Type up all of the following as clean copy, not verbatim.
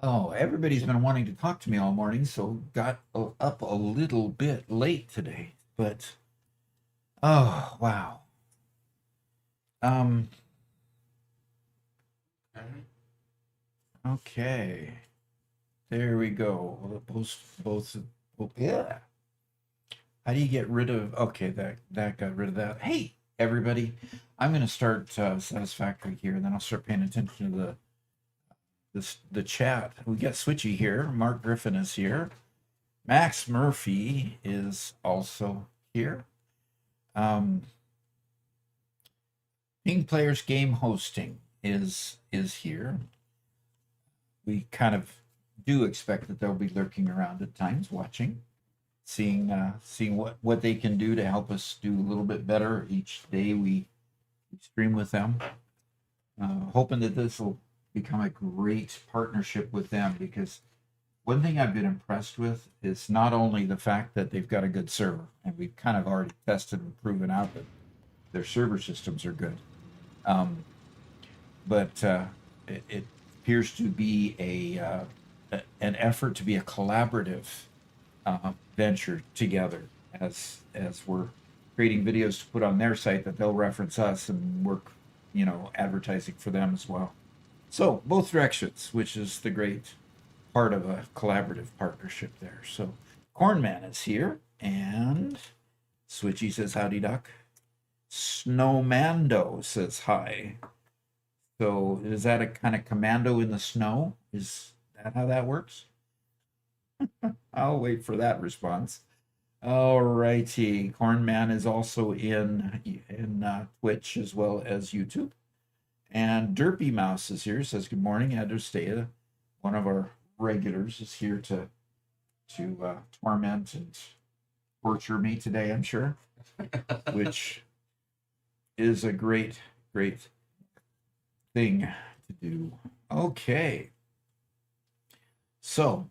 Oh, everybody's been wanting to talk to me all morning, so got up a little bit late today. But oh wow. Um. Okay. There we go. Both. Yeah. How do you get rid of? Okay, that got rid of that. Hey, everybody. I'm going to start Satisfactory here, and then I'll start paying attention to the chat. We got Switchy here. Mark Griffin is here. Max Murphy is also here. Ping Players Game Hosting is here. We kind of do expect that they'll be lurking around at times, watching, seeing what they can do to help us do a little bit better each day we stream with them. Hoping that this will become a great partnership with them, because one thing I've been impressed with is not only the fact that they've got a good server, and we've kind of already tested and proven out that their server systems are good, but it appears to be an effort to be a collaborative venture together as we're creating videos to put on their site that they'll reference us and work, advertising for them as well. So both directions, which is the great part of a collaborative partnership there. So Cornman is here, and Switchy says howdy duck. Snowmando says hi. So is that a kind of commando in the snow? Is that how that works? I'll wait for that response. All righty. Cornman is also in Twitch as well as YouTube. And Derpy Mouse is here, says good morning. Adostea, one of our regulars, is here to torment and torture me today, I'm sure, which is a great thing to do. Okay. So,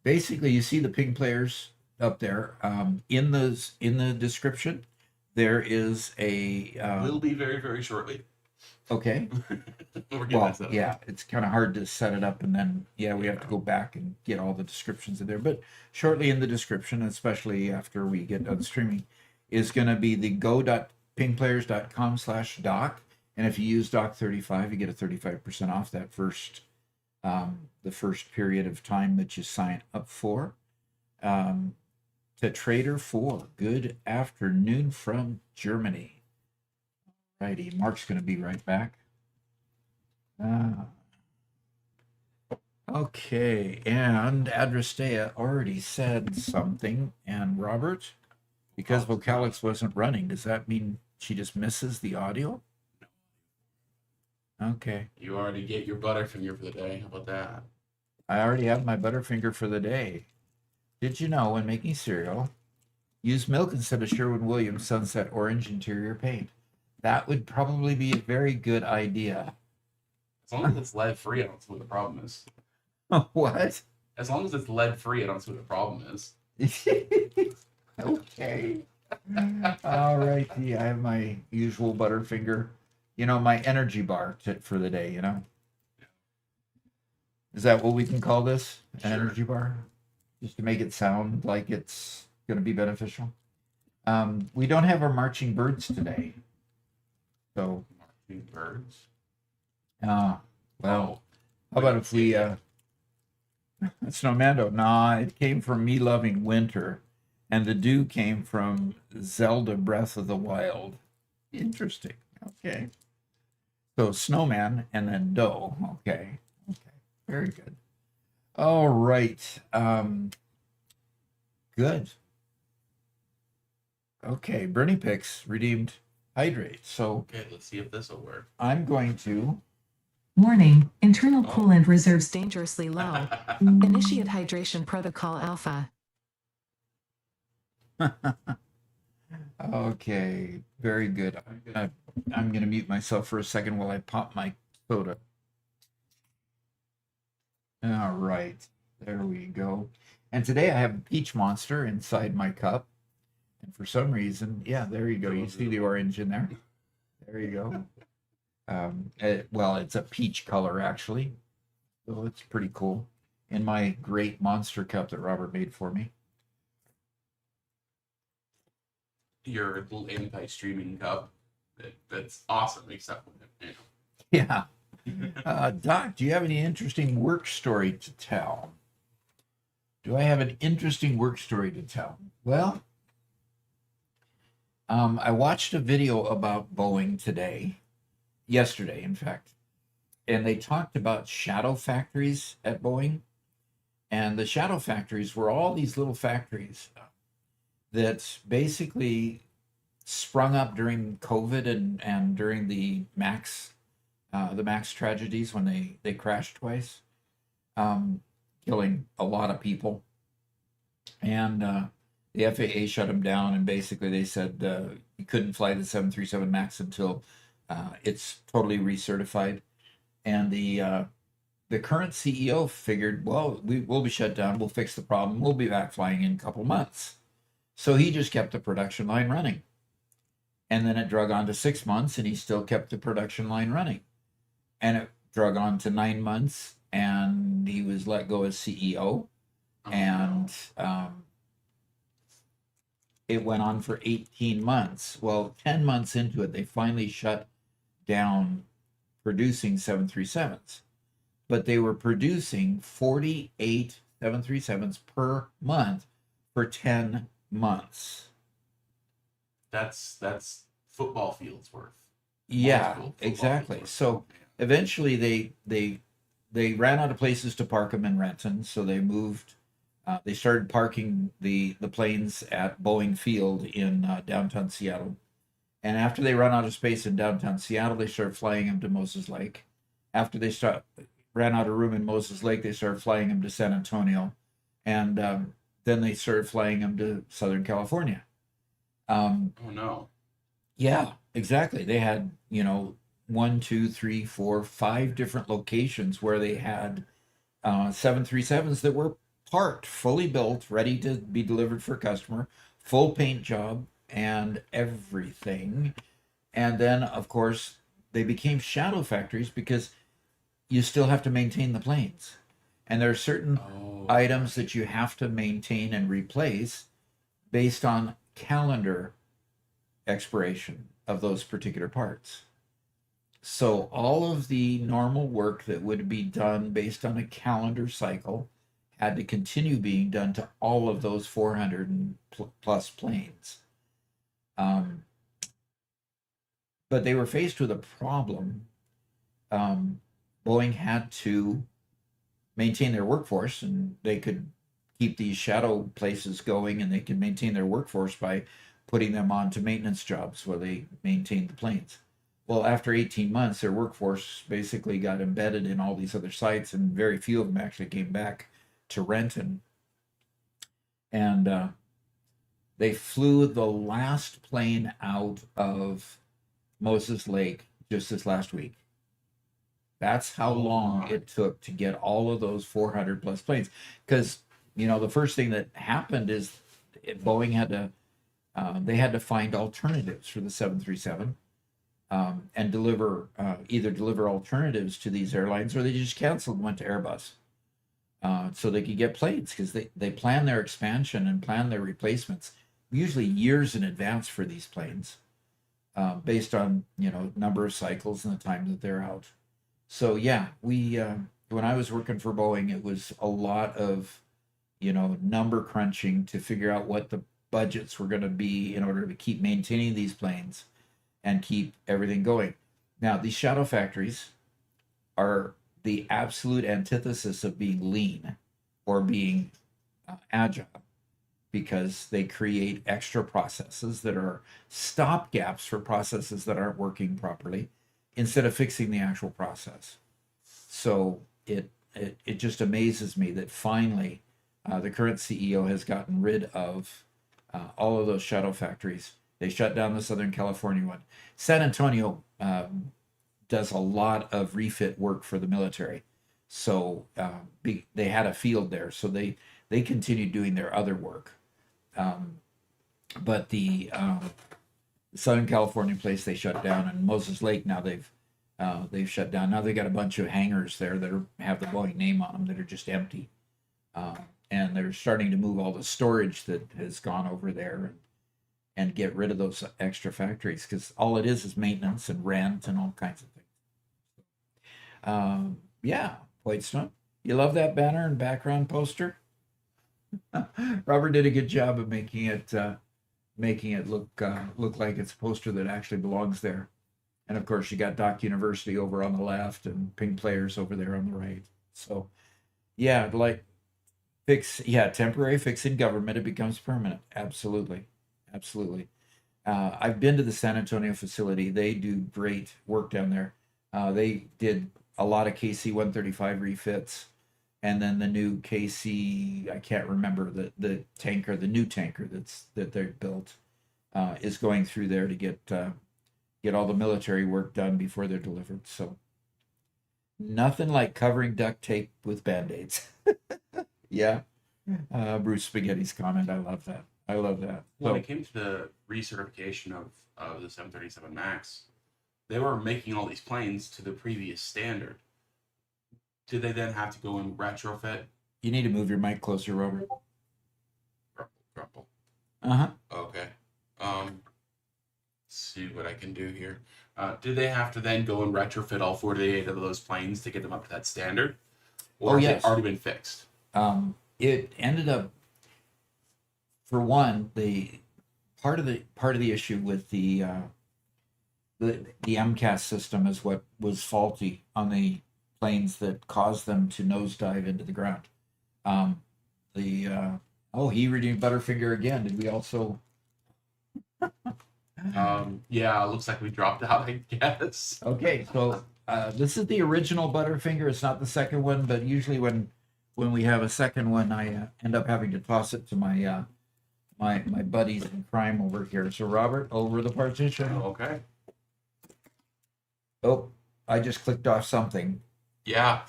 basically, you see the Ping Players up there. In the description, there is a. Will be very, very shortly. Okay. Well, yeah, it's kind of hard to set it up, and then we have to go back and get all the descriptions in there. But shortly in the description, especially after we get done streaming, is going to be the go.pingplayers.com/doc, and if you use doc35, you get a 35% off that first. The first period of time that you sign up for. To Trader 4, good afternoon from Germany. Righty, Mark's going to be right back. Okay, and Adrestea already said something, and Robert, because Vocalix wasn't running, does that mean she just misses the audio? Okay. You already get your Butterfinger for the day. How about that? I already have my Butterfinger for the day. Did you know when making cereal, use milk instead of Sherwin-Williams Sunset Orange interior paint? That would probably be a very good idea. As long as it's lead-free, I don't see what the problem is. What? As long as it's lead-free, I don't see what the problem is. Okay. All righty. I have my usual Butterfinger. My energy bar for the day, Is that what we can call this? An energy bar? Just to make it sound like it's going to be beneficial. We don't have our marching birds today. So. Marching birds? Well, how about if we, Snowmando? Nah, it came from me loving winter, and the dew came from Zelda Breath of the Wild. Interesting. Okay. So snowman and then doe. Okay. Very good. All right. Good. Okay. Bernie Picks redeemed hydrate. So okay, let's see if this will work. I'm going to. Warning, internal coolant reserves dangerously low. Initiate hydration protocol alpha. Okay, very good. I'm going to mute myself for a second while I pop my soda. All right, there we go. And today I have a peach monster inside my cup. And for some reason, there you go. You see the orange in there. There you go. Well, it's a peach color, actually. So it's pretty cool. In my great monster cup that Robert made for me. Your little anti-streaming cup. That's awesome, except when Yeah. Doc, do you have any interesting work story to tell? Do I have an interesting work story to tell? Well, I watched a video about Boeing yesterday, in fact, and they talked about shadow factories at Boeing. And the shadow factories were all these little factories that basically sprung up during COVID and during the Max tragedies when they crashed twice, killing a lot of people. And the FAA shut them down, and basically they said you couldn't fly the 737 Max until it's totally recertified. And the current CEO figured, well, we'll be shut down. We'll fix the problem. We'll be back flying in a couple months. So he just kept the production line running. And then it drug on to 6 months, and he still kept the production line running. And it drug on to 9 months, and he was let go as CEO. Oh, And no. it went on for 18 months. Well, 10 months into it, they finally shut down producing 737s. But they were producing 48 737s per month for 10 months. That's football fields worth. Yeah, Football exactly. fields worth. So eventually they ran out of places to park them in Renton, so they moved. They started parking the planes at Boeing Field in downtown Seattle. And after they ran out of space in downtown Seattle, they started flying them to Moses Lake. After they ran out of room in Moses Lake, they started flying them to San Antonio. And then they started flying them to Southern California. Oh no. Yeah, exactly. They had, 1, 2, 3, 4, 5 different locations where they had 737s that were parked, fully built, ready to be delivered for customer, full paint job and everything. And then, of course, they became shadow factories because you still have to maintain the planes. And there are certain items that you have to maintain and replace based on calendar expiration of those particular parts. So all of the normal work that would be done based on a calendar cycle had to continue being done to all of those 400 plus planes. But they were faced with a problem. Boeing had to maintain their workforce, and they could keep these shadow places going, and they could maintain their workforce by putting them onto maintenance jobs where they maintained the planes. Well, after 18 months, their workforce basically got embedded in all these other sites, and very few of them actually came back to Renton. And they flew the last plane out of Moses Lake just this last week. That's how long it took to get all of those 400 plus planes. Because, the first thing that happened is Boeing had to, they had to find alternatives for the 737 and either deliver alternatives to these airlines, or they just canceled and went to Airbus. So they could get planes, because they plan their expansion and plan their replacements usually years in advance for these planes, based on number of cycles and the time that they're out. So yeah, we when I was working for Boeing, it was a lot of number crunching to figure out what the budgets were going to be in order to keep maintaining these planes and keep everything going. Now, these shadow factories are the absolute antithesis of being lean or being agile, because they create extra processes that are stopgaps for processes that aren't working properly, instead of fixing the actual process. So it just amazes me that finally the current CEO has gotten rid of all of those shadow factories. They shut down the Southern California one. San Antonio does a lot of refit work for the military. So they had a field there, so they continued doing their other work. But the Southern California place they shut down, and Moses Lake now they've shut down. Now they got a bunch of hangars there that have the Boeing name on them that are just empty, and they're starting to move all the storage that has gone over there and get rid of those extra factories, because all it is maintenance and rent and all kinds of things. Yeah, Whitestone, you love that banner and background poster. Robert did a good job of making it look like it's a poster that actually belongs there. And of course, you got Doc University over on the left and Ping Players over there on the right. So, yeah, temporary fix in government, it becomes permanent. Absolutely, absolutely. I've been to the San Antonio facility. They do great work down there. They did a lot of KC-135 refits, and then the new KC, I can't remember the tanker, the new tanker that they built, is going through there to get all the military work done before they're delivered. So nothing like covering duct tape with Band-Aids. Yeah. Bruce Spaghetti's comment. I love that. I love that. When it came to the recertification of the 737 MAX, they were making all these planes to the previous standard. Did they then have to go and retrofit? You need to move your mic closer, Robert. Grumble. Uh-huh. Okay. See what I can do here. Did they have to then go and retrofit all 48 of those planes to get them up to that standard? Or have yes. they already been fixed? It ended up, for one, the part of the issue with the MCAS system is what was faulty on the planes that caused them to nosedive into the ground. He redeemed Butterfinger again. Did we also? Yeah, it looks like we dropped out, I guess. Okay, so this is the original Butterfinger. It's not the second one, but usually when we have a second one, I end up having to toss it to my my buddies in crime over here. So Robert, over the partition. Okay. Oh, I just clicked off something. Yeah.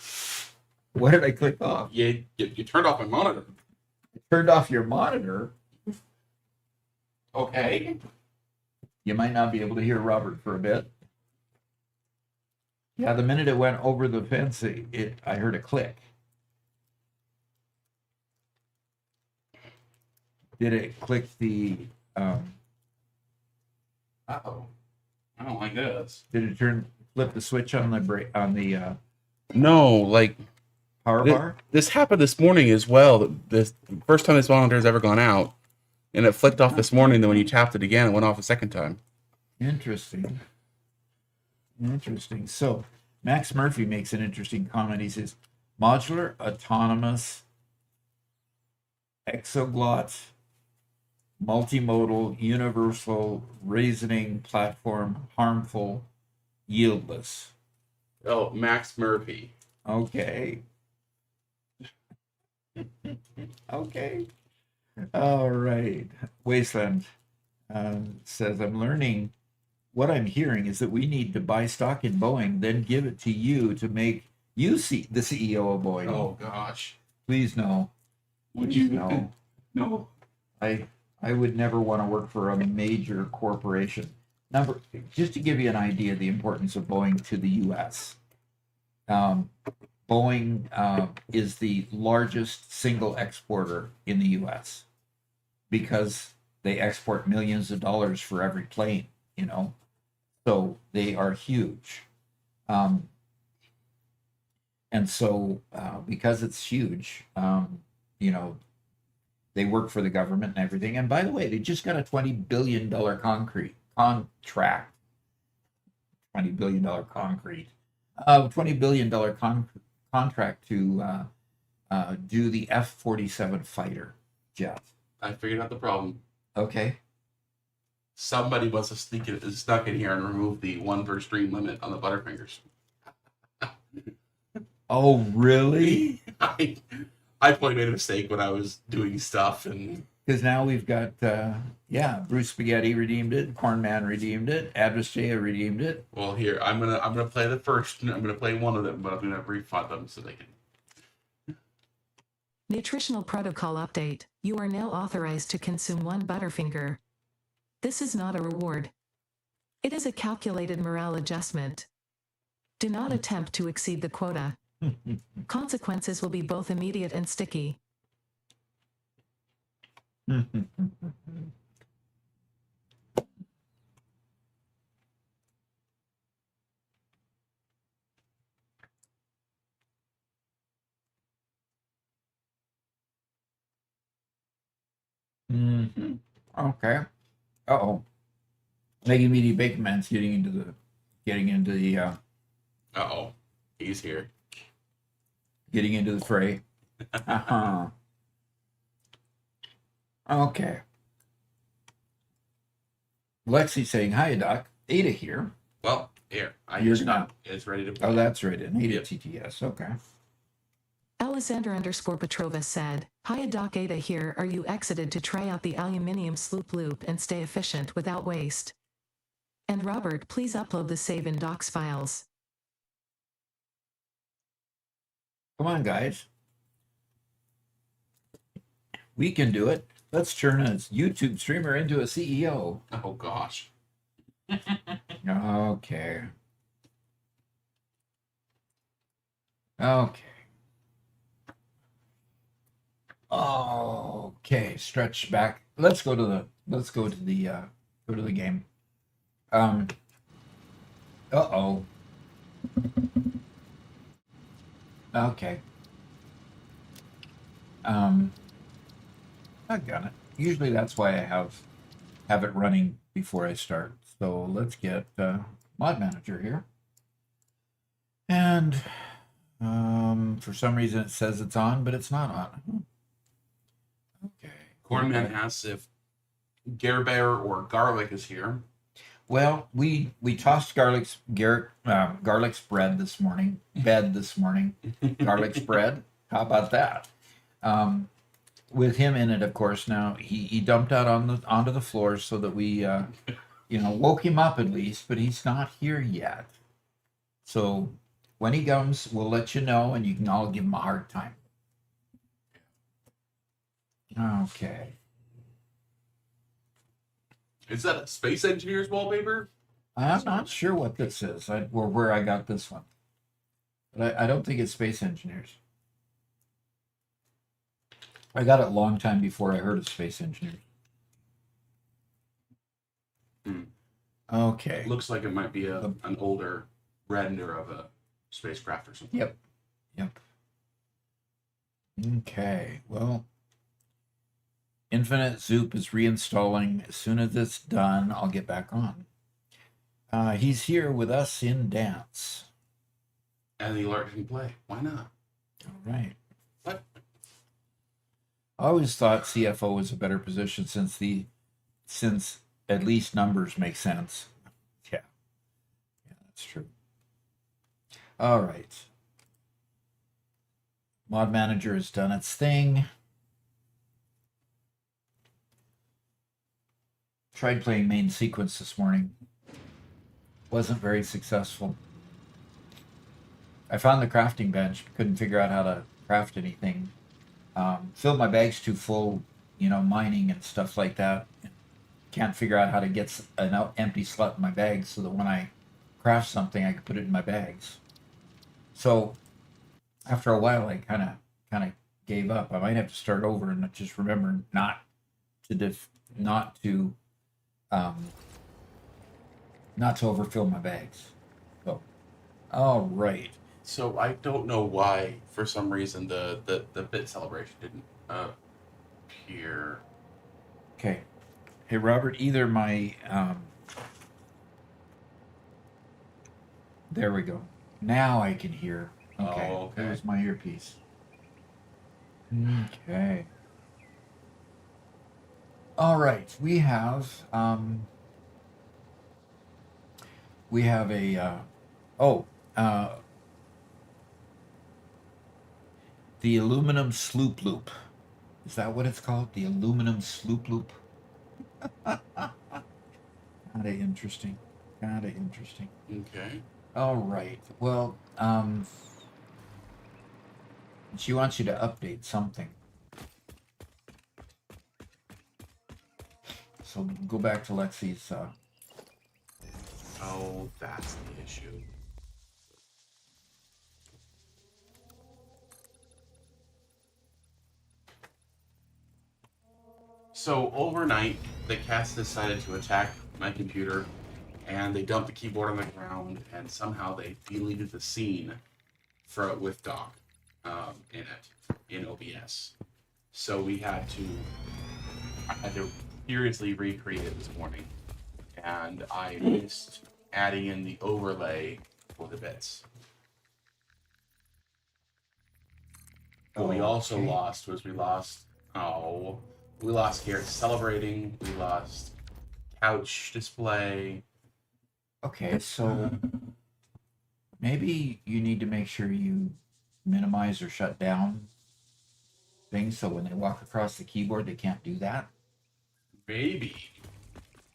What did I click off? You turned off my monitor. Turned off your monitor. Okay. You might not be able to hear Robert for a bit. Yeah, the minute it went over the fence, I heard a click. Did it click the? Uh-oh. I don't like this. Did it flip the switch on the No, like power bar? this happened this morning as well. This first time this monitor has ever gone out, and it flicked off this morning. Then when you tapped it again, it went off a second time. Interesting. So Max Murphy makes an interesting comment. He says, modular, autonomous, exoglot, multimodal, universal, reasoning platform, harmful, yieldless. Oh, Max Murphy. Okay. Okay. All right. Wasteland says, I'm learning. What I'm hearing is that we need to buy stock in Boeing, then give it to you to make you the CEO of Boeing. Oh gosh. Please no. Would Please you? no. No. I would never want to work for a major corporation. Just to give you an idea of the importance of Boeing to the U.S. Boeing is the largest single exporter in the U.S. because they export millions of dollars for every plane, So they are huge. And so because it's huge, they work for the government and everything. And by the way, they just got a $20 billion contract. $20 billion $20 billion contract to do the F-47 fighter jet. I figured out the problem. Okay. Somebody must have snuck in here and removed the one per stream limit on the Butterfingers. Oh, really? I probably made a mistake when I was doing stuff, and because now we've got Bruce Spaghetti redeemed it, Cornman redeemed it, Address J redeemed it. well, here I'm gonna play the first. I'm gonna play one of them, but I'm gonna refund them so they can. Nutritional protocol update. You are now authorized to consume one Butterfinger. This is not a reward. It is a calculated morale adjustment. Do not attempt to exceed the quota. Consequences will be both immediate and sticky. Okay. Uh-oh. Maggie Meaty Bacon Man's getting into the Uh-oh, he's here. getting into the fray. Uh-huh. Okay. Lexi saying, hi, Doc. Ada here. Well, here. I You're just got not. it. It's ready to play. Oh, that's right. An Ada Yep. TTS. Okay. Alexander_Petrova said, Hiya Doc Ada here. Are you excited to try out the aluminium sloop loop and stay efficient without waste? And Robert, please upload the save in docs files. Come on, guys. We can do it. Let's turn a YouTube streamer into a CEO. Oh gosh. Okay. Okay. Okay. Stretch back. Let's go to the game. Uh-oh. Okay. I got it. Usually that's why I have it running before I start. So let's get mod manager here. And for some reason it says it's on, but it's not on. Okay. Cornman asks if Gerber or Garlic is here. Well, we tossed garlic spread this morning. Garlic spread. How about that? With him in it, of course. Now he dumped out onto the floor so that we woke him up at least, but he's not here yet. So when he comes, we'll let you know, and you can all give him a hard time. Okay. Is that a Space Engineers wallpaper? I'm not sure what this is, or where I got this one. But I don't think it's Space Engineers. I got it a long time before I heard of Space Engineers. Okay. Looks like it might be an older render of a spacecraft or something. Yep. Okay. Well, Infinite Zoop is reinstalling. As soon as it's done, I'll get back on. He's here with us in dance. And the alert can play. Why not? All right. What? I always thought CFO was a better position since at least numbers make sense. Yeah, that's true. All right. Mod Manager has done its thing. Tried playing main sequence this morning. Wasn't very successful. I found the crafting bench, couldn't figure out how to craft anything. Filled my bags too full, mining and stuff like that. Can't figure out how to get an empty slot in my bags so that when I craft something, I can put it in my bags. So after a while, I kind of gave up. I might have to start over and just remember not to overfill my bags. So, all right. So I don't know why, for some reason, the bit celebration didn't appear. Okay. Hey, Robert, either my... there we go. Now I can hear. Okay. Oh, okay. There's my earpiece. Okay. All right. We have the aluminum sloop loop. Is that what it's called? The aluminum sloop loop? Kinda interesting. Okay. All right. Well, she wants you to update something. So go back to Lexi's. Oh, that's the issue. So overnight, the cats decided to attack my computer, and they dumped the keyboard on the ground, and somehow they deleted the scene with Doc in it in OBS. So I had to furiously recreate it this morning, and I missed adding in the overlay for the bits. What we also lost was we lost Garrett celebrating, we lost couch display. Okay, so maybe you need to make sure you minimize or shut down things so when they walk across the keyboard, they can't do that. Maybe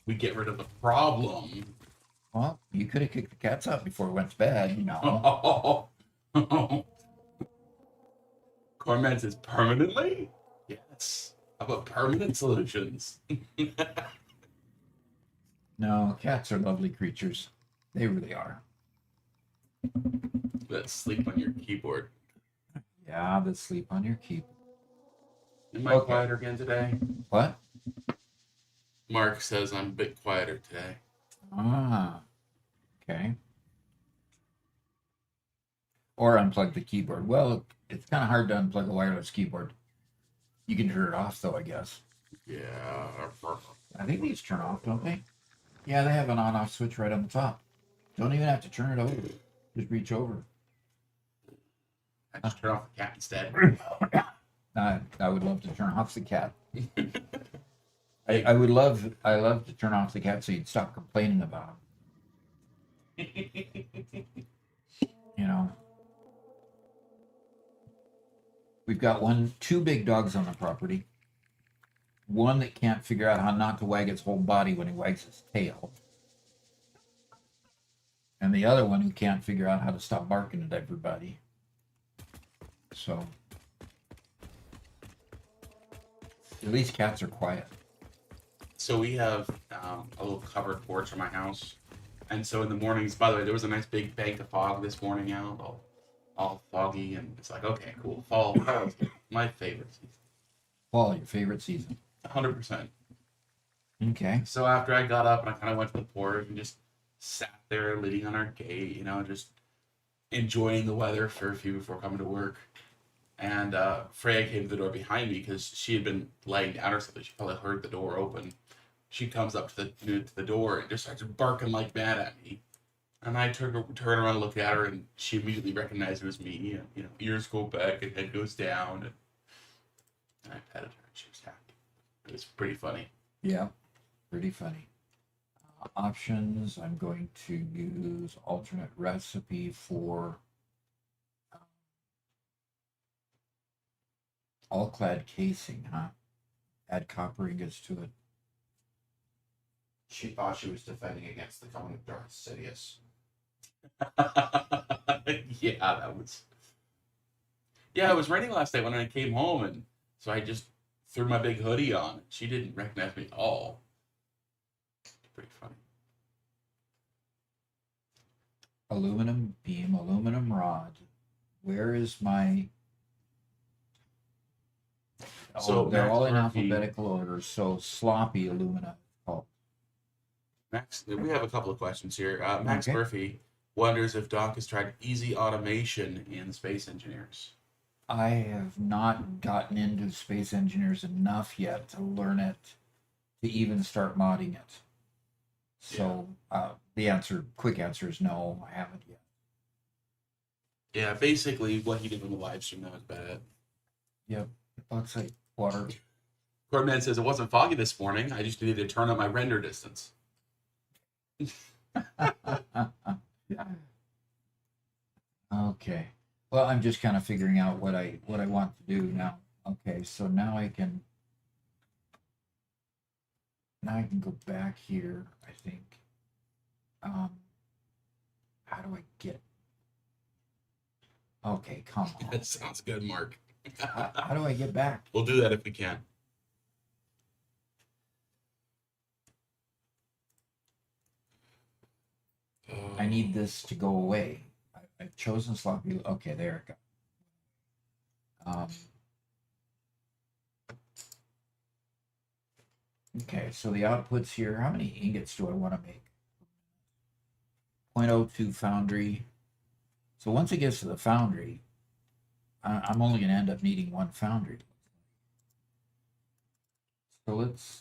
we get rid of the problem. Well, you could have kicked the cats out before it went to bed, you know. Corman says permanently? Yes. How about permanent solutions? No, cats are lovely creatures. They really are. Let's sleep on your keyboard. Yeah, they sleep on your keyboard. Am I quieter again today? What? Mark says I'm a bit quieter today. Ah, okay. Or unplug the keyboard. Well, it's kind of hard to unplug a wireless keyboard. You can turn it off, though, I guess. Yeah. I think these turn off, don't they? Yeah, they have an on-off switch right on the top. Don't even have to turn it over. Just reach over. I just turn off the cat instead. I would love to turn off the cat. I love to turn off the cat so you'd stop complaining about him. You know. We've got two big dogs on the property. One that can't figure out how not to wag its whole body when he wags his tail. And the other one who can't figure out how to stop barking at everybody. So, at least cats are quiet. So we have a little covered porch on my house. And so in the mornings, by the way, there was a nice big bank of fog this morning out, all foggy. And it's like, okay, cool. Fall is my favorite season. Fall, your favorite season. 100%. Okay. So after I got up and I kind of went to the porch and just sat there leaning on our gate, you know, just enjoying the weather for a few before coming to work. And Freya came to the door behind me because she had been laying down or something. She probably heard the door open. She comes up to the door and just starts barking like mad at me. And I turn around and look at her, and she immediately recognized it was me. And, you know, ears go back and head goes down. And I petted her, and she was happy. It was pretty funny. Yeah, pretty funny. Options, I'm going to use alternate recipe for all-clad casing, huh? Add copper ingots to it. She thought she was defending against the coming of Darth Sidious. Yeah, that was. Yeah, it was raining last night when I came home, and so I just threw my big hoodie on. She didn't recognize me at all. Pretty funny. Aluminum beam, aluminum rod. Where is my... So they're Max all in Murphy- alphabetical order, so sloppy aluminum. Oh, Max, we have a couple of questions here. Max Okay. Murphy wonders if Doc has tried easy automation in Space Engineers. I have not gotten into Space Engineers enough yet to learn it, to even start modding it. So the quick answer is no, I haven't yet. Yeah, basically what he did on the live stream, that was bad. Yep, bauxite water. Courtman says it wasn't foggy this morning. I just needed to turn on my render distance. Okay. Well, I'm just kind of figuring out what I want to do now. Okay, so now I can go back here, I think. How do I get? Okay, come on. That sounds good, Mark. How do I get back? We'll do that if we can. I need this to go away. I've chosen sloppy. Okay, there it go. Okay, so the outputs here. How many ingots do I want to make? 0.02 foundry. So once it gets to the foundry, I'm only going to end up needing one foundry. So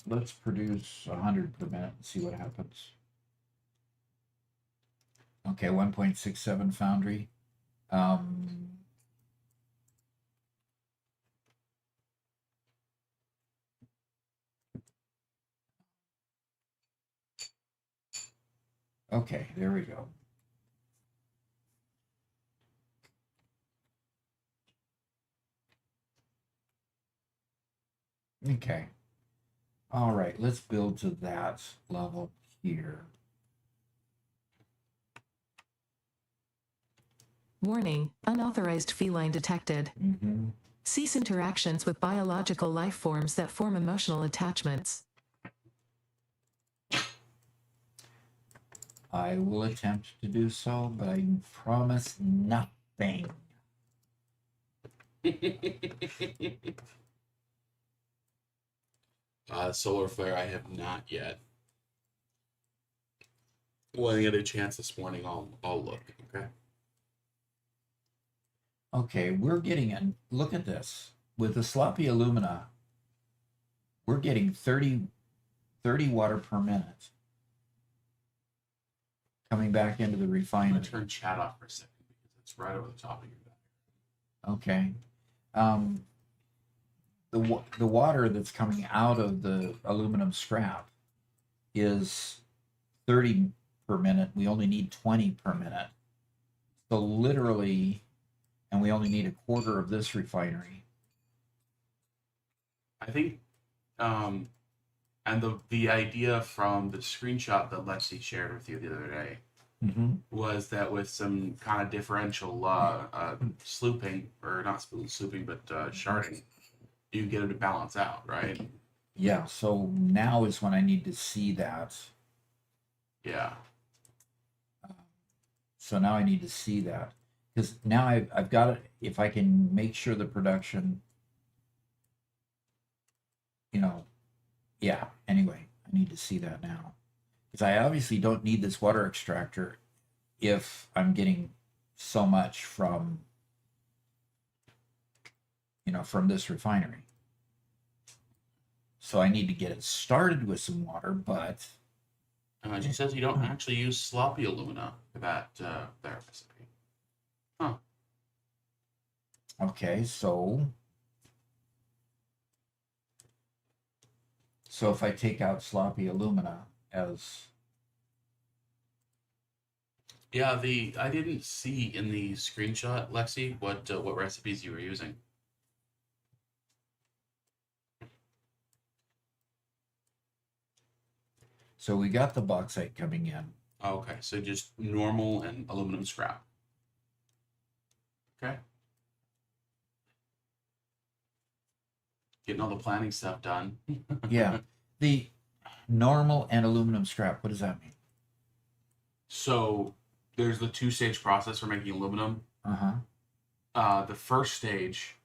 let's produce 100 per minute and see what happens. Okay, 1.67 foundry. Okay, there we go. Okay. All right, let's build to that level here. Warning, unauthorized feline detected. Mm-hmm. Cease interactions with biological life forms that form emotional attachments. I will attempt to do so, but I promise nothing. Solar flare, I have not yet. When I get a chance this morning, I'll look. Okay. Okay, we're getting in. Look at this. With the sloppy alumina, we're getting 30 water per minute coming back into the I'm gonna refinery. turn chat off for a second because it's right over the top of your back. Okay. The water that's coming out of the aluminum scrap is 30 per minute. We only need 20 per minute. So literally, and we only need a quarter of this refinery. I think, and the idea from the screenshot that Lexi shared with you the other day Mm-hmm. was that with some kind of differential slooping, or not slooping, but sharding, you get it to balance out, right? Yeah, so now is when I need to see that. Yeah. So now I need to see that. Because now I've got it, if I can make sure the production, yeah, anyway, I need to see that now. Because I obviously don't need this water extractor if I'm getting so much from, from this refinery. So I need to get it started with some water, but She says you don't actually use sloppy alumina for that recipe. Huh. okay, so if I take out sloppy alumina as Yeah, I didn't see in the screenshot, Lexi, what recipes you were using. so we got the bauxite coming in. Okay, so just normal and aluminum scrap. Okay. Getting all the planning stuff done. Yeah, the normal and aluminum scrap. What does that mean? So there's the two-stage process for making aluminum. Uh-huh. The first stage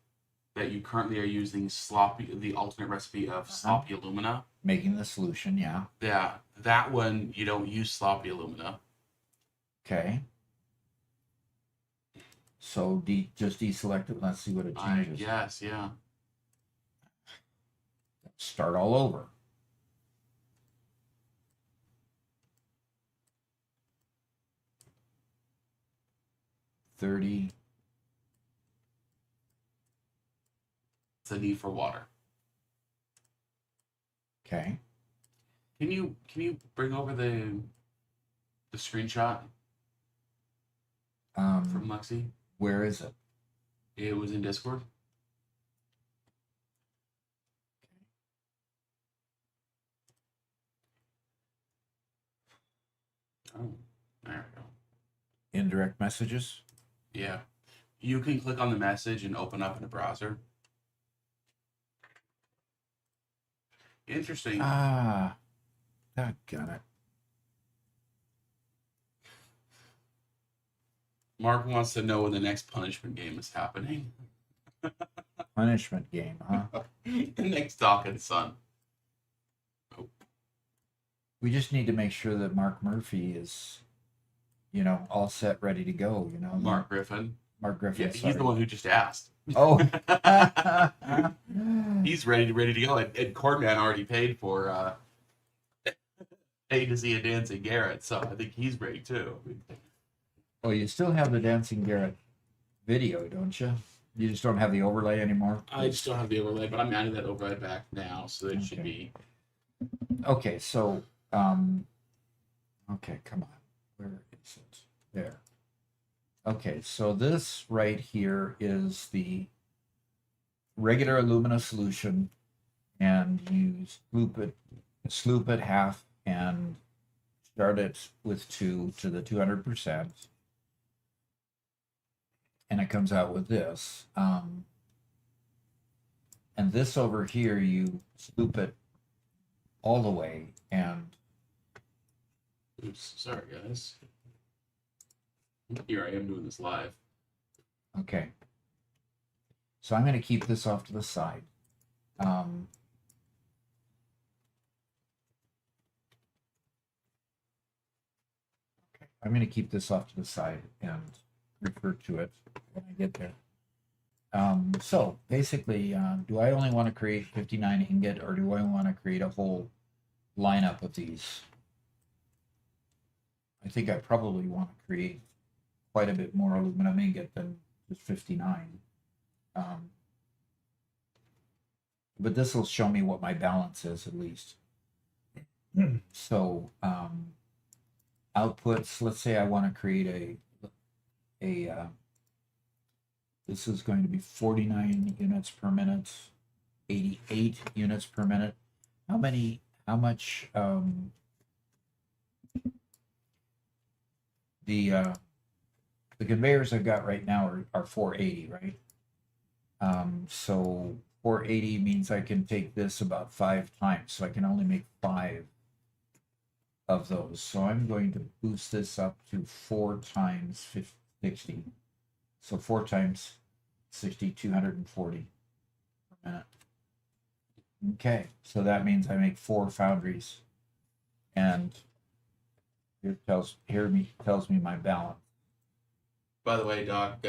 that you currently are using the alternate recipe of sloppy alumina. Making the solution, yeah. Yeah, that one you don't use sloppy alumina. Okay. So just deselect it. Let's see what it I changes. guess, yeah. Start all over. $30. It's the need for water. Okay. Can you bring over the screenshot from Lexi? Where is it? It was in Discord. Oh, there we go. Indirect messages? Yeah. You can click on the message and open up in a browser. Interesting. Ah, that got it. Mark wants to know when the next punishment game is happening. Punishment game, huh? The next Doc and Son. Oh. We just need to make sure that Mark Murphy is, all set, ready to go. Mark Griffin. Mark Griffin. Yeah, he's sorry. the one who just asked. Oh. He's ready to go. And Cordman already paid for paid to see a dancing Garrett, so I think he's ready too. Oh, you still have the Dancing Garrett video, don't you? You just don't have the overlay anymore? I just don't have the overlay, but I'm adding that overlay back now, so it should be. Okay, so, okay, come on. Where is it? There. Okay, so this right here is the regular alumina solution, and you sloop it half and start it with 2 to the 200%, and it comes out with this. And this over here, you sloop it all the way, and Oops, sorry guys. Here I am doing this live. okay. So I'm going to keep this off to the side. Okay, I'm going to keep this off to the side and refer to it when I get there. So basically, do I only want to create 59 ingot, or do I want to create a whole lineup of these? I think I probably want to create quite a bit more aluminum ingot than just 59. But this will show me what my balance is at least. So outputs, let's say I want to create this is going to be 49 units per minute, 88 units per minute. How much the conveyors I've got right now are 480, right? So 480 means I can take this about 5 times, so I can only make 5 of those. So I'm going to boost this up to 4 times 60. So 4 times 60, 240 per minute. Okay, so that means I make 4 foundries, and here tells me my balance. By the way, Doc,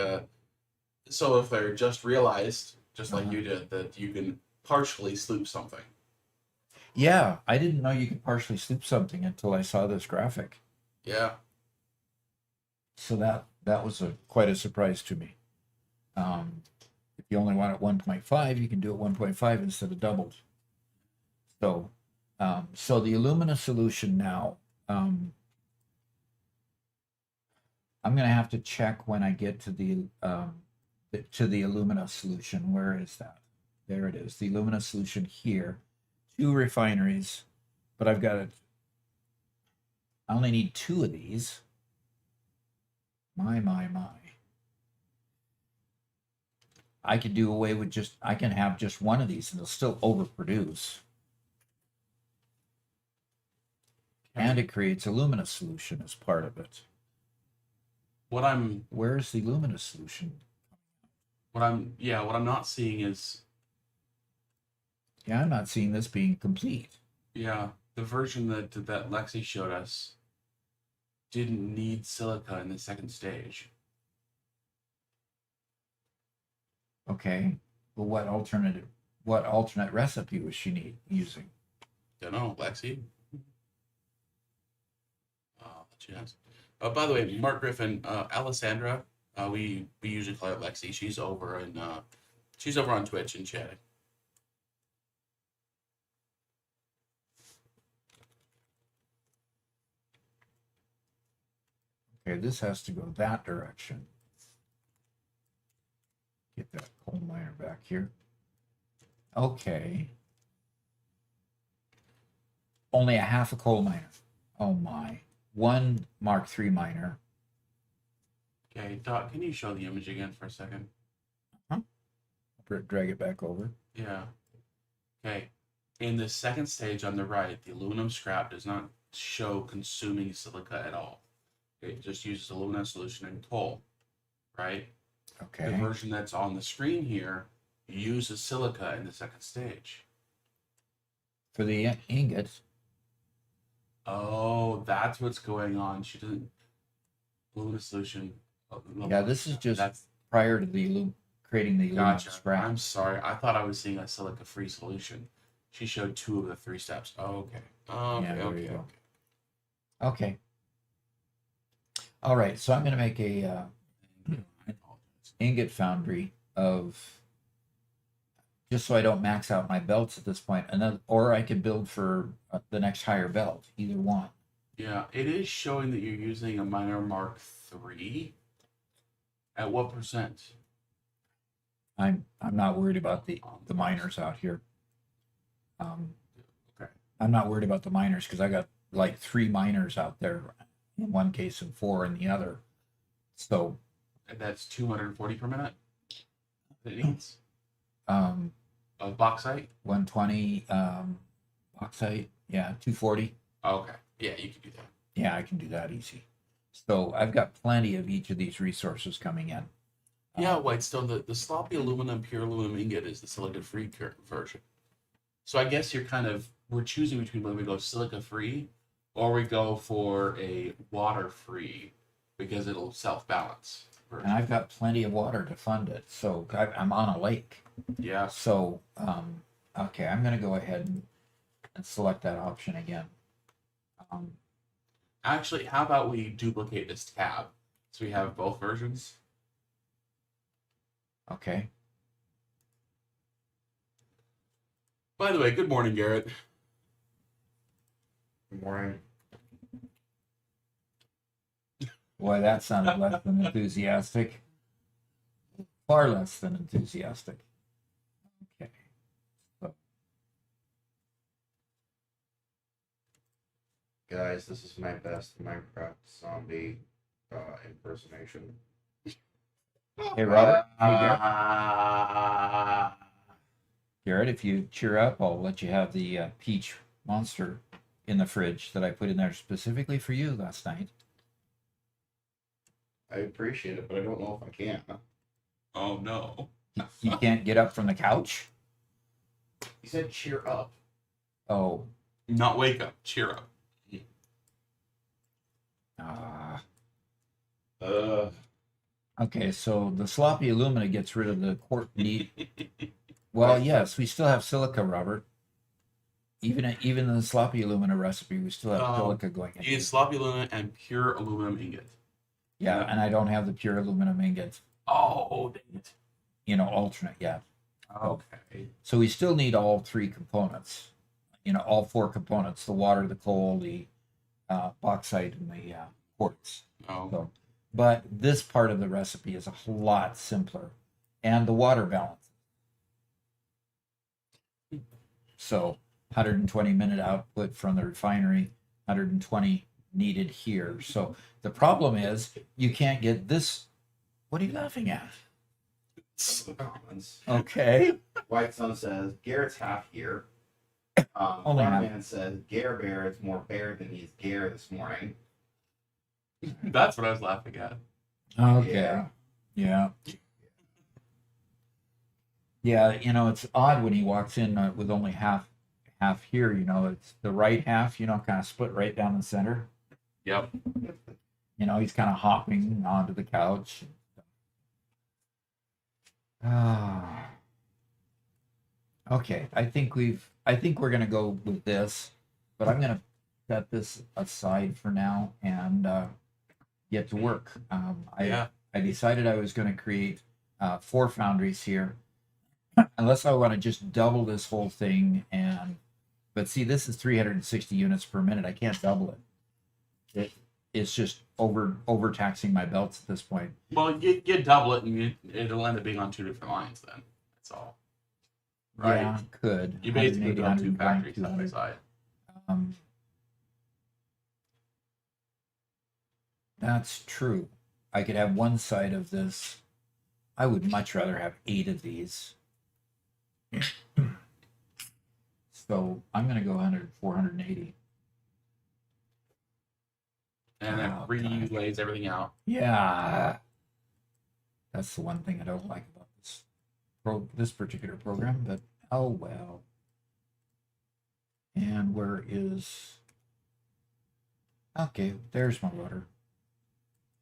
so if I just realized, just like Uh-huh. you did, that you can partially sloop something. Yeah, I didn't know you could partially sloop something until I saw this graphic. Yeah. So that was quite a surprise to me. If you only want it 1.5, you can do it 1.5 instead of doubled. So, so the alumina solution now, I'm going to have to check when I get to the alumina solution. Where is that? There it is. The alumina solution here. 2 refineries, but I've got it. I only need 2 of these. My. I could do away with I can have just 1 of these and it'll still overproduce. And it creates alumina solution as part of it. Where's the alumina solution? What I'm not seeing is, Yeah, I'm not seeing this being complete. yeah, the version that Lexi showed us didn't need silica in the second stage. Okay. Well, what alternate recipe was she using? Don't know, Lexi. Let you ask. By the way, Mark Griffin, Alessandra, we usually call her Lexi. She's over on Twitch and chatting. Okay, this has to go that direction. Get that coal miner back here. Okay. Only a half a coal miner. Oh my. 1 Mark III miner. Okay, Doc, can you show the image again for a second? Drag it back over. Yeah. Okay. In the second stage on the right, the aluminum scrap does not show consuming silica at all. It just uses aluminum solution and coal, right? Okay. The version that's on the screen here uses silica in the second stage. For the ingot. Oh, that's what's going on. She doesn't. Aluminum solution. Yeah, this is just That's prior to the creating the aluminum gotcha. scrap. I'm sorry. I thought I was seeing a silica-free solution. She showed 2 of the 3 steps. Oh, okay. Yeah, there Okay. you go. Okay. All right. So I'm going to make a I apologize. ingot foundry of, just so I don't max out my belts at this point, or I could build for the next higher belt. Either one. Yeah, it is showing that you're using a minor Mark III. At what percent? I'm not worried about the miners out here. Okay. I'm not worried about the miners because I got like 3 miners out there in one case and 4 in the other. So And that's 240 per minute. That it needs um, of bauxite. 120 bauxite, yeah, 240. Oh, okay. Yeah, you can do that. Yeah, I can do that easy. So I've got plenty of each of these resources coming in. Yeah, Whitestone, the sloppy aluminum, pure aluminum ingot is the silica free version. So I guess we're choosing between whether we go silica free or we go for a water free because it'll self balance. And I've got plenty of water to fund it. So I'm on a lake. Yeah. So, okay, I'm going to go ahead and select that option again. Actually, how about we duplicate this tab so we have both versions? Okay. By the way, good morning, Garrett. Good morning. Boy, that sounded less than enthusiastic. Far less than enthusiastic. Okay. So, Guys, this is my best Minecraft zombie impersonation. hey, Robert. Hey, Garrett. Ah. Garrett, if you cheer up, I'll let you have the peach monster in the fridge that I put in there specifically for you last night. I appreciate it, but I don't know if I can. Oh no. You can't get up from the couch? You said cheer up. Oh. Not wake up, cheer up. Ah. Okay, So the sloppy alumina gets rid of the quartz need. Well, yes, we still have silica, Robert. Even in the sloppy alumina recipe, we still have silica going in. You need sloppy aluminum and pure aluminum ingot. Yeah, and I don't have the pure aluminum ingot, Oh, dang it. alternate yet. Okay. So we still need all 3 components. All 4 components: the water, the coal, the bauxite, and the quartz. Oh. So, but this part of the recipe is a whole lot simpler, and the water balance. So 120-minute output from the refinery, 120 needed here. So the problem is you can't get this. What are you laughing at? comments. Okay. White Sun says Garrett's half here. Only half. Man says Gare Bear is more bear than he's Gare this morning. That's what I was laughing at. Okay. Yeah. Yeah, it's odd when he walks in with only half here, it's the right half, kind of split right down the center. Yep. He's kind of hopping onto the couch. Okay, I think we're gonna go with this, but I'm gonna set this aside for now and get to work. I decided I was gonna create 4 foundries here, unless I want to just double this whole thing. But see, this is 360 units per minute. I can't double it. It's just overtaxing my belts at this point. Well, you double it and it'll end up being on 2 different lines then. That's all. Right? Yeah, could. You basically 180, build 2 120, factories side by 200. side. That's true. I could have one side of this. I would much rather have 8 of these. So I'm going to go 100, 480. And then Oh, relays God. everything out. Yeah. That's the one thing I don't like about this particular program, but oh well. And where is... Okay, there's my water.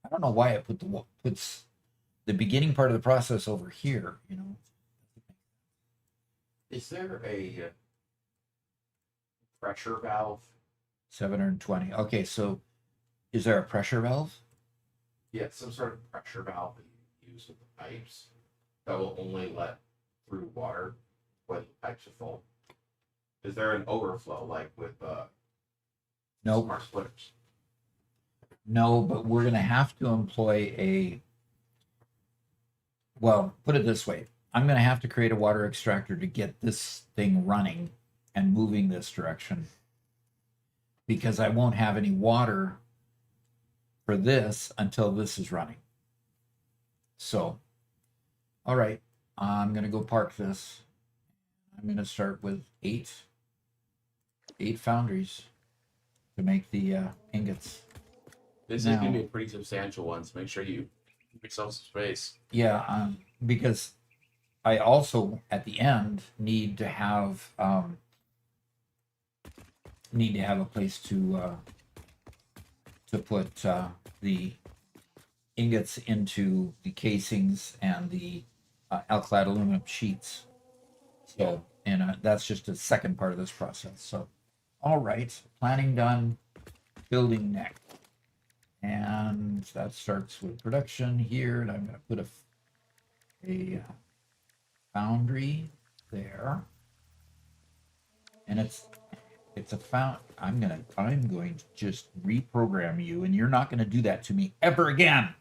I don't know why it puts the beginning part of the process over here, Is there a pressure valve? 720. Okay, so is there a pressure valve? Yeah, some sort of pressure valve that you use with the pipes that will only let through water when the pipes are full. Is there an overflow like with Nope. smart splitters? No, but we're going to have to employ a, well, put it this way. I'm going to have to create a water extractor to get this thing running and moving this direction because I won't have any water for this until this is running. So, all right, I'm going to go park this. I'm going to start with eight foundries to make the ingots. This is Now- going to be a pretty substantial one, so make sure you give yourself some space. Yeah, because I also at the end need to have a place to put the ingots into the casings and the alkyd aluminum sheets. So, and that's just a second part of this process. So, all right, planning done, building next. And that starts with production here, and I'm going to put a foundry there, and it's a I'm going to just reprogram you, and you're not going to do that to me ever again.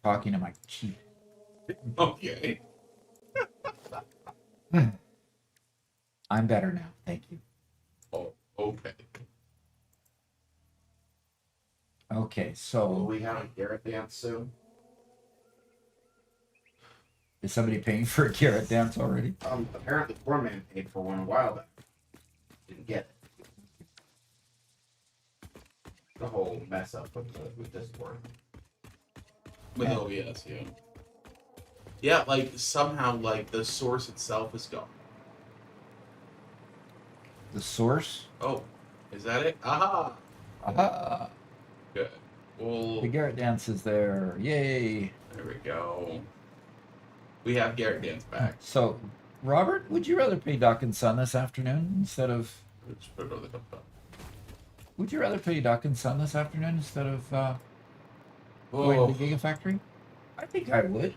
Talking to my chief. Okay. I'm better now, thank you. Oh, okay. Okay, Will so we have a Garrett dance soon? is somebody paying for a carrot dance already? Apparently Corman paid for one a while back. Didn't get it. The whole mess up with Discord. With Yeah. OBS, yeah. Yeah, like somehow, like the source itself is gone. The source? Oh, is that it? Aha! Aha! Good. Well, The Garrett dance is there. Yay! there we go. We have Garrett Dance back. So, Robert, would you rather play Doc and Son this afternoon instead of? Let's put it over the cup. Would you rather play Doc and Son this afternoon instead of going Oh, to the Gigafactory? I think I would.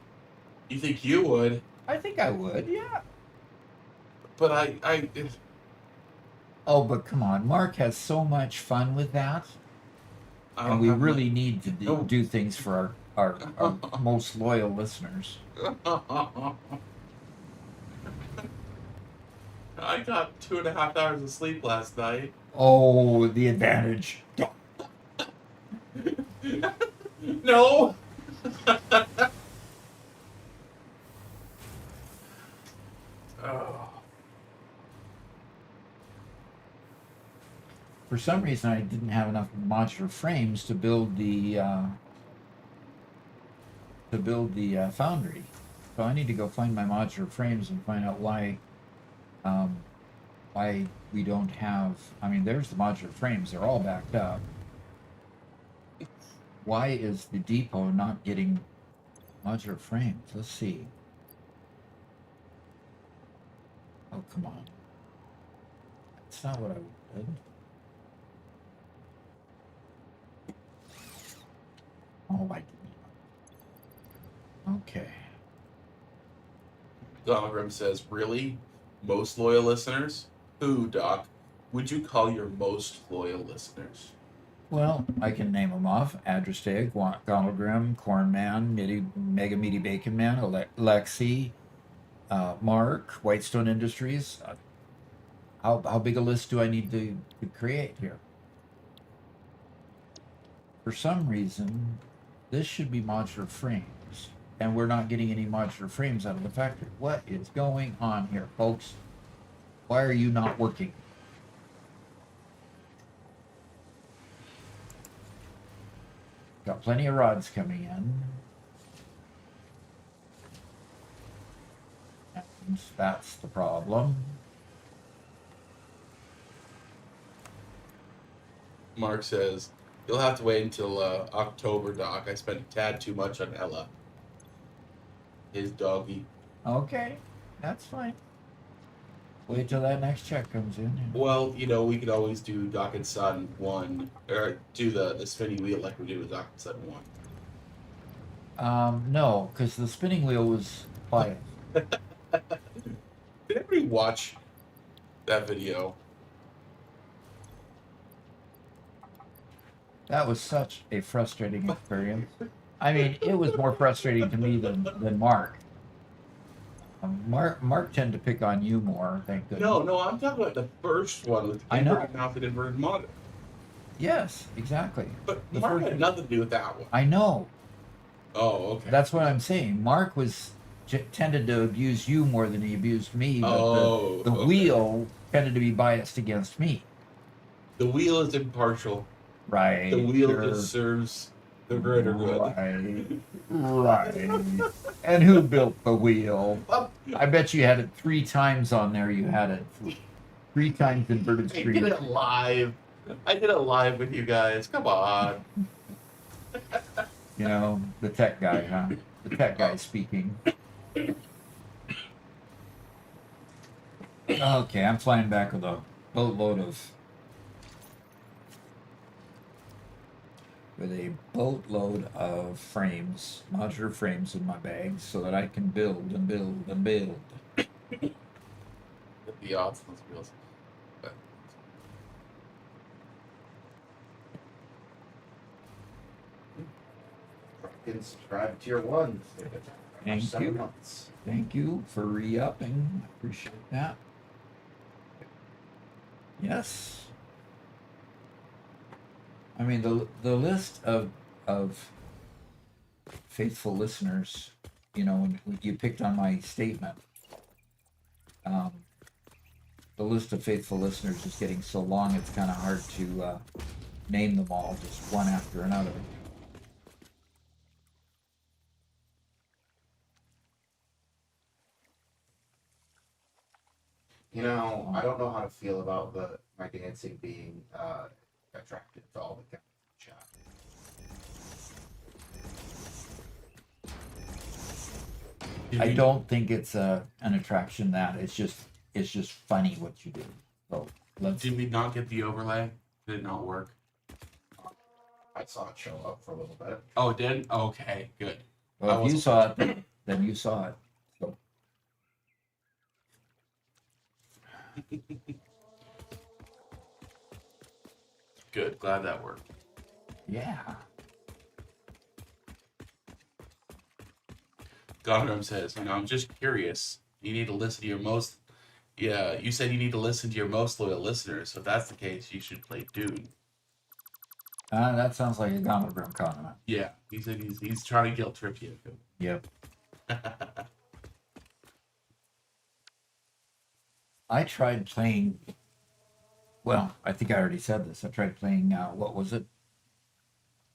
you think you would? I think I would. Yeah. But I Oh, but come on, Mark has so much fun with that, don't and we have really need to No. do things for our most loyal listeners. I got 2.5 hours of sleep last night. Oh, the advantage. No. Oh. For some reason, I didn't have enough modular frames to build the foundry. So I need to go find my modular frames and find out why we don't have. I mean, there's the modular frames; they're all backed up. Why is the depot not getting modular frames? Let's see. Oh, come on. That's not what I wanted. Oh, I didn't. Okay. Donogram says, "Really, most loyal listeners? Who, Doc? Would you call your most loyal listeners?" Well, I can name them off. Address Day, Gonalgrim, Corn Man, Mega Meaty Bacon Man, Lexi, Mark, Whitestone Industries. How big a list do I need to create here? For some reason, this should be modular frames, and we're not getting any modular frames out of the factory. What is going on here, folks? Why are you not working? Got plenty of rods coming in. And that's the problem. Mark says, "You'll have to wait until October, Doc. I spent a tad too much on Ella, his doggy." Okay, that's fine. Wait till that next check comes in. Well, we could always do Doc and Son 1, or do the spinning wheel like we did with Doc and Son 1. No, because the spinning wheel was quiet. Did anybody watch that video? That was such a frustrating experience. I mean, it was more frustrating to me than Mark. Mark tended to pick on you more, thank goodness. No, I'm talking about the first one with the I know. inverted mounted inverted monitor. Yes, exactly. But The Mark first had one. nothing to do with that one. I know. Oh, okay. That's what I'm saying. Mark was tended to abuse you more than he abused me, but the okay. wheel tended to be biased against me. The wheel is impartial. Right. The wheel sure. just serves the greater good. Right. And who built the wheel? I bet you had it 3 times on there. You had it 3 times inverted I screen. did it live. I did it live with you guys. Come on. You know, the tech guy, huh? The tech guy speaking. Okay, I'm flying back with a boatload of frames, modular frames in my bag, so that I can build and build and build. The odds on those wheels. But Can subscribe to tier 1. Thank 7 you. months. Thank you for re-upping. I appreciate that. Yes. I mean, the list of faithful listeners, you know, when you picked on my statement, the list of faithful listeners is getting so long it's kind of hard to name them all just one after another. You know, I don't know how to feel about my dancing being attractive to all the chat. I don't think it's an attraction that it's just funny what you do. So let's. did we not get the overlay? Did it not work? I saw it show up for a little bit. Oh, it did? Okay, good. Well, if you saw it, then you saw it. So Good. Glad that worked. yeah. Goddard says, I'm just curious. You need to listen to your most. Yeah, you said you need to listen to your most loyal listeners. So if that's the case, you should play Dune. That sounds like a Gonogram comment. Yeah, he said he's trying to guilt trip you. Yep. I tried playing. Well, I think I already said this. I tried playing. What was it?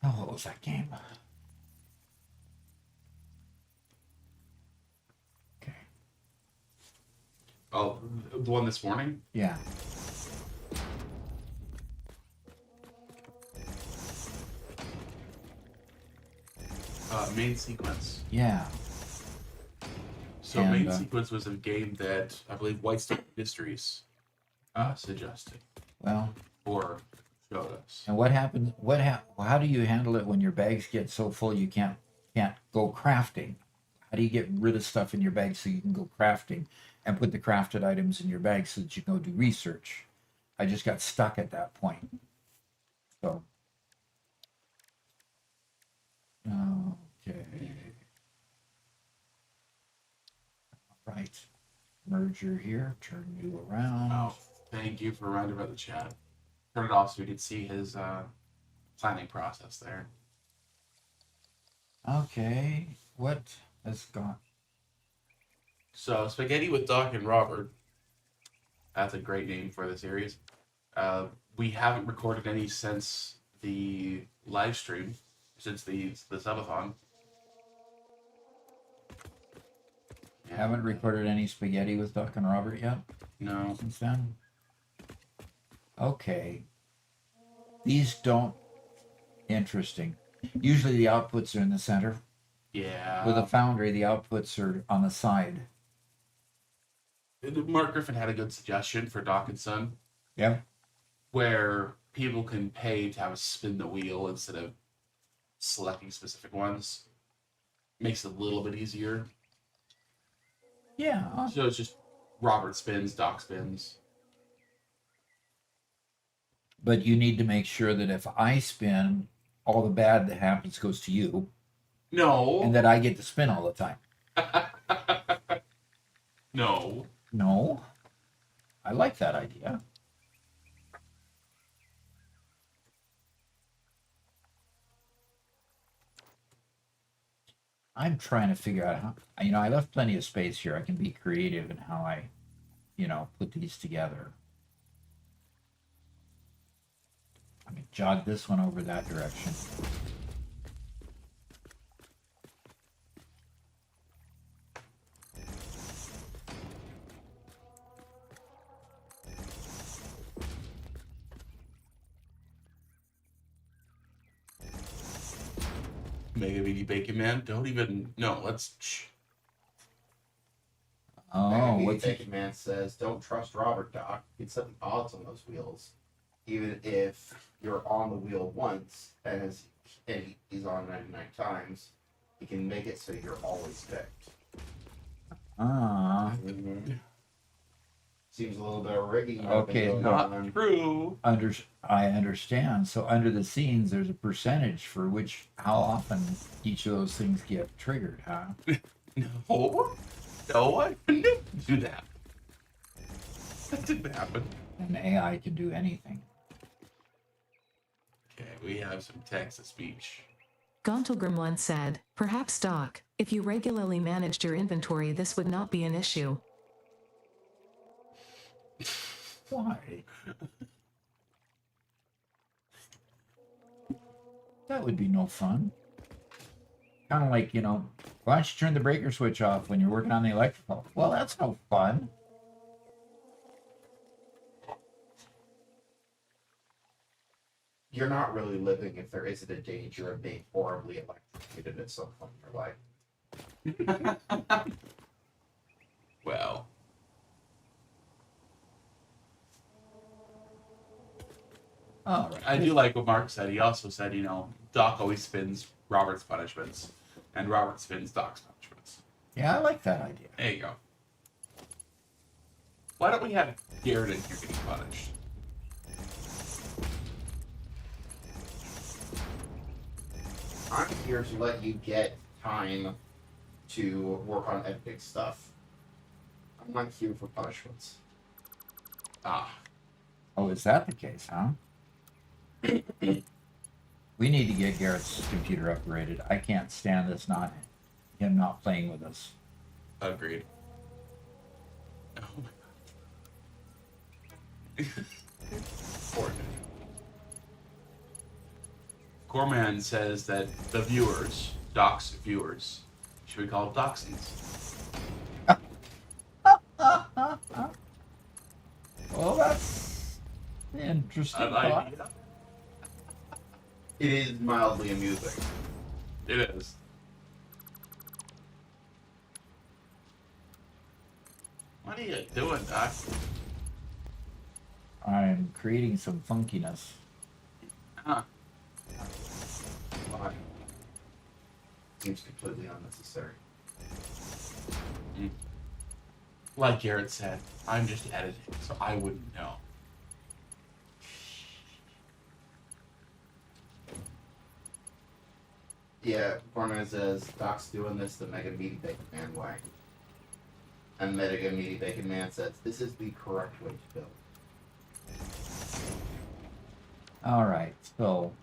Oh, what was that game? Okay. Oh, the one this morning? Yeah. Main sequence. Yeah. So And, main sequence was a game that I believe Whitestone Industries suggested Well. or showed us. And what happened? How do you handle it when your bags get so full you can't go crafting? How do you get rid of stuff in your bag so you can go crafting and put the crafted items in your bag so that you can go do research? I just got stuck at that point. So. Okay. Right. Merger here. Turn you around. Oh, thank you for reminding about the chat. Turn it off so we could see his planning process there. Okay. What has gone? So, Spaghetti with Doc and Robert. That's a great name for the series. We haven't recorded any since the live stream, since the subathon. Haven't recorded any spaghetti with Duck and Robert yet No. since then? Okay. These don't... Interesting. Usually the outputs are in the center. Yeah. With a foundry, the outputs are on the side. Mark Griffin had a good suggestion for Doc and Son. Yeah. Where people can pay to have us spin the wheel instead of selecting specific ones. Makes it a little bit easier. Yeah. So it's just Robert spins, Doc spins. But you need to make sure that if I spin, all the bad that happens goes to you, No. and that I get to spin all the time. No. No, I like that idea. I'm trying to figure out how, I left plenty of space here. I can be creative in how I, put these together. I can jog this one over that direction. Mega Meaty Bacon Man. Don't even. No, let's. Oh, what's Bacon Man says, don't trust Robert, Doc. You can set the odds on those wheels. Even if you're on the wheel once and he's on 99 times, he can make it so you're always picked. Seems a little bit of rigging. Okay, Not true. I understand. So under the scenes, there's a percentage for how often each of those things get triggered, huh? No, I couldn't do that. That didn't happen. And AI can do anything. Okay, we have some text to speech. Gontelgrim once said, perhaps Doc, if you regularly managed your inventory, this would not be an issue. Why? That would be no fun. Kind of like, why don't you turn the breaker switch off when you're working on the electrical? Well, that's no fun. You're not really living if there isn't a danger of being horribly electrocuted at some point in your life. Well. All right. I do like what Mark said. He also said, Doc always spins Robert's punishments, and Robert spins Doc's punishments. Yeah, I like that idea. There you go. Why don't we have Garrett in here getting punished? I'm here to let you get time to work on editing stuff. I'm not here for punishments. Ah. Oh, is that the case, huh? We need to get Garrett's computer upgraded. I can't stand him not playing with us. Agreed. Oh my god. Poor guy. Corman says that the viewers, Doc's viewers, should be called Doxons. Well, that's an interesting An thought. idea. It is mildly amusing. It is. What are you doing, Doc? I'm creating some funkiness. Huh. Why? Seems completely unnecessary. Like Garrett said, I'm just editing, so I wouldn't know. Yeah, Corman says, Doc's doing this the Mega Meaty Bacon Man way. And Mega Meaty Bacon Man says, this is the correct way to build. All right, so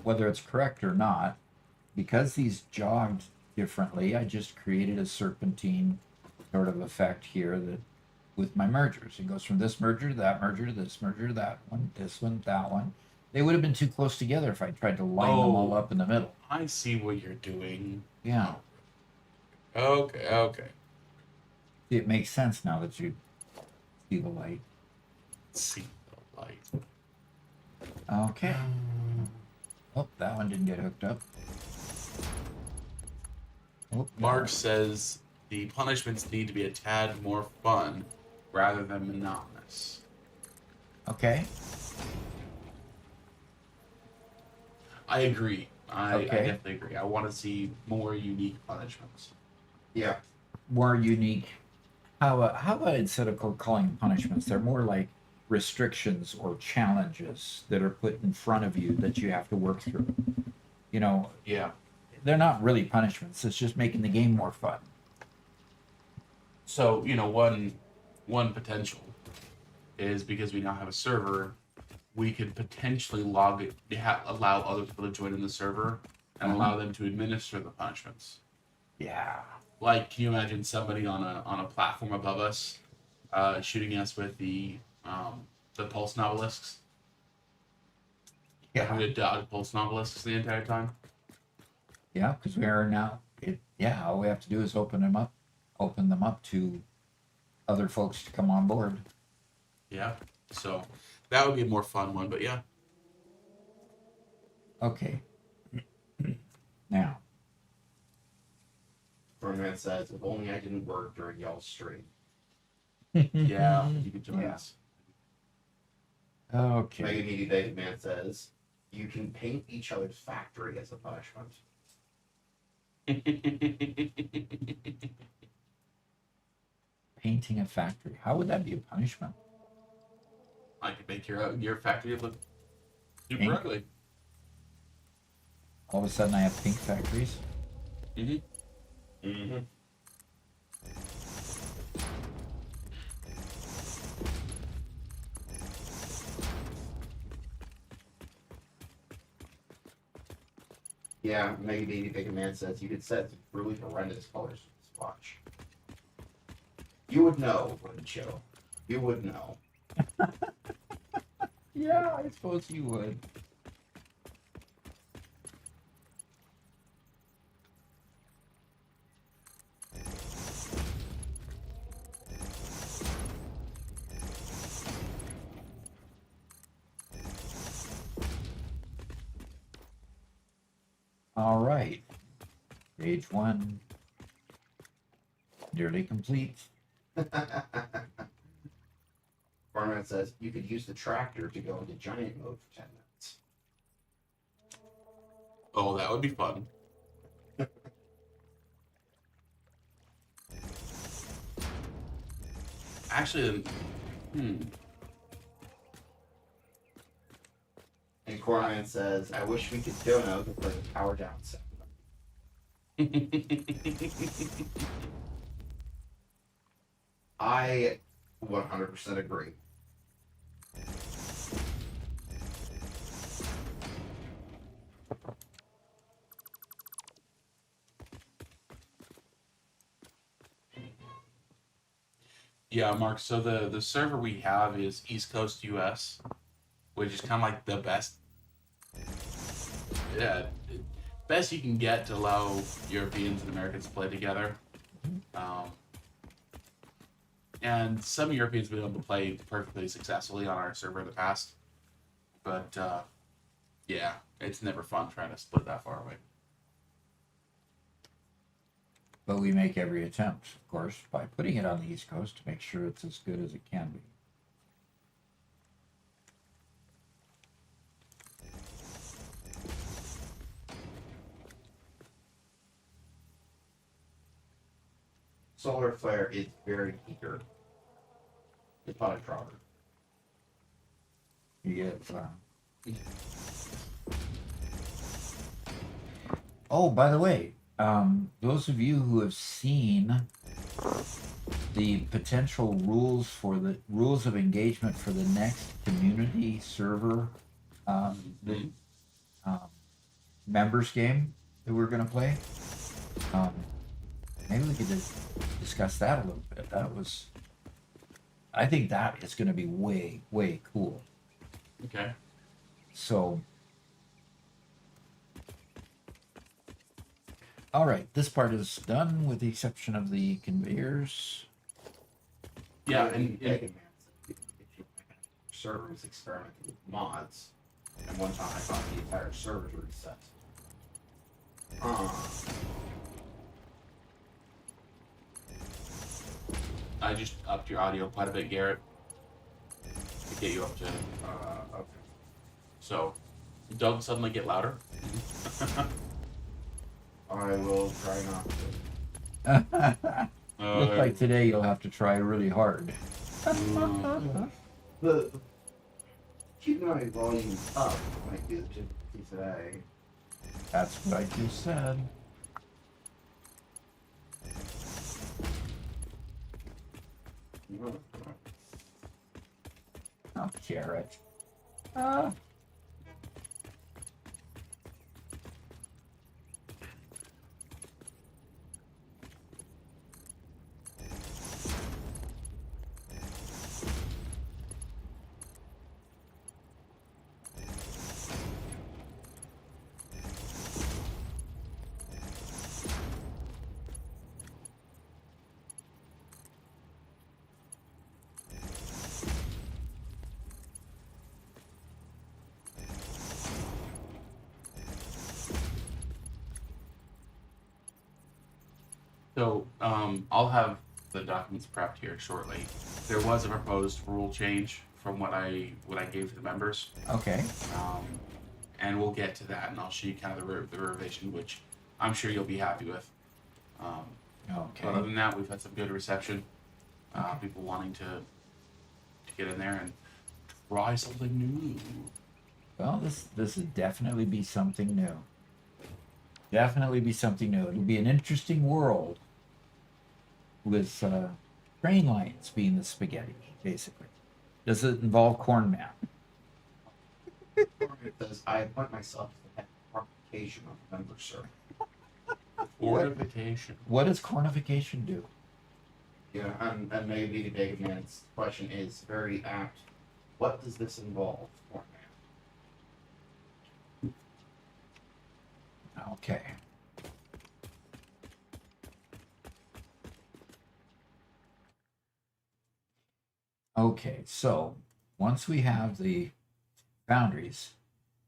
whether it's correct or not, because these jogged differently, I just created a serpentine sort of effect here that with my mergers. It goes from this merger to that merger to this merger to that one, this one, that one. They would have been too close together if I tried to line them all up in the middle. I see what you're doing. Yeah. Okay. It makes sense now that you see the light. See the light. Okay. Oh, that one didn't get hooked up. Oh, Mark says the punishments need to be a tad more fun rather than monotonous. Okay. I agree. I Okay. definitely agree. I want to see more unique punishments. Yeah. More unique. How about instead of calling them punishments, they're more like restrictions or challenges that are put in front of you that you have to work through. You know, Yeah. they're not really punishments. It's just making the game more fun. So, one potential is because we now have a server, we could potentially allow other people to join in the server and allow them to administer the punishments. Yeah. Like, can you imagine somebody on a platform above us, shooting us with the pulse novelisks? Yeah. Having to dodge pulse novelisks the entire time. Yeah, because we are now. All we have to do is open them up to other folks to come on board. Yeah. So that would be a more fun one, but yeah. Okay. Now, Fernman says, if only I didn't work during y'all's stream. Yeah, you could join Yeah. us. Okay. Mega Meaty David Man says, you can paint each other's factory as a punishment. Painting a factory. How would that be a punishment? I could make your factory look super Pink? ugly. All of a sudden, I have pink factories. Mm-hmm. Mm-hmm. Yeah, Mega Meaty Big Man says, you could set some really horrendous colors to this watch. You would know, wouldn't you? You would know. Yeah, I suppose you would. All right. Page 1. Nearly complete. Farman says, you could use the tractor to go into giant mode for 10 minutes. Oh, that would be fun. Actually, And Corman says, I wish we could dono to play the power down segment. I 100% agree. Yeah, Mark. So the server we have is East Coast US, which is kind of like the best, yeah, best you can get to allow Europeans and Americans to play together. And some Europeans have been able to play perfectly successfully on our server in the past, but yeah, it's never fun trying to split that far away. But we make every attempt, of course, by putting it on the East Coast to make sure it's as good as it can be. Solar Flare is very eager. It's not a trawler. Yes. Oh, by the way, those of you who have seen the potential rules of engagement for the next community server, members game that we're going to play, maybe we could discuss that a little bit. I think that is going to be way, way cool. Okay. So, all right, this part is done with the exception of the conveyors. Yeah, and server was experimenting with mods, and one time I thought the entire server was reset. I just upped your audio quite a bit, Garrett, to get you up to. Okay. So, don't suddenly get louder. I will try not to. Looks like today you'll have to try really hard. The keeping my volume up might be the difficulty today. That's what I just said. Oh, carrot. Ah. So I'll have the documents prepped here shortly. There was a proposed rule change from what I gave to the members, Okay. and we'll get to that, and I'll show you kind of the revision, which I'm sure you'll be happy with. Okay. But other than that, we've had some good reception. People wanting to get in there and try something new. Well, this would definitely be something new. Definitely be something new. It'll be an interesting world with train lines being the spaghetti, basically. Does it involve corn man? It does. I appoint myself to the head fortification of the member, sir. Fortification. What does cornification do? Yeah, and maybe the big man's question is very apt. What does this involve, Corn Man? Okay. Okay, so once we have the boundaries,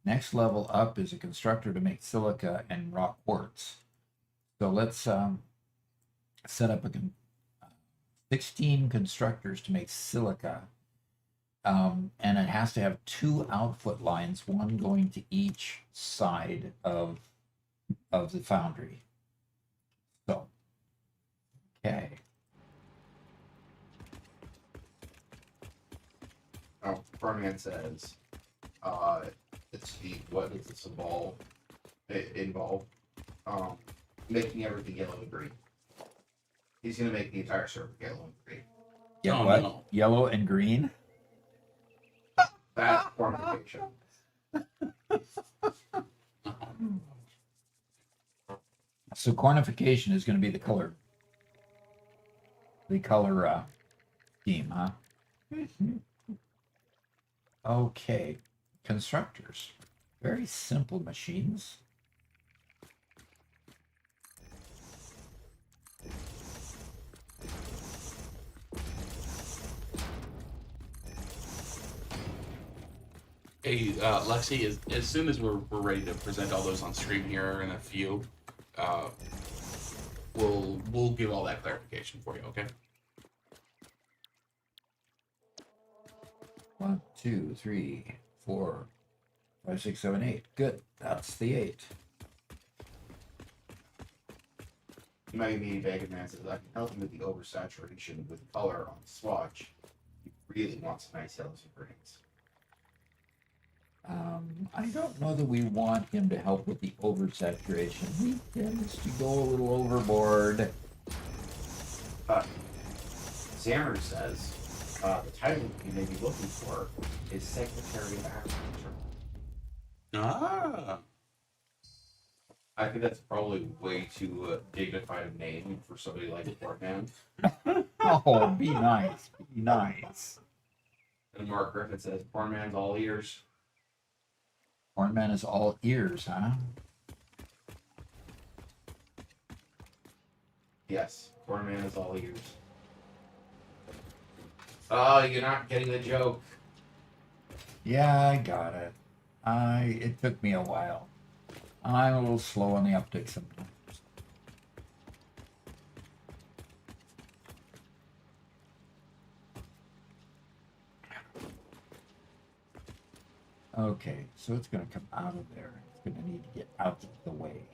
next level up is a constructor to make silica and rock quartz. So let's set up 16 constructors to make silica. And it has to have 2 output lines, one going to each side of the foundry. So, okay. Corn Man says, let's see, what does this involve? Making everything yellow and green. He's gonna make the entire server yellow and green. Yeah, Oh, what? no. Yellow and green? That's cornification. So cornification is going to be the color scheme, huh? Okay, constructors, very simple machines. Hey, Lexi, as soon as we're ready to present all those on stream here in a few, we'll give all that clarification for you, okay? 1, 2, 3, 4, 5, 6, 7, 8. Good. That's the 8. Maybe Bacon Man says, I can help you with the oversaturation with color on the swatch. You really want some nice yellows and greens. I don't know that we want him to help with the oversaturation. He tends to go a little overboard. Xammer says, the title you may be looking for is Secretary of Agriculture. Ah. I think that's probably way too dignified a name for somebody like Corn Man. Oh, be nice. Be nice. And Mark Griffin says, Corn Man's all ears. Corn Man is all ears, huh? Yes, Corn Man is all ears. Oh, you're not getting the joke. Yeah, I got it. It took me a while. I'm a little slow on the uptick sometimes. Okay, so it's going to come out of there. It's going to need to get out of the way.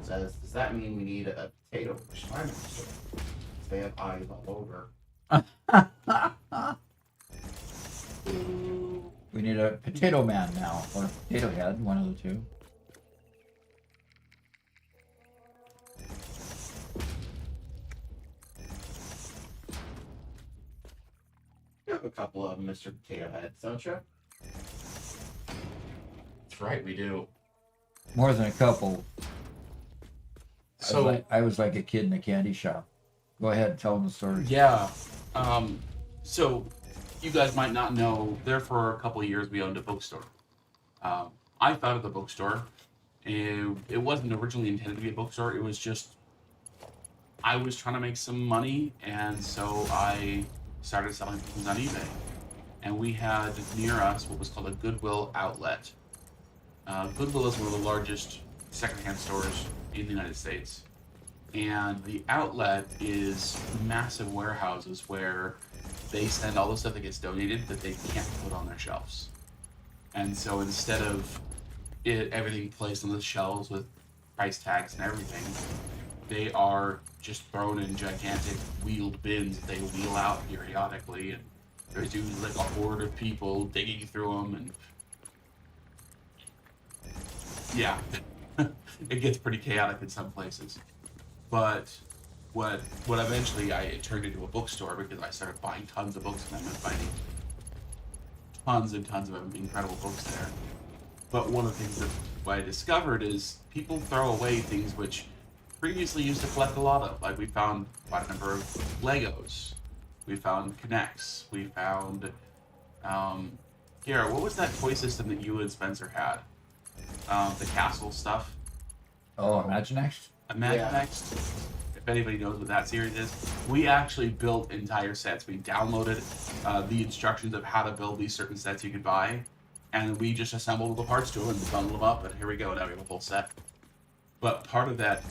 says, "Does that mean we need a potato spy master? They have eyes all over." We need a potato man now, or a potato head, one of the two. You have a couple of them, Mr. Potato Heads, don't you? That's right, we do. More than a couple. So I was like a kid in a candy shop. Go ahead, tell them the story. yeah, so you guys might not know. There for a couple of years, we owned a bookstore. I founded the bookstore. It wasn't originally intended to be a bookstore. It was just I was trying to make some money, and so I started selling things on eBay. And we had near us what was called a Goodwill outlet. Goodwill is one of the largest secondhand stores in the United States. And the outlet is massive warehouses where they send all the stuff that gets donated that they can't put on their shelves. And so instead of everything placed on the shelves with price tags and everything, they are just thrown in gigantic wheeled bins that they wheel out periodically. And there's usually like a horde of people digging through them. And yeah, it gets pretty chaotic in some places. But what eventually it turned into a bookstore because I started buying tons of books and I was finding tons and tons of incredible books there. But one of the things that I discovered is people throw away things which previously used to collect a lot of. Like we found quite a number of Legos. We found Connects. We found Garrett, what was that toy system that you and Spencer had? The castle stuff. Oh, Imaginext? Imaginext. If anybody knows what that series is, we actually built entire sets. We downloaded the instructions of how to build these certain sets you could buy, and we just assembled the parts to them and bundled them up, and here we go. Now we have a full set. But part of that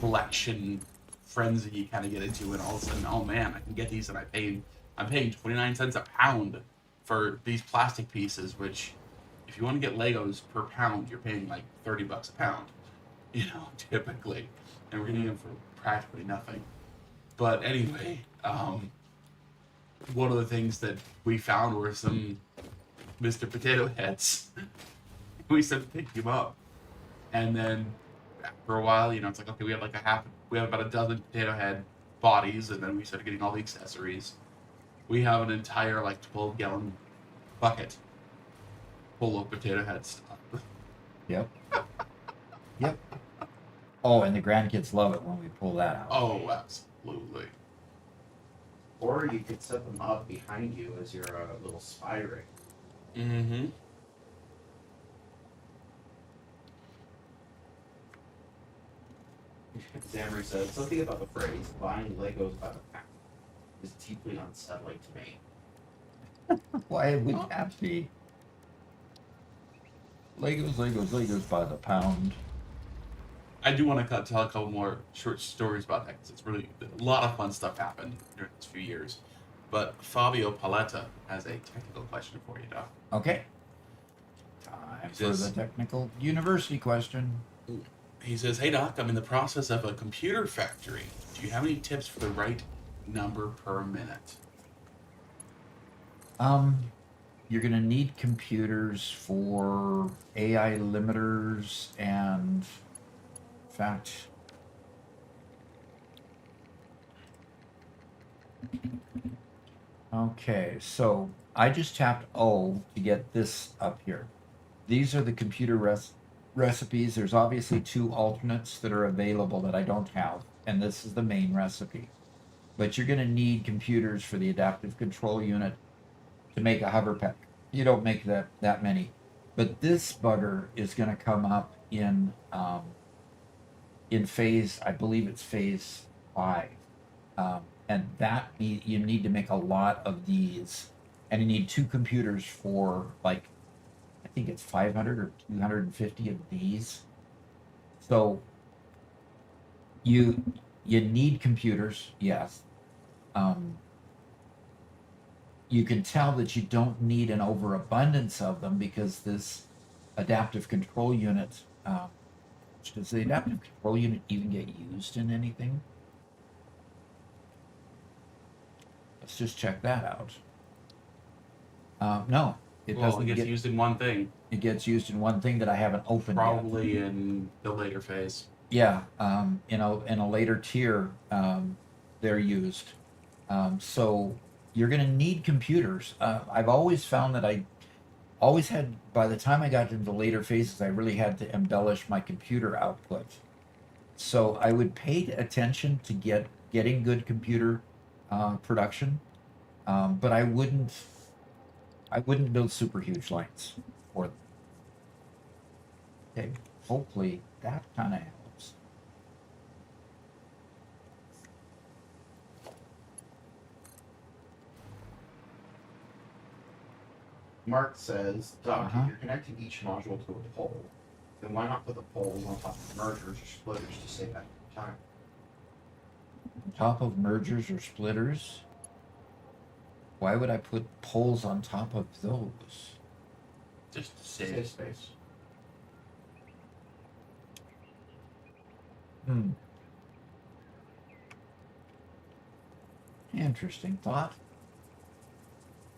collection frenzy you kind of get into, and all of a sudden, oh man, I can get these, and I'm paying 29 cents a pound for these plastic pieces, which if you want to get Legos per pound, you're paying like $30 a pound, typically, and we're getting them for practically nothing. But anyway, one of the things that we found were some Mr. Potato Heads. We started picking them up, and then for a while, it's like, okay, we have about a dozen potato head bodies, and then we started getting all the accessories. We have an entire 12-gallon bucket full of potato head stuff. Yep. Yep. Oh, and the grandkids love it when we pull that out. Oh, absolutely. Or you could set them up behind you as your little spy ring. Mm-hmm. Zamri says, something about the phrase, buying Legos by the pound is deeply unsettling to me. Why would that be? Legos by the pound. I do want to tell a couple more short stories about that because it's really a lot of fun stuff happened during these few years. But Fabio Paletta has a technical question for you, Doc. Okay. Time for the technical university question. He says, "Hey Doc, I'm in the process of a computer factory. Do you have any tips for the right number per minute?" You're gonna need computers for AI limiters and, in fact, okay, so I just tapped O to get this up here. These are the computer recipes. There's obviously two alternates that are available that I don't have, and this is the main recipe. But you're going to need computers for the adaptive control unit to make a hover pack. You don't make that many. But this bugger is going to come up in phase, I believe it's phase 5. And you need to make a lot of these. And you need two computers for I think it's 500 or 250 of these. So you need computers, yes. You can tell that you don't need an overabundance of them because this adaptive control unit Does the adaptive control unit even get used in anything? Let's just check that out. No, it Well, doesn't it gets get. used in one thing, It gets used in one thing that I haven't opened yet. probably in the later phase. Yeah, in a later tier, they're used. So you're going to need computers. I've always found that I always had, by the time I got into the later phases, I really had to embellish my computer output. So I would pay attention to getting good computer production, but I wouldn't build super huge lines for them. Okay, hopefully that kind of helps. Mark says, Doc, Uh-huh. if you're connecting each module to a pole, then why not put the poles on top of mergers or splitters to save that time? On top of mergers or splitters, why would I put poles on top of those? Just to Save save. space. Interesting thought.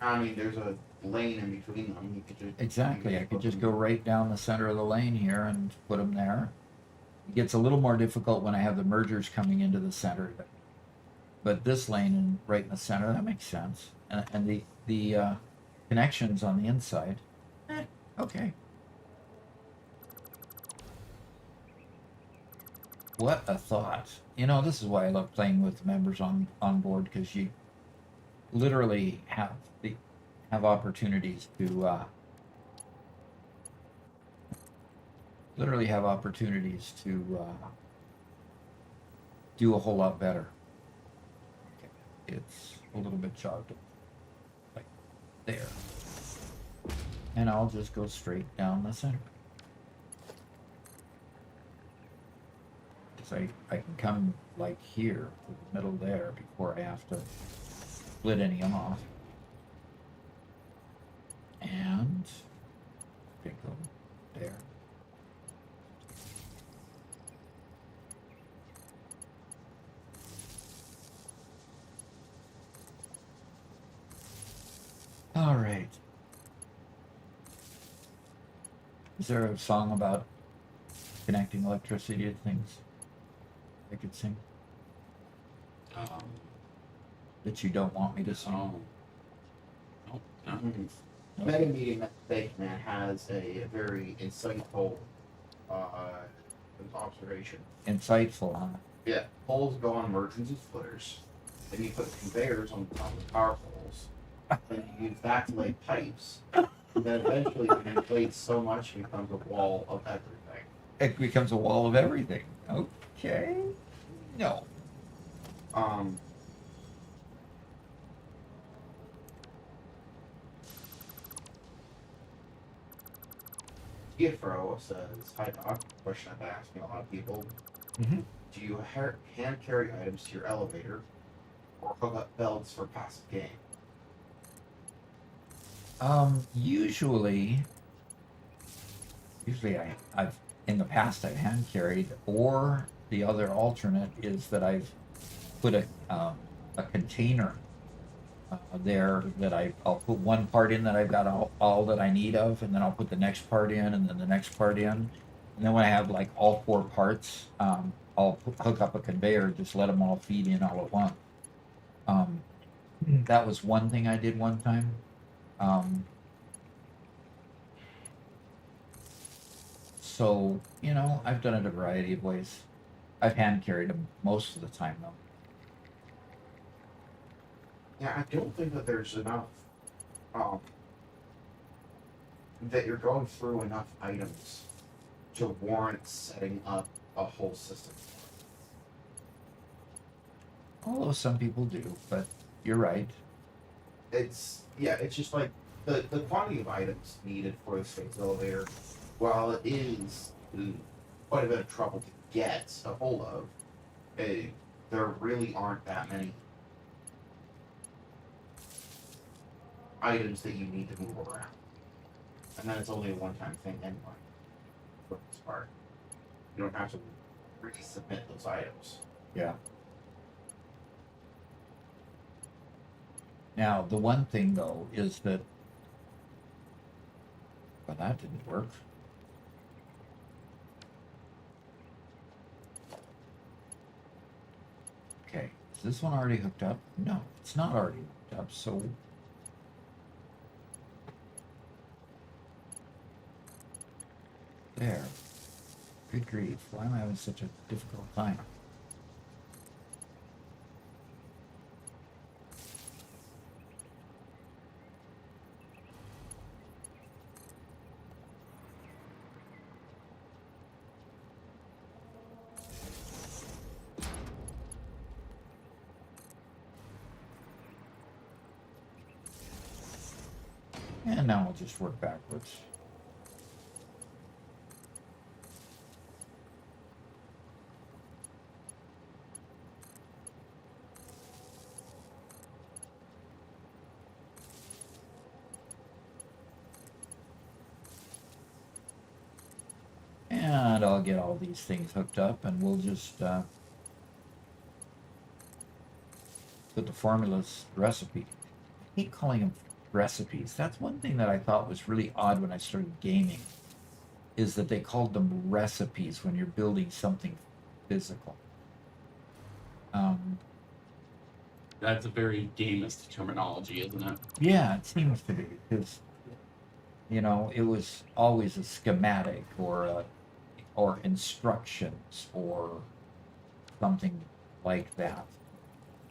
I mean, there's a lane in between them. You could just Exactly. you I could put just them- go right down the center of the lane here and put them there. It gets a little more difficult when I have the mergers coming into the center. But this lane right in the center, that makes sense. And the connections on the inside, okay. What a thought. You know, this is why I love playing with members on board, because you literally have opportunities to do a whole lot better. Okay. It's a little bit jogged like there. And I'll just go straight down the center. Because I can come like here to the middle there before I have to split any off. And pick them there. All right. Is there a song about connecting electricity to things I could sing that you don't want me to sing? Oh. Nope. No. Mhm. Meta Meeting Fake Man has a very insightful observation. Insightful, huh? Yeah, poles go on mergers and splitters. Then you put conveyors on the top of the power poles. Then you use that to lay pipes. And then eventually it inflates so much it becomes a wall of everything. It becomes a wall of everything. Okay. No. Giafro says, "Hi Doc, question I've been asking a lot of people. Mhm. Do you hand carry items to your elevator or hook up belts for passive game?" Usually I've in the past I've hand carried, or the other alternate is that I've put a container there that I'll put one part in that I've got all that I need of, and then I'll put the next part in, and then the next part in, and then when I have like all four parts, I'll hook up a conveyor, just let them all feed in all at once. That was one thing I did one time. So, you know, I've done it a variety of ways. I've hand carried them most of the time, though. Yeah, I don't think that there's enough. That you're going through enough items to warrant setting up a whole system. Although some people do, but you're right. It's just like the quantity of items needed for the space elevator, while it is quite a bit of trouble to get a hold of, there really aren't that many items that you need to move around. And then it's only a one-time thing anyway, for this part. You don't have to resubmit those items. Yeah. Now, the one thing though is that, well, that didn't work. Okay, is this one already hooked up? No, it's not already hooked up, so there. Good grief, why am I having such a difficult time? And now I'll just work backwards. And I'll get all these things hooked up and we'll just put the formulas recipe. I hate calling them recipes. That's one thing that I thought was really odd when I started gaming, is that they called them recipes when you're building something physical. That's a very gamist terminology, isn't it? Yeah, it seems to be, because you know it was always a schematic or instructions or something like that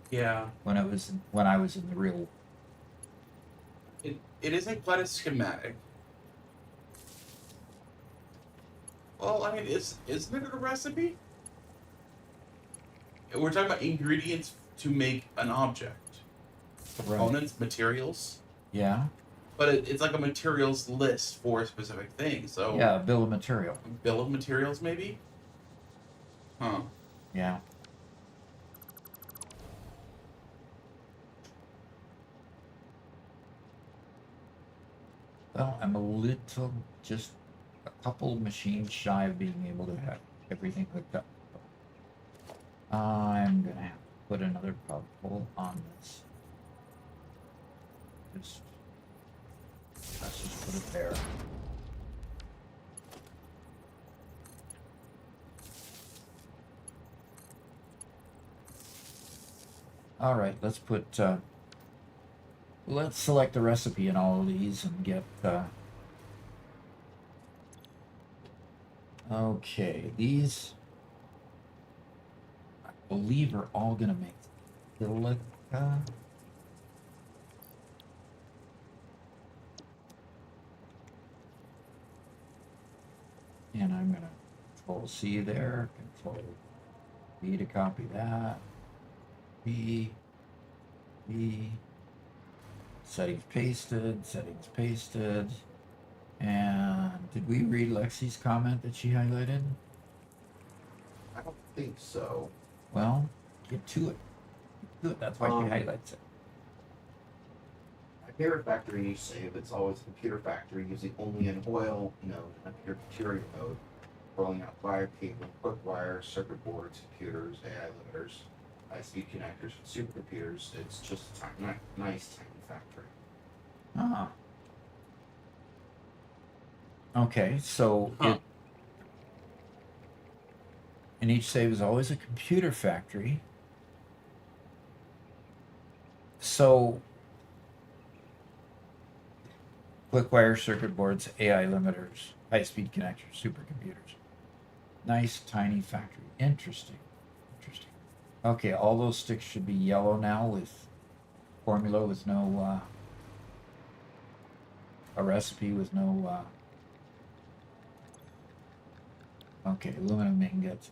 Yeah. when I was in the real. It isn't quite a schematic. Well, I mean, isn't it a recipe? We're talking about ingredients to make an object. Components, materials. Yeah. But it's like a materials list for a specific thing. So Yeah, bill of material. Bill of materials, maybe? Huh. Yeah. Well, I'm just a couple machines shy of being able to have everything hooked up. I'm gonna have to put another pull on this. Let's just put it there. All right, let's select the recipe in all of these and get, okay, these, I believe, are all gonna make silica. And I'm gonna Control C there, Control V to copy that. B, settings pasted. And did we read Lexi's comment that she highlighted? I don't think so. Well, get to it. That's why she highlights it. My favorite factory in each save, it's always a computer factory using only an oil node and a pure material node, rolling out wire cable, quick wire, circuit boards, computers, AI limiters, high-speed connectors, and supercomputers. It's just a nice tiny factory. Ah. Okay, so in each save is always a computer factory. So quick wire circuit boards, AI limiters, high-speed connectors, supercomputers. Nice tiny factory. Interesting. Okay, all those sticks should be yellow now with formula with no a recipe with no okay, aluminum ingots.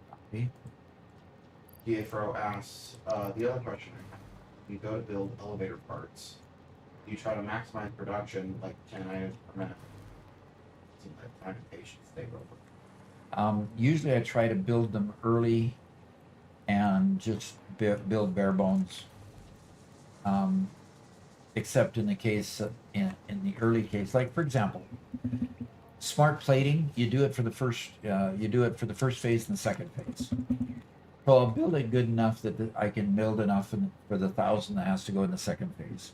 Copy. DAFRO asks, the other question I have, you go to build elevator parts, you try to maximize production like 10 items per minute. Seems like time and patience take over. Usually I try to build them early and just build bare bones. Except in the case, in the early case, like for example, Smart plating, you do it for the first phase and the second phase. So I'll build it good enough that I can build enough for the 1,000 that has to go in the second phase.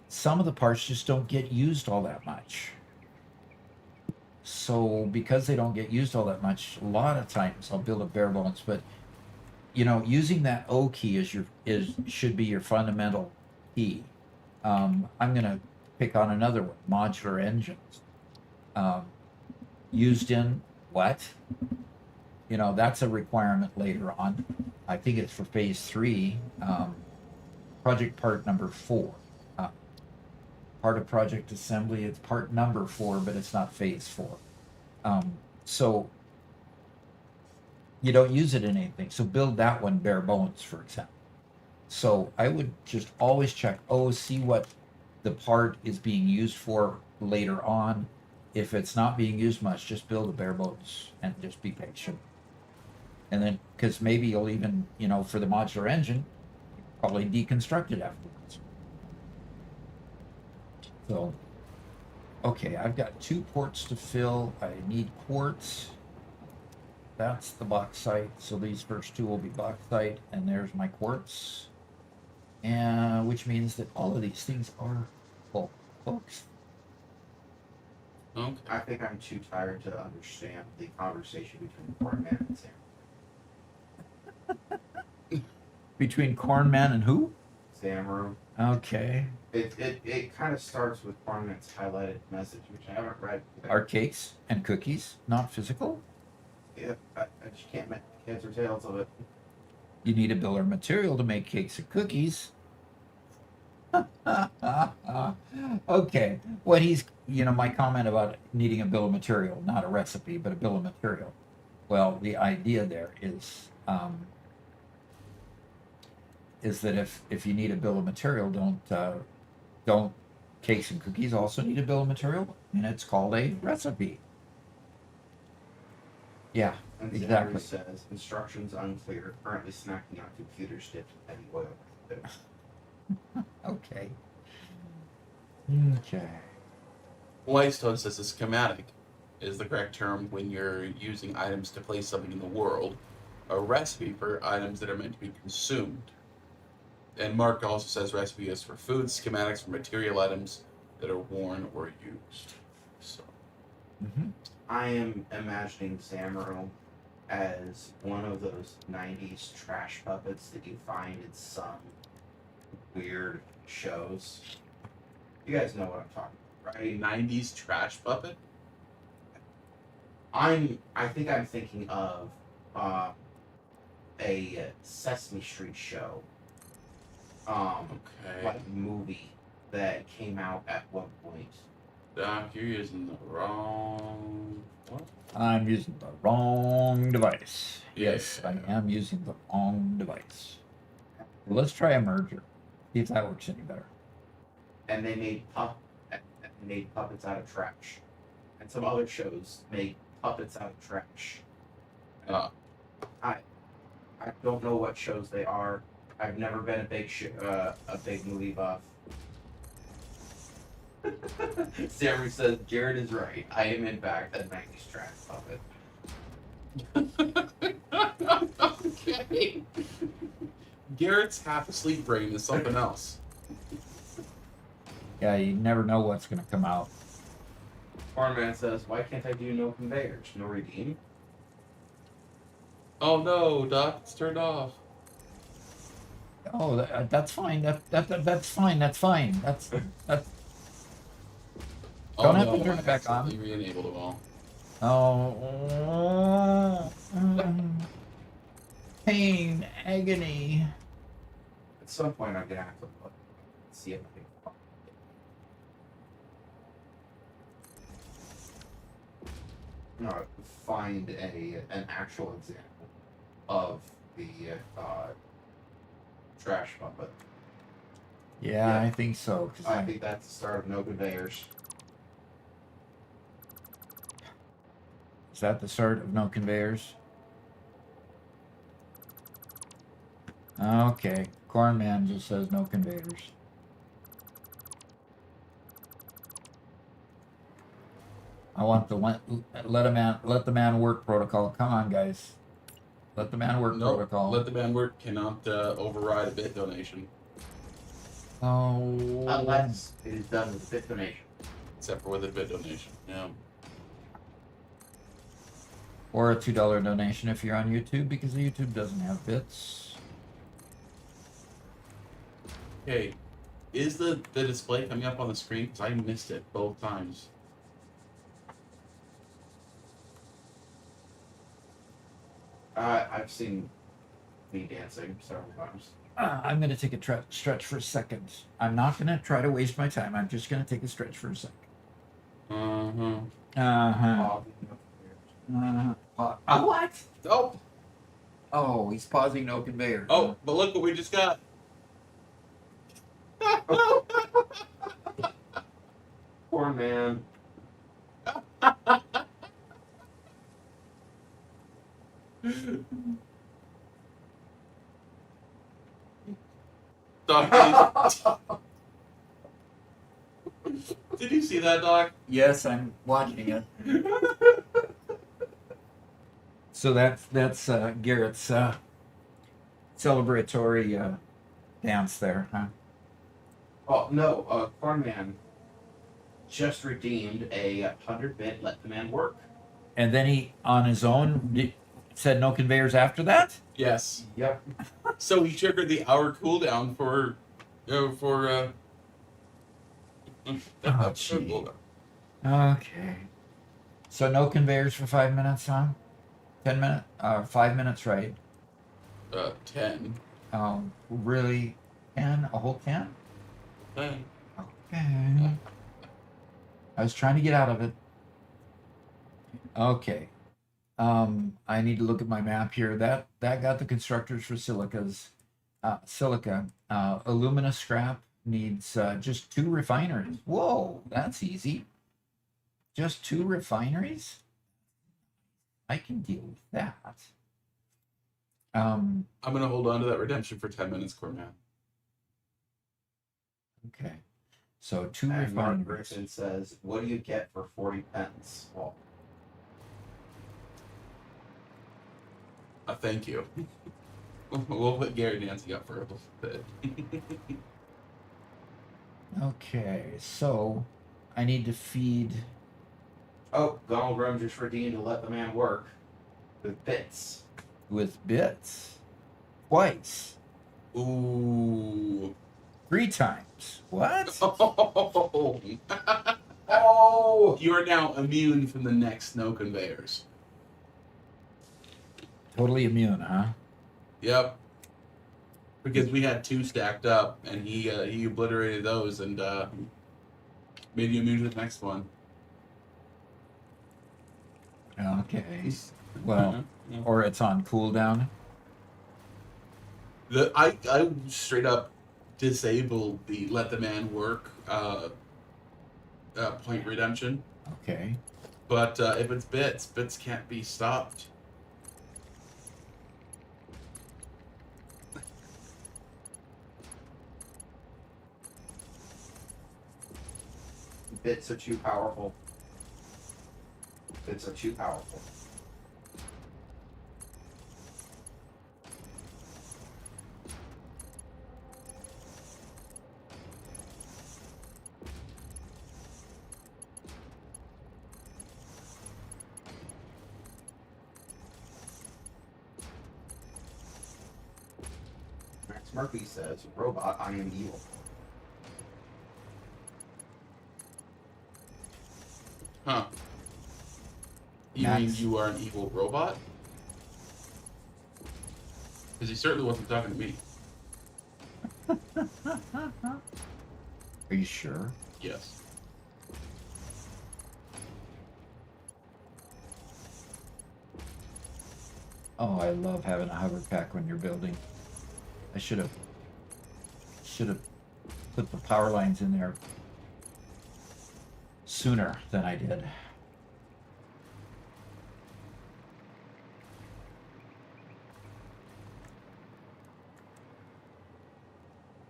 Some of the parts just don't get used all that much. So because they don't get used all that much, a lot of times I'll build a bare bones. But using that O key should be your fundamental key. I'm gonna pick on another one: modular engines. Used in what? That's a requirement later on. I think it's for phase 3, project part number 4. Part of project assembly, it's part number 4, but it's not phase 4. So you don't use it in anything. So build that one bare bones, for example. So I would just always check, see what the part is being used for later on. If it's not being used much, just build a bare bones and just be patient. And then, because maybe you'll even, for the modular engine, probably deconstruct it afterwards. So, okay, I've got 2 ports to fill. I need quartz. That's the bauxite. So these first 2 will be bauxite, and there's my quartz. And which means that all of these things are full, folks. Okay. I think I'm too tired to understand the conversation between Cornman and Sam. Between Cornman and who? Samro. Okay. It kind of starts with Cornman's highlighted message, which I haven't read. Are cakes and cookies not physical? Yeah, I just can't make heads or tails of it. You need a bill of material to make cakes and cookies. Okay. What he's, my comment about needing a bill of material, not a recipe, but a bill of material. Well, the idea there is that if you need a bill of material, don't cakes and cookies also need a bill of material, and it's called a recipe. Yeah, And exactly. Zachary says, instructions unclear, currently snacking on computers dipped in heavy oil. Okay. Okay. Whitestone says a schematic is the correct term when you're using items to place something in the world. A recipe for items that are meant to be consumed. And Mark also says recipe is for food, schematics for material items that are worn or used. So. Mm-hmm. I am imagining Samro as one of those 90s trash puppets that you find in some weird shows. You guys know what I'm talking about, A right? 90s trash puppet? I think I'm thinking of a Sesame Street show. Okay. Like movie that came out at one point. Doc, you're using the wrong. What? I'm using the wrong device. Yes, Yeah. I am using the wrong device. Let's try a merger. See if that works any better. And they made puppets out of trash. And some other shows made puppets out of trash. I don't know what shows they are. I've never been a big movie buff. Sammy says Jared is right. I am in fact a 90s trash puppet. Okay. Garrett's half asleep brain is something else. Yeah, you never know what's going to come out. Farmman says, why can't I do no conveyors? No redeem? Oh no, Doc, it's turned off. Oh, that's fine. That's fine. That's fine. That's. Don't have to turn it back on. You re-enabled it all. Oh, pain, agony. At some point I'm gonna have to look and see if I can find an actual example of the trash puppet. Yeah, I think so. 'Cause I think that's the start of no conveyors. Is that the start of no conveyors? Okay. Cornman just says no conveyors. I want the let the man work protocol. Come on, guys. Let the man work Nope. protocol. Let the man work cannot override a bit donation, Oh. Unless it is done with a bit donation. except for with a bit donation. Yeah. Or a $2 donation if you're on YouTube, because YouTube doesn't have bits. Okay. Is the display coming up on the screen? Because I missed it both times. I've seen me dancing several times. I'm going to take a stretch for a second. I'm not going to try to waste my time. I'm just going to take a stretch for a second. Uh-huh. Uh-huh. What? Oh! Oh, he's pausing no conveyor. Oh, but look what we just got. Poor man. Doc, did you see that, Doc? Yes, I'm watching it. So that's Garrett's celebratory dance there, huh? Oh no, Cornman just redeemed a 100-bit Let the Man Work. And then he, on his own, said no conveyors after that? Yes. Yep. So he triggered the hour cooldown for. Oh, gee. Okay. So no conveyors for 5 minutes, huh? 10 minutes? 5 minutes, right? 10. Really? 10? A whole 10? 10. Okay. I was trying to get out of it. Okay. I need to look at my map here. That got the constructors for silica. Alumina scrap needs just 2 refineries. Whoa, that's easy. Just 2 refineries? I can deal with that. I'm going to hold on to that redemption for 10 minutes, Corman. Okay. So 2 And Mark refineries. Griffin says, "What do you get for 40 pence?" Well, Thank you. We'll put Gary Nancy up for a little bit. Okay, so I need to feed. oh, Donald Rum just redeemed to Let the Man Work with bits. With bits. Twice. Ooh. 3 times. What? Oh! You are now immune from the next no conveyors. Totally immune, huh? Yep. Because we had 2 stacked up, and he obliterated those and made you immune to the next one. Okay. Well, Yeah. or it's on cooldown. I straight up disabled the let the man work point redemption. Okay. But if it's bits can't be stopped. Bits are too powerful. Bits are too powerful. Max Murphy says, "Robot, I am evil." Huh. You Max. mean you are an evil robot? Because he certainly wasn't talking to me. Are you sure? Yes. Oh, I love having a hover pack when you're building. I should have put the power lines in there sooner than I did.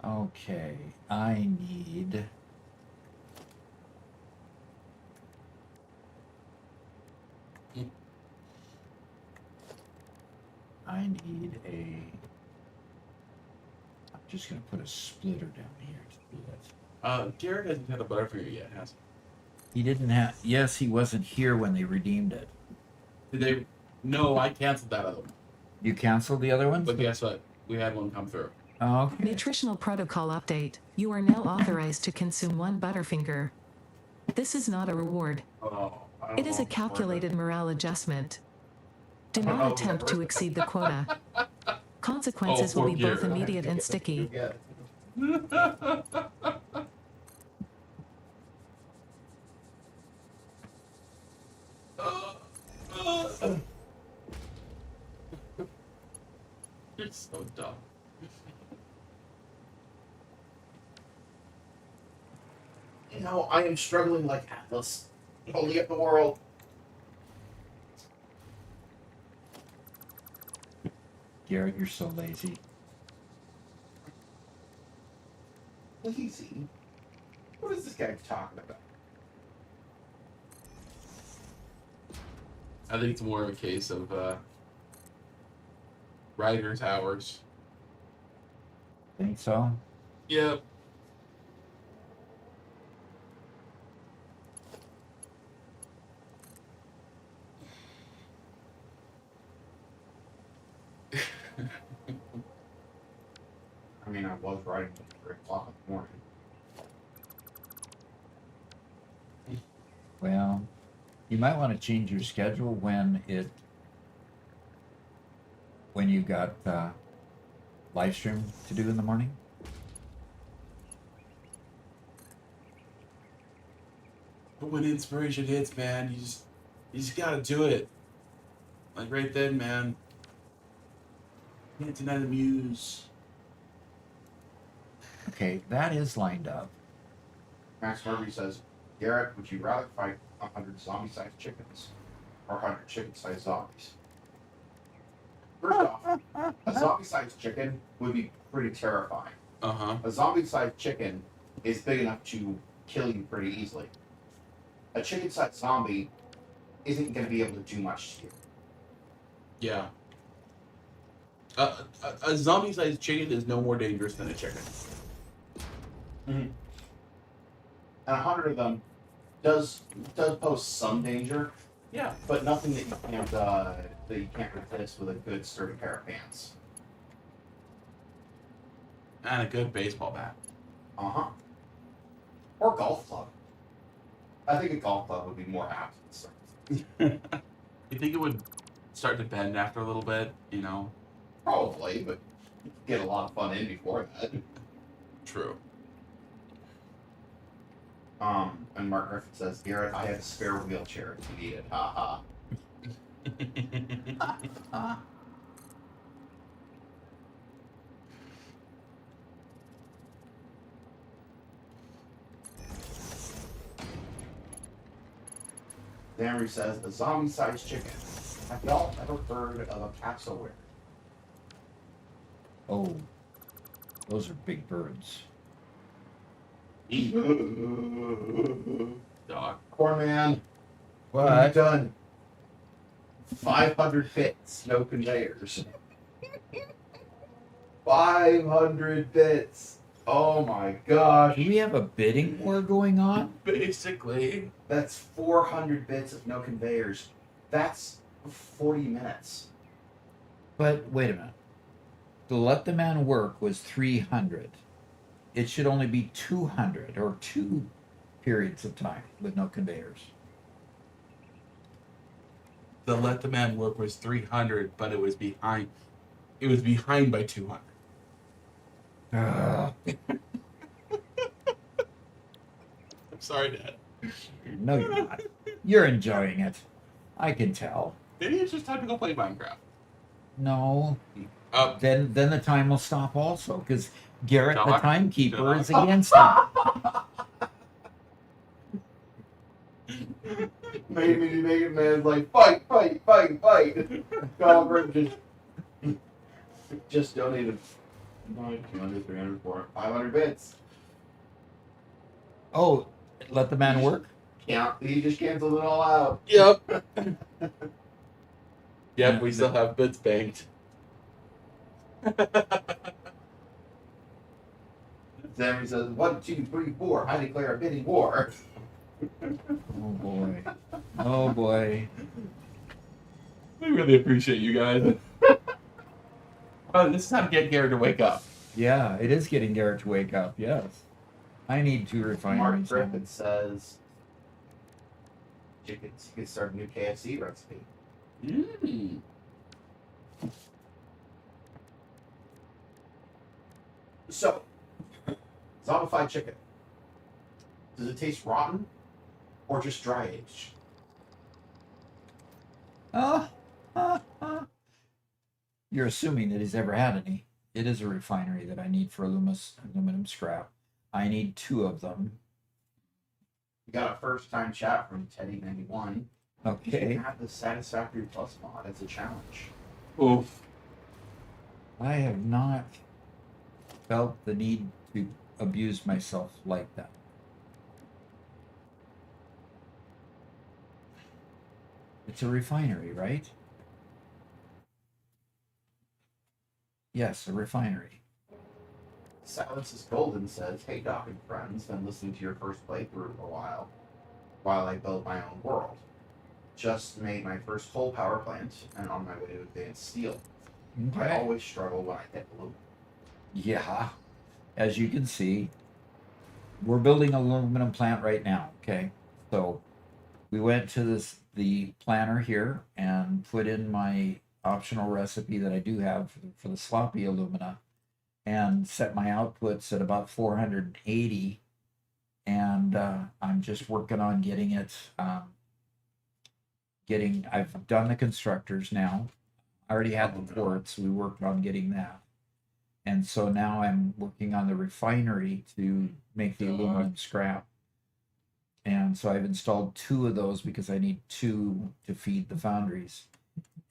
Okay, I need I need a. I'm just gonna put a splitter down here to do it. Garrett hasn't had a Butterfinger yet, has He didn't have. Yes, he wasn't here when they redeemed it. he? Did they? No, I canceled that other one. You canceled the other ones? But guess what? We had one come through. Oh, okay. Nutritional protocol update. You are now authorized to consume 1 Butterfinger. This is not a reward. Oh, It is a calculated morale adjustment. Do not attempt to exceed the quota. Consequences will be both immediate and sticky. You're so dumb. You know, I am struggling like Atlas, holding up the world. Garrett, you're so lazy. Lazy? What is this guy talking about? I think it's more of a case of writers' hours. Think so? Yep. I mean, I was writing at 3 o'clock in the morning. Well, you might want to change your schedule when you got live stream to do in the morning. But when inspiration hits, man, you just gotta do it. Like right then, man. Can't deny the muse. Okay, that is lined up. Max Murphy says, Garrett, would you rather fight 100 zombie-sized chickens or 100 chicken-sized zombies? First off, a zombie-sized chicken would be pretty terrifying. Uh-huh. A zombie-sized chicken is big enough to kill you pretty easily. A chicken-sized zombie isn't going to be able to do much to you. Yeah. A zombie-sized chicken is no more dangerous than a chicken. And 100 of them does pose some danger, Yeah. but nothing that you can't resist with a good sturdy pair of pants. And a good baseball bat. Uh-huh. Or golf club. I think a golf club would be more apt. You think it would start to bend after a little bit, you know? Probably, but you get a lot of fun in before that. True. And Mark Griffin says, Garrett, I have a spare wheelchair if you need it. Ha ha. Damry says, a zombie-sized chicken. Have y'all ever heard of a cassowary? Oh, those are big birds. Dog. Corn man, what have What? you done? 500 bits, no conveyors. 500 bits. Oh my gosh. Do we have a bidding war going on? Basically. That's 400 bits of no conveyors. That's 40 minutes. But wait a minute. The Let the Man Work was 300. It should only be 200 or 2 periods of time with no conveyors. The Let the Man Work was 300, but it was behind. It was behind by 200. I'm sorry, Dad. No, you're not. You're enjoying it. I can tell. Maybe it's just time to go play Minecraft. No. Oh, Then the time will stop also, because Garrett, the Doc? timekeeper, Doc? is against him. Mega Man's like, fight, fight, fight, fight. Goldberg just donated 200, 300, 400, 500 bits. Oh, Let the Man Work? Yeah, he just canceled it all out. yep. Yep, we still have bits banked. Sammy says, 1, 2, 3, 4. I declare a bidding war. Oh boy. Oh boy. We really appreciate you guys. Oh, this is how to get Garrett to wake up. Yeah, it is getting Garrett to wake up. Yes. I need 2 Mark refineries. now. Griffin says, you could start a new KFC recipe. Mm. So, zombified chicken. Does it taste rotten or just dry aged? Oh, You're assuming that he's ever had any. It is a refinery that I need for aluminum scrap. I need 2 of them. We got a first time chat from Teddy91. Okay. You have the Satisfactory Plus mod as a challenge. Oof. I have not felt the need to abuse myself like that. It's a refinery, right? Yes, a refinery. Silence is Golden says, hey Doc and friends, been listening to your first playthrough for a while I build my own world. Just made my first coal power plant and on my way to advanced steel. I Okay. always struggle when I hit blue. Yeah. As you can see, we're building an aluminum plant right now. Okay. So we went to the planner here and put in my optional recipe that I do have for the sloppy alumina and set my outputs at about 480. And I'm just working on getting it. I've done the constructors now. I already had the ports. We worked on getting that. And so now I'm working on the refinery to make the aluminum scrap. And so I've installed 2 of those because I need 2 to feed the foundries.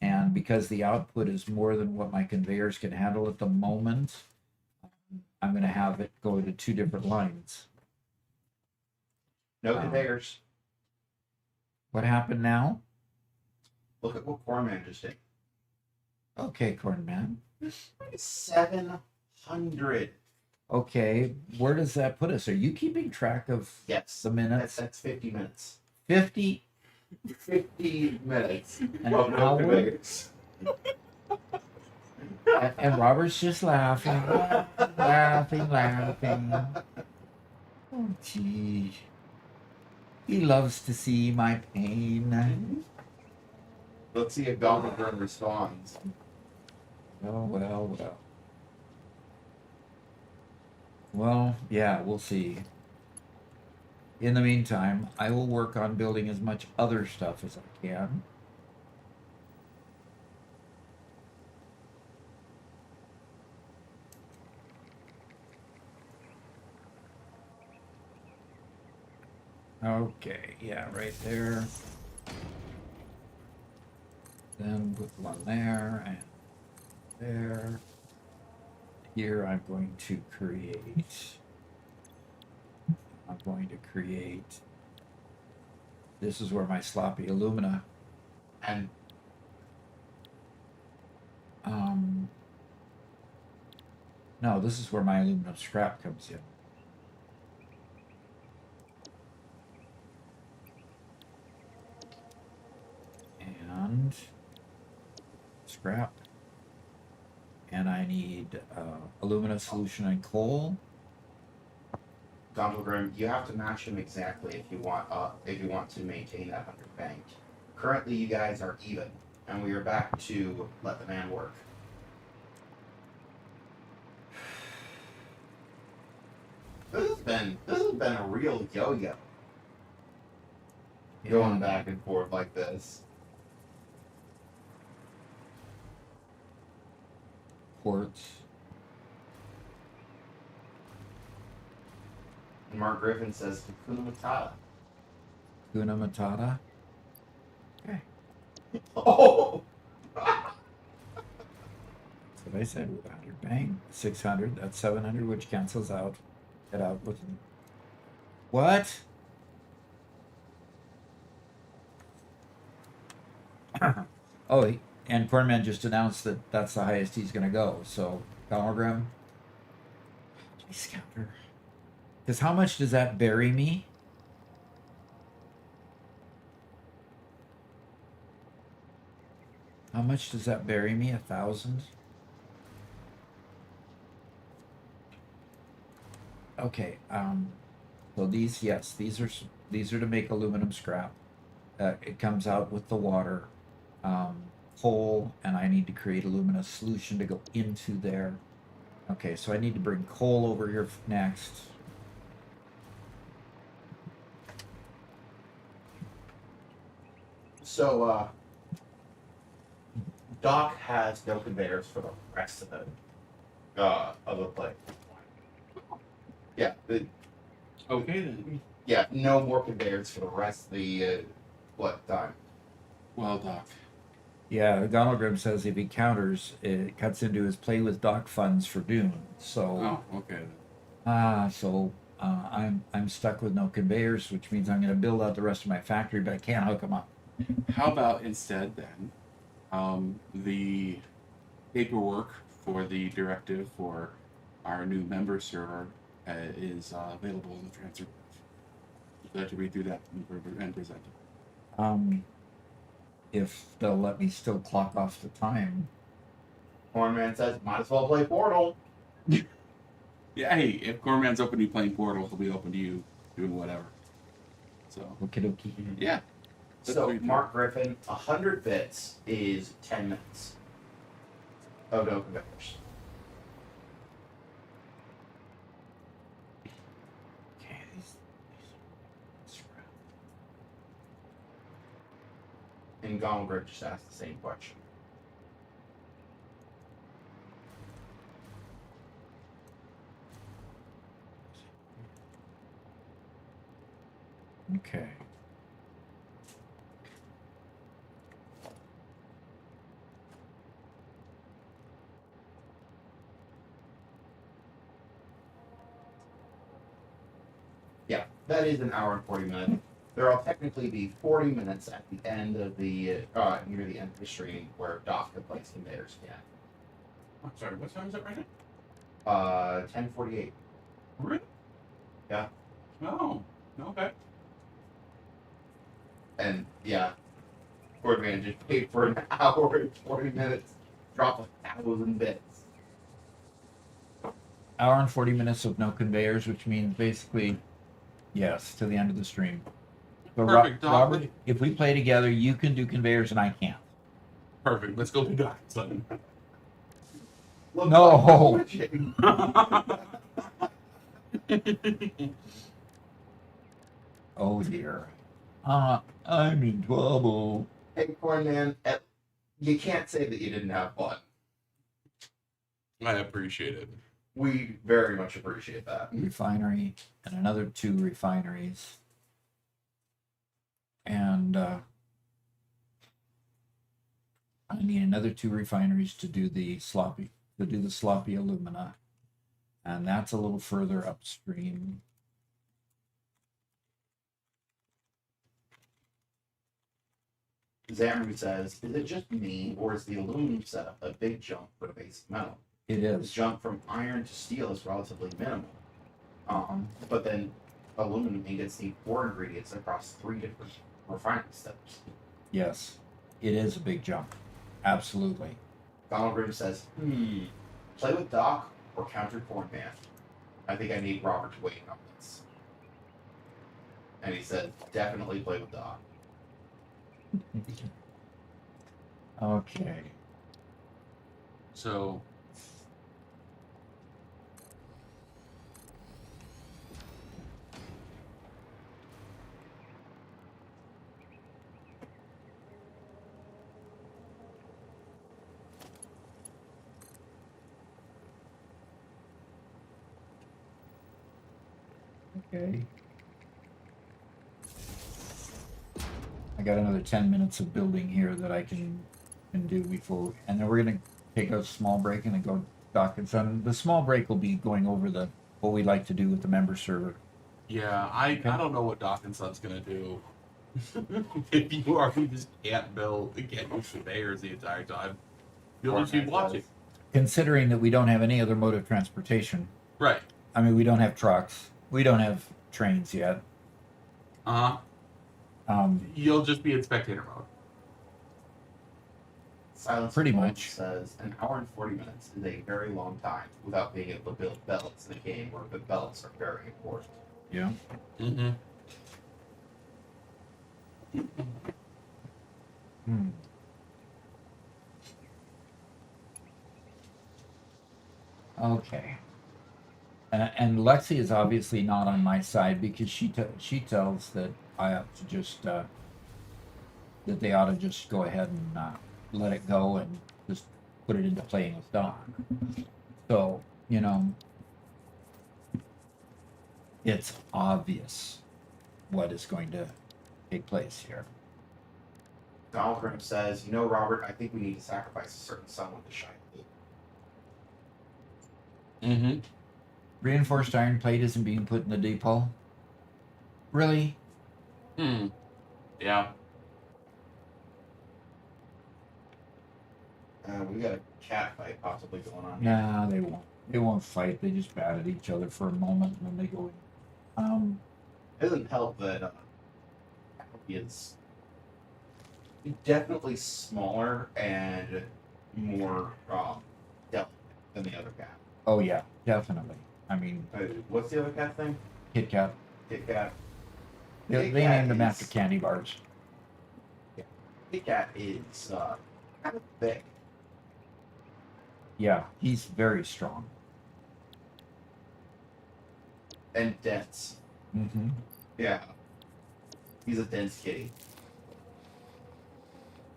And because the output is more than what my conveyors can handle at the moment, I'm going to have it go to 2 different lines. No conveyors. What happened now? Look at what Cornman just did. Okay, Cornman. 700. Okay, where does that put us? Are you keeping track of Yes. the minutes? That's 50 minutes. 50 50 minutes. an of no hour? conveyors. And Robert's just laughing. laughing. Oh, gee. He loves to see my pain. Let's see if Goblin responds. Well. Well, yeah, we'll see. In the meantime, I will work on building as much other stuff as I can. Okay, yeah, right there. Then put one there and there. Here I'm going to create. This is where my sloppy alumina. And No, this is where my aluminum scrap comes in. And scrap. And I need alumina solution and coal. Grim, you have to match him exactly if you want to maintain that 100 bank. Currently, you guys are even, and we are back to let the man work. This has been a real yo-yo. Going back and forth like this. Quartz. And Mark Griffin says Hakuna Matata. Hakuna Matata. Okay. Oh! That's what I said. 100 bang. 600. That's 700, which cancels out. Get out with them. What? Oh, and Cornman just announced that that's the highest he's going to go. So, Galagram. Jeez, counter. Because how much does that bury me? How much does that bury me? 1,000? Okay. So these, yes, these are to make aluminum scrap. It comes out with the water, coal, and I need to create alumina solution to go into there. Okay, so I need to bring coal over here next. So, Doc has no conveyors for the rest of the play. Yeah, Okay then. yeah, no more conveyors for the rest of the time. Well, Doc. Yeah, Gonalgrim says if he counters, it cuts into his play with dock funds for Dune. So, Oh, okay then. I'm stuck with no conveyors, which means I'm going to build out the rest of my factory, but I can't hook them up. How about instead then, the paperwork for the directive for our new member server is available in the transfer. Would you like to read through that and present it? If they'll let me still clock off the time. Hornman says, might as well play Portal. Yeah, hey, if Corman's open to you playing Portal, he'll be open to you doing whatever. So, Okie dokie. yeah. So, Mark Griffin, 100 bits is 10 minutes of no conveyors. Okay, And Gongrip just asked the same question. okay. Yeah, that is an hour and 40 minutes. There'll technically be 40 minutes at the end of the near the end of the stream where Doc can place conveyors again. I'm sorry, what time is it right now? 10:48. Really? Yeah. Oh, okay. And yeah, Gordman just paid for an hour and 40 minutes, drop 1,000 bits. Hour and 40 minutes of no conveyors, which means basically, yes, to the end of the stream. So Perfect, Doc. Robert, if we play together, you can do conveyors and I can't. Perfect. Let's go to Doc. Son. Looks No. like we're switching. Oh dear. I'm in trouble. Hey, Cornman, you can't say that you didn't have fun. I appreciate it. We very much appreciate that. Refinery and another 2 refineries. And I need another 2 refineries to do the sloppy alumina. And that's a little further upstream. Zamru says, is it just me, or is the aluminum setup a big jump for the basic metal? It The is. jump from iron to steel is relatively minimal. But then aluminum ingots need 4 ingredients across 3 different refining steps. Yes. It is a big jump. Absolutely. Donald Grimm says, play with Doc or counter Cornman. I think I need Robert to weigh in on this. And he said, definitely play with Doc. Okay. So, Okay. I got another 10 minutes of building here that I can do before, and then we're gonna take a small break and then go Doc and Son. The small break will be going over what we like to do with the member server. yeah, I don't know what Doc and Son's gonna do If you already just can't use conveyors the entire time, you'll just be Fortnite watching. does. Considering that we don't have any other mode of transportation. Right. I mean, we don't have trucks. We don't have trains yet. Uh huh. Um, You'll just be in spectator mode. Silence Pretty Alone much. says an hour and 40 minutes is a very long time without being able to build belts in a game where the belts are very important. yeah. Mm-hmm. Hmm. Okay. And Lexi is obviously not on my side because she tells that I ought to just that they ought to just go ahead and let it go and just put it into playing with Doc. So it's obvious what is going to take place here. Donald Trump says, you know, Robert, I think we need to sacrifice a certain someone to shine blue. Mm-hmm. Reinforced iron plate isn't being put in the depot. Really? Hmm. Yeah. We got a cat fight possibly going on here. Nah, they won't. They won't fight. They just bat at each other for a moment and then they go in. It doesn't help that he is definitely smaller and more delicate than the other cat. Oh yeah, definitely. I mean, What's the other cat thing? Kit Kat. Kit Kat. They Kit Kat named them after is- candy bars. Kit Kat is kind of thick. Yeah, he's very strong. And dense. Mm-hmm. Yeah. He's a dense kitty.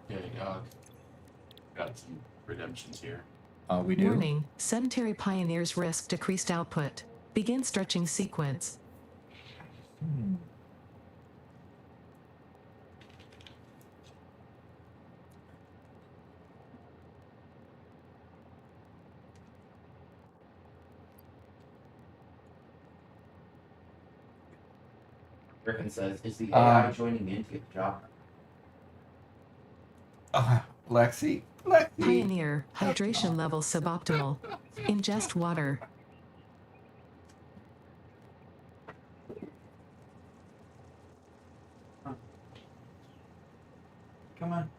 Yeah, dog. Got some redemptions here. We do. Warning, sedentary pioneers risk decreased output. Begin stretching sequence. Hmm. Griffin says, is the AI Uh, joining in to get the job Lexi. Pioneer, hydration level suboptimal. Ingest water. Come on.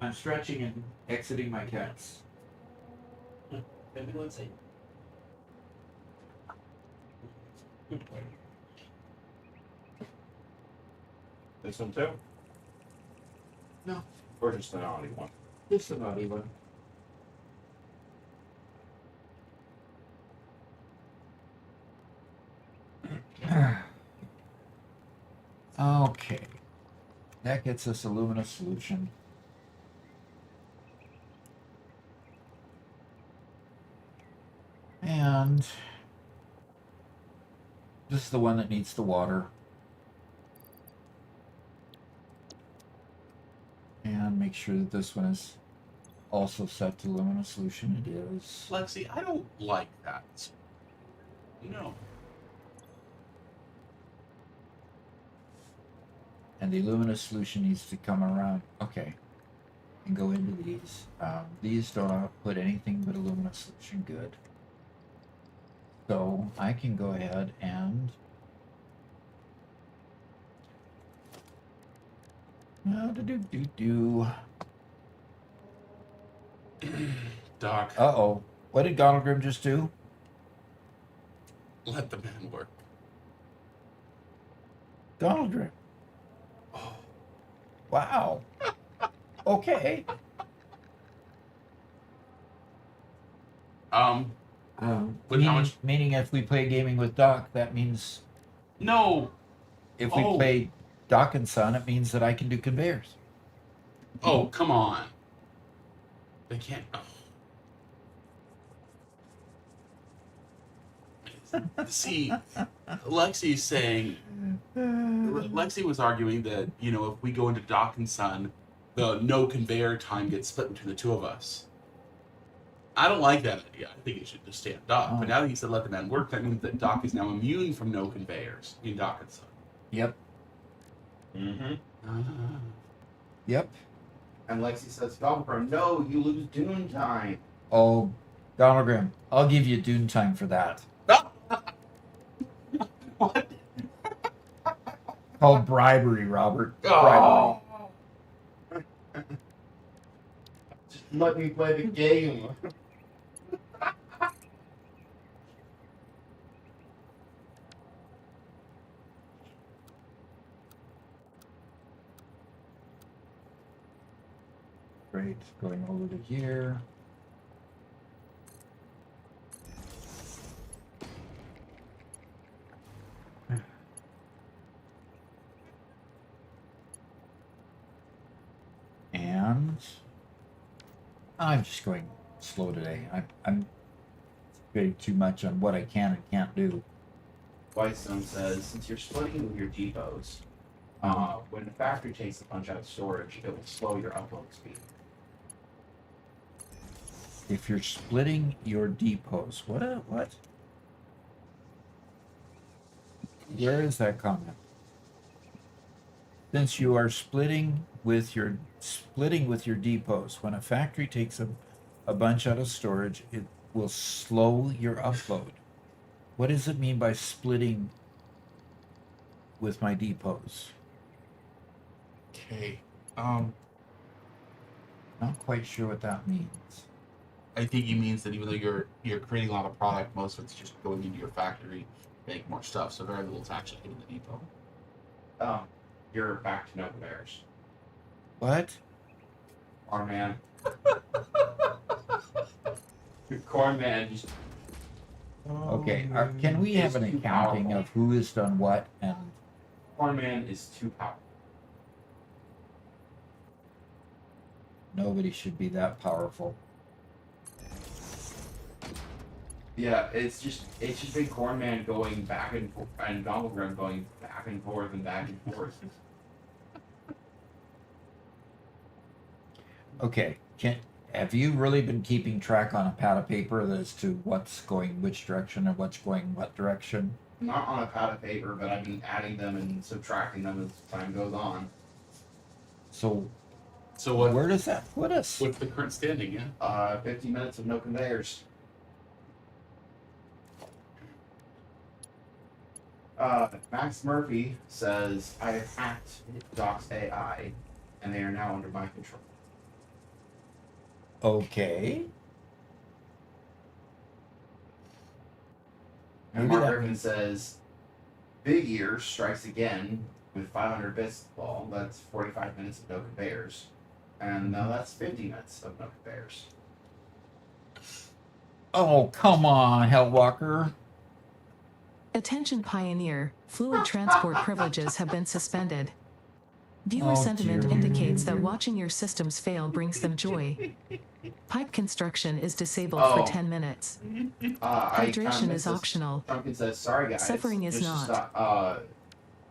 I'm stretching and exiting my cats. Let's see. This one too? No. Or just the naughty one? Just a naughty one. Okay. That gets us a luminous solution. And this is the one that needs the water. And make sure that this one is also set to luminous solution. It is. Lexi, I don't like that. No. And the luminous solution needs to come around. Okay. And go into these. These don't put anything but a luminous solution. Good. So I can go ahead and Doc, Uh-oh. What did Donald Grimm just do? let the man work. Donald Grimm. Oh, Wow. Okay. But how much? Meaning if we play gaming with Doc, that means No. if we Oh. play Doc and Son, it means that I can do conveyors. Oh, come on. They can't. Oh. See, Lexi's saying. Lexi was arguing that, if we go into Doc and Son, the no conveyor time gets split between the two of us. I don't like that idea. I think it should just stay on Doc. Oh. But now that he said let the man work, that means that Doc is now immune from no conveyors in Doc and Son. Yep. Mm-hmm. Yep. And Lexi says, Goblin, no, you lose Dune time. Oh, Donald Graham, I'll give you dune time for that. What? Called bribery, Robert. Oh. Just let me play the game. Great. Going over to here. And I'm just going slow today. I'm getting too much on what I can and can't do. Whitestone says, since you're splitting with your depots, when the factory takes the punch out of storage, it will slow your upload speed. If you're splitting your depots, what? Where is that comment? Since you are splitting with your depots, when a factory takes a bunch out of storage, it will slow your upload. What does it mean by splitting with my depots? Okay. Not quite sure what that means. I think he means that even though you're creating a lot of product, most of it's just going into your factory to make more stuff. So very little is actually hitting the depot. You're back to no conveyors. What? Corn man. Corn man just. Okay, can we have an It's too accounting powerful. of who has done what and Corn man is too powerful. nobody should be that powerful. Yeah, it's just been Corn man going back and forth, and Gobblegrim going back and forth and back and forth. Okay, have you really been keeping track on a pad of paper as to what's going which direction and what's going what direction? Not on a pad of paper, but I've been adding them and subtracting them as time goes on. So So what? where does that put us? What's the current standing? Yeah. 50 minutes of no conveyors. Max Murphy says, I have hacked Doc's AI, and they are now under my control. Okay. And Maybe Mark that Griffin means- says, Big Ear strikes again with 500 bits to the ball. That's 45 minutes of no conveyors. And now that's 50 minutes of no conveyors. Oh, come on, Hellwalker. Attention Pioneer, fluid transport privileges have been suspended. Viewer sentiment dear. indicates that watching your systems fail brings them joy. Pipe construction is disabled Oh. for 10 minutes. I kinda Hydration missed is this. optional. Trumpkin says, sorry guys. Suffering is just not.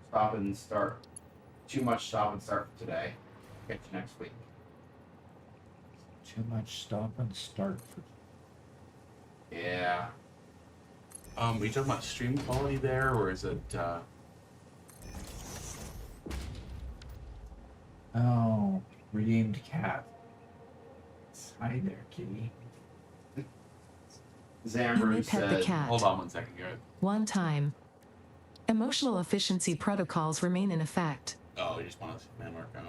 Stop and start. Too much stop and start for today. Catch you next week. Too much stop and start for Yeah. Are you talking about stream quality there, or is it? Oh, redeemed cat. Hi there, kitty. You may Zambru pet the said, cat. Hold on one second, Garrett. One time. Emotional efficiency protocols remain in effect. Oh, you just want to man mark on.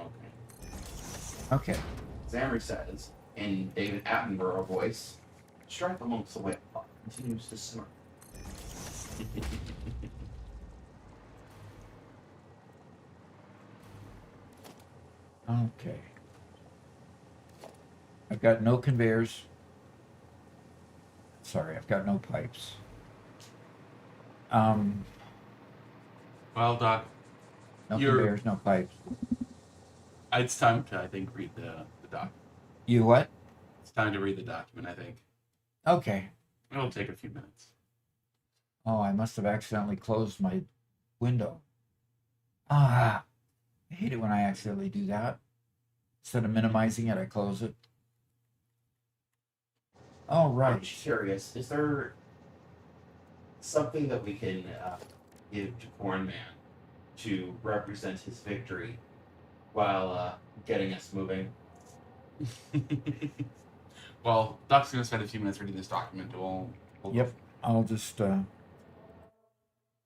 Okay. Okay. Zambru says, in David Attenborough voice, strife amongst the wet pot continues to simmer. Okay. I've got no conveyors. Sorry, I've got no pipes. Well, Doc, No You're- conveyors, no pipes. it's time to, I think, read the doc. You what? It's time to read the document, I think. Okay. It'll take a few minutes. Oh, I must have accidentally closed my window. Ah, I hate it when I accidentally do that. Instead of minimizing it, I close it. All I'm right. just curious, is there something that we can give to Corn Man to represent his victory while getting us moving. Well, Doc's going to spend a few minutes reading this document. We'll Yep. I'll just,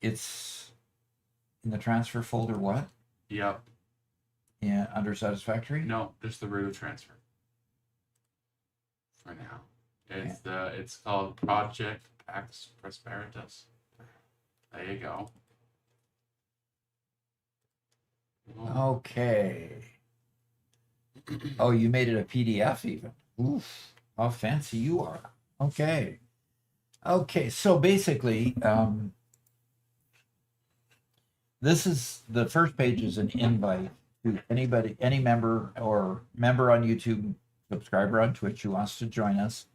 it's in the transfer folder, what? Yep. Yeah, under Satisfactory? No, just the root of transfer. For now. It's called Project Pax Prosperitas. There you go. Okay. Oh, you made it a PDF even. Oof, how fancy you are. Okay. Okay, so basically, this is the first page is an invite to anybody, any member or member on YouTube, subscriber on Twitch who wants to join us.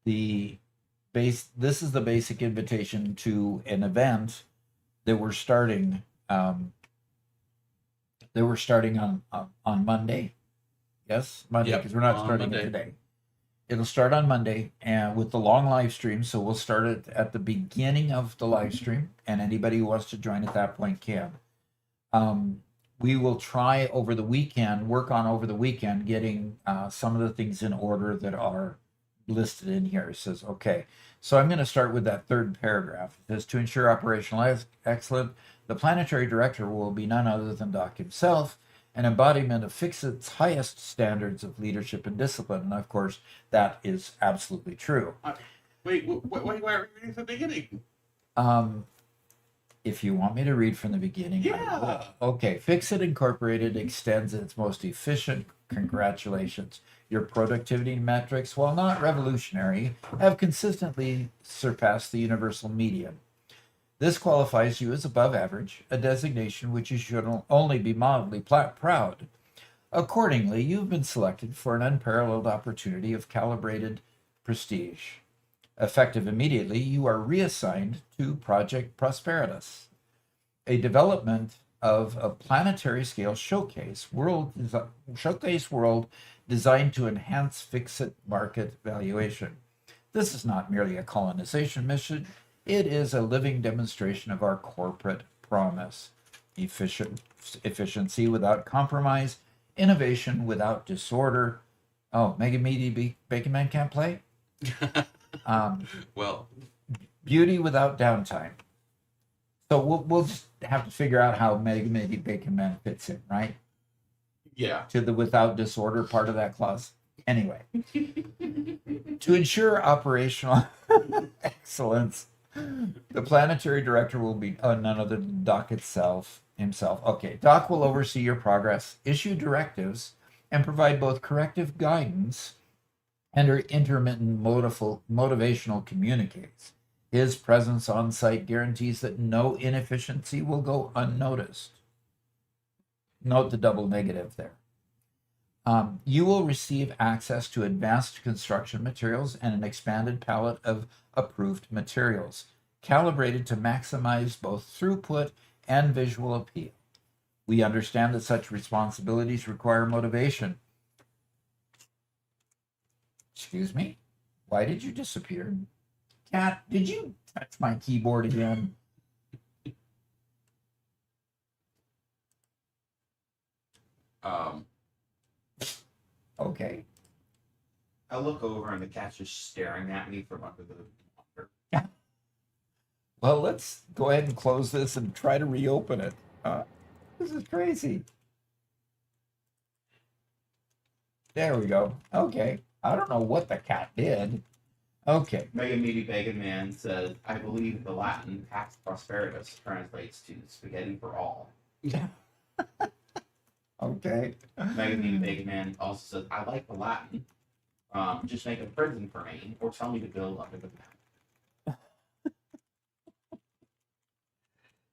This is the basic invitation to an event that we're starting. On Monday. Yes, Monday, because we're not on starting Monday. it today. It'll start on Monday and with the long live stream. So we'll start it at the beginning of the live stream, and anybody who wants to join at that point can. We will try over the weekend, getting some of the things in order that are listed in here. It says, okay, so I'm going to start with that third paragraph. It says, to ensure operational excellence, the planetary director will be none other than Doc himself, an embodiment of Fixit's highest standards of leadership and discipline. And of course, that is absolutely true. Wait, why are we reading from the beginning? If you want me to read from the beginning, I will. Okay, Fixit Incorporated extends its most efficient congratulations. Your productivity metrics, while not revolutionary, have consistently surpassed the universal median. This qualifies you as above average, a designation which you should only be mildly proud. Accordingly, you've been selected for an unparalleled opportunity of calibrated prestige. Effective immediately, you are reassigned to Project Prosperitas, a development of a planetary scale showcase world designed to enhance Fixit market valuation. This is not merely a colonization mission. It is a living demonstration of our corporate promise. Efficiency without compromise, innovation without disorder. Oh, Mega Meaty Bacon Man can't play? Well, Beauty without downtime. So we'll just have to figure out how Mega Meaty Bacon Man fits in, right? yeah. To the without disorder part of that clause. Anyway, to ensure operational excellence, the planetary director will be none other than Doc himself. Okay, Doc will oversee your progress, issue directives, and provide both corrective guidance and intermittent motivational communiques. His presence on site guarantees that no inefficiency will go unnoticed. Note the double negative there. You will receive access to advanced construction materials and an expanded palette of approved materials, calibrated to maximize both throughput and visual appeal. We understand that such responsibilities require motivation. Excuse me? Why did you disappear? Cat, did you touch my keyboard again? Okay. I look over and the cat's just staring at me from under the water. Well, let's go ahead and close this and try to reopen it. This is crazy. There we go. Okay. I don't know what the cat did. Okay. Mega Meaty Bacon Man says, I believe the Latin Pax Prosperitas translates to spaghetti for all. Okay. Mega Meaty Bacon Man also says, I like the Latin. Just make a prison for me, or tell me to build under the map.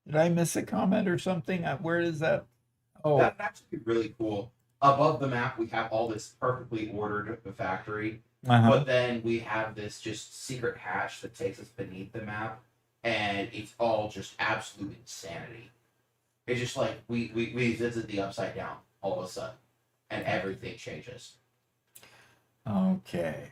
Did I miss a comment or something? Where is that? Oh, That'd actually be really cool. Above the map, we have all this perfectly ordered factory, but then we have this just secret hatch that takes us beneath the map, and it's all just absolute insanity. It's just like we visit the upside down all of a sudden, and everything changes. Okay.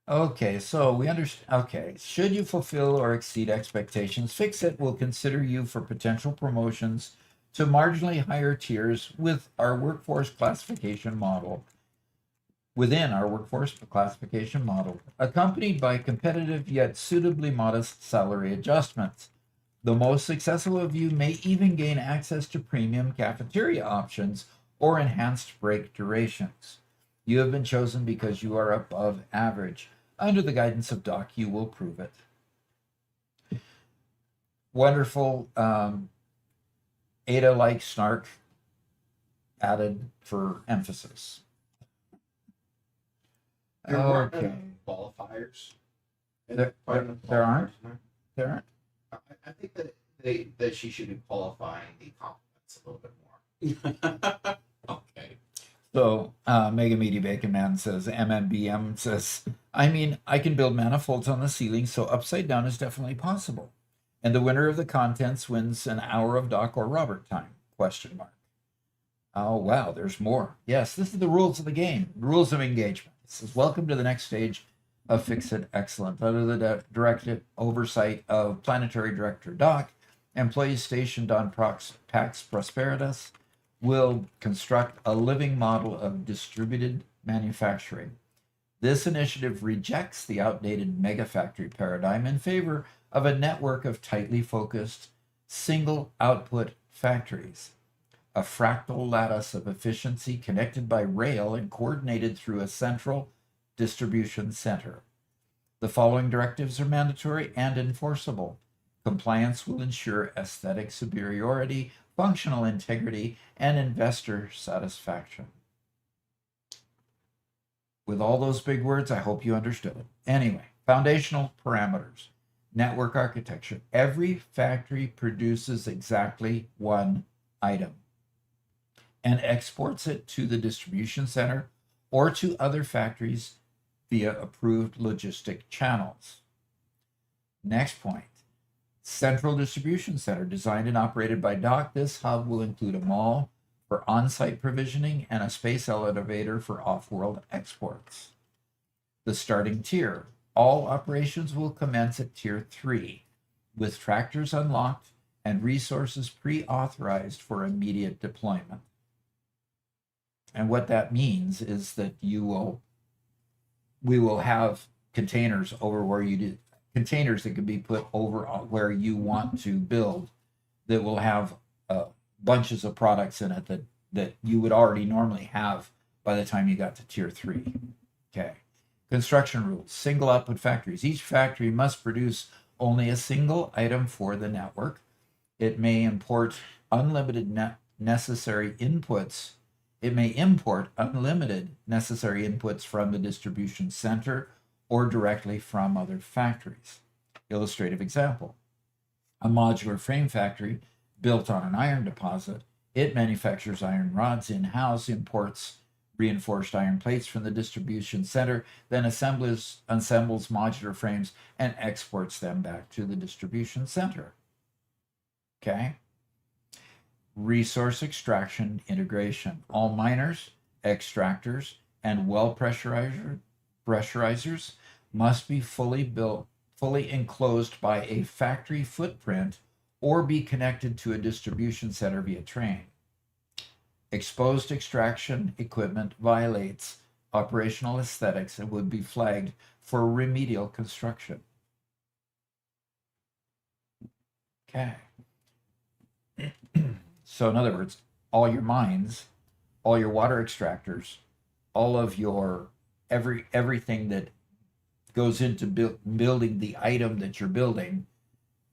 Okay, so we understand. Okay, should you fulfill or exceed expectations, Fixit will consider you for potential promotions to marginally higher tiers with our workforce classification model. Within our workforce classification model, accompanied by competitive yet suitably modest salary adjustments. The most successful of you may even gain access to premium cafeteria options or enhanced break durations. You have been chosen because you are above average. Under the guidance of Doc, you will prove it. Wonderful Ada-like snark added for emphasis. There weren't Okay. enough qualifiers. There aren't? There aren't? I think that she should be qualifying the compliments a little bit more. Okay. So, Mega Meaty Bacon Man says, MMBM says, I mean, I can build manifolds on the ceiling, so upside down is definitely possible. And the winner of the contents wins an hour of Doc or Robert time, question mark. Oh, wow, there's more. Yes, this is the rules of the game, rules of engagement. It says, welcome to the next stage of Fixit Excellent. Under the direct oversight of Planetary Director Doc, employees stationed on Pax Prosperitas will construct a living model of distributed manufacturing. This initiative rejects the outdated mega factory paradigm in favor of a network of tightly focused single output factories, a fractal lattice of efficiency connected by rail and coordinated through a central distribution center. The following directives are mandatory and enforceable. Compliance will ensure aesthetic superiority, functional integrity, and investor satisfaction. With all those big words, I hope you understood it. Anyway, foundational parameters. Network architecture. Every factory produces exactly one item and exports it to the distribution center or to other factories via approved logistic channels. Next point. Central distribution center designed and operated by Doc. This hub will include a mall for on-site provisioning and a space elevator for off-world exports. The starting tier. All operations will commence at tier 3 with tractors unlocked and resources pre-authorized for immediate deployment. And what that means is that we will have containers over where you do containers that can be put over where you want to build that will have bunches of products in it that you would already normally have by the time you got to tier 3. Okay. Construction rules. Single output factories. Each factory must produce only a single item for the network. It may import unlimited necessary inputs. It may import unlimited necessary inputs from the distribution center or directly from other factories. Illustrative example. A modular frame factory built on an iron deposit. It manufactures iron rods in-house, imports reinforced iron plates from the distribution center, then assembles modular frames and exports them back to the distribution center. Okay. Resource extraction integration. All miners, extractors, and well pressurizers must be fully enclosed by a factory footprint or be connected to a distribution center via train. Exposed extraction equipment violates operational aesthetics and would be flagged for remedial construction. Okay. So in other words, all your mines, all your water extractors, all of your everything that goes into building the item that you're building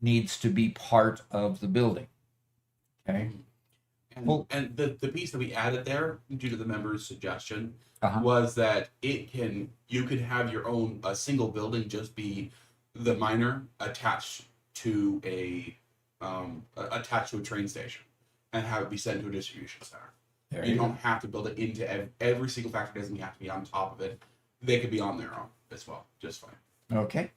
needs to be part of the building. Okay. And the piece that we added there, due to the member's suggestion, Uh-huh. was that you could have your own a single building just be the miner attached to a train station and have it be sent to a distribution center. There You you don't go. have to build it into every single factory. Doesn't have to be on top of it. They could be on their own as well, just fine. Okay.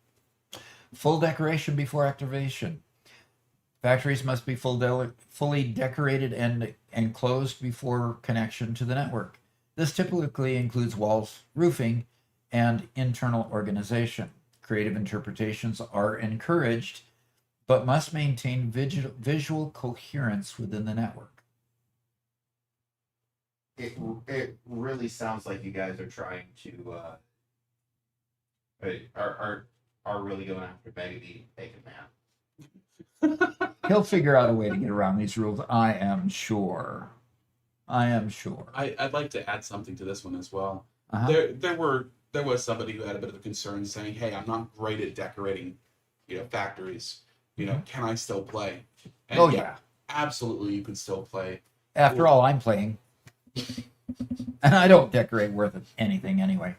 Full decoration before activation. Factories must be fully decorated and enclosed before connection to the network. This typically includes walls, roofing, and internal organization. Creative interpretations are encouraged, but must maintain visual coherence within the network. It really sounds like you guys are trying to are really going after Mega Man. He'll figure out a way to get around these rules, I am sure. I am sure. I'd like to add something to this one as well. Uh-huh. There was somebody who had a bit of a concern saying, "Hey, I'm not great at decorating, factories. Can I still play?" And Oh, yeah. absolutely, you can still play. After all, I'm playing. And I don't decorate worth anything anyway.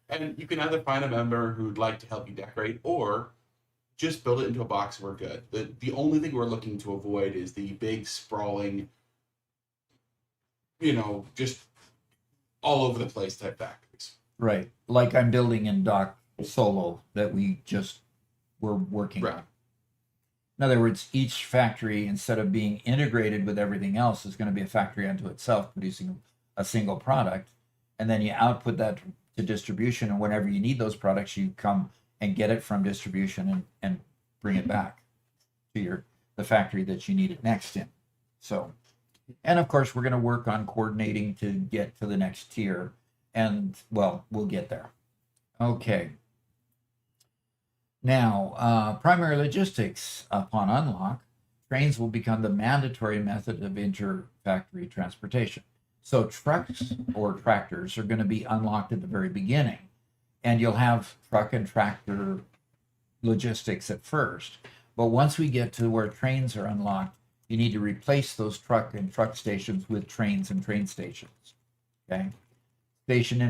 And you can either find a member who'd like to help you decorate, or just build it into a box and we're good. The only thing we're looking to avoid is the big sprawling, just all over the place type factories. Right. Like I'm building in Doc Solo that we just were working on. In other words, each factory, instead of being integrated with everything else, is going to be a factory unto itself, producing a single product. And then you output that to distribution. And whenever you need those products, you come and get it from distribution and bring it back to the factory that you need it next in. So, and of course, we're going to work on coordinating to get to the next tier. And, well, we'll get there. Okay. Now, primary logistics. Upon unlock, trains will become the mandatory method of inter-factory transportation. So trucks or tractors are going to be unlocked at the very beginning. And you'll have truck and tractor logistics at first. But once we get to where trains are unlocked, you need to replace those truck stations with trains and train stations. Okay? Station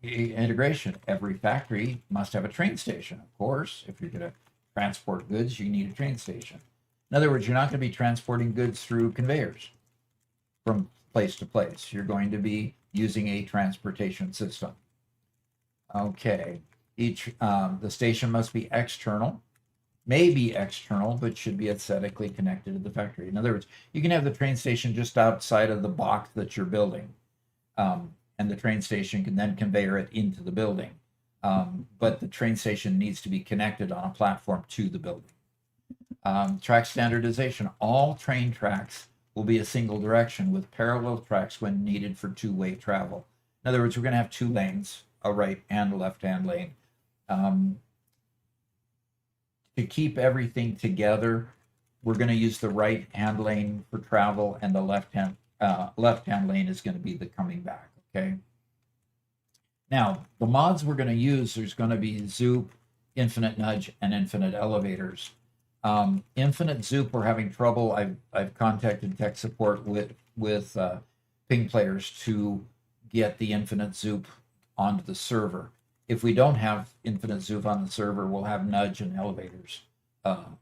integration. Every factory must have a train station, of course. If you're going to transport goods, you need a train station. In other words, you're not going to be transporting goods through conveyors from place to place. You're going to be using a transportation system. Okay. The station must be external, may be external, but should be aesthetically connected to the factory. In other words, you can have the train station just outside of the box that you're building. And the train station can then conveyor it into the building. But the train station needs to be connected on a platform to the building. Track standardization. All train tracks will be a single direction with parallel tracks when needed for two-way travel. In other words, we're going to have two lanes, a right and a left-hand lane. To keep everything together, we're going to use the right-hand lane for travel, and the left-hand lane is going to be the coming back. Okay. Now, the mods we're going to use, there's going to be Zoop, Infinite Nudge, and Infinite Elevators. Infinite Zoop, we're having trouble. I've contacted tech support with ping players to get the Infinite Zoop onto the server. If we don't have Infinite Zoop on the server, we'll have Nudge and Elevators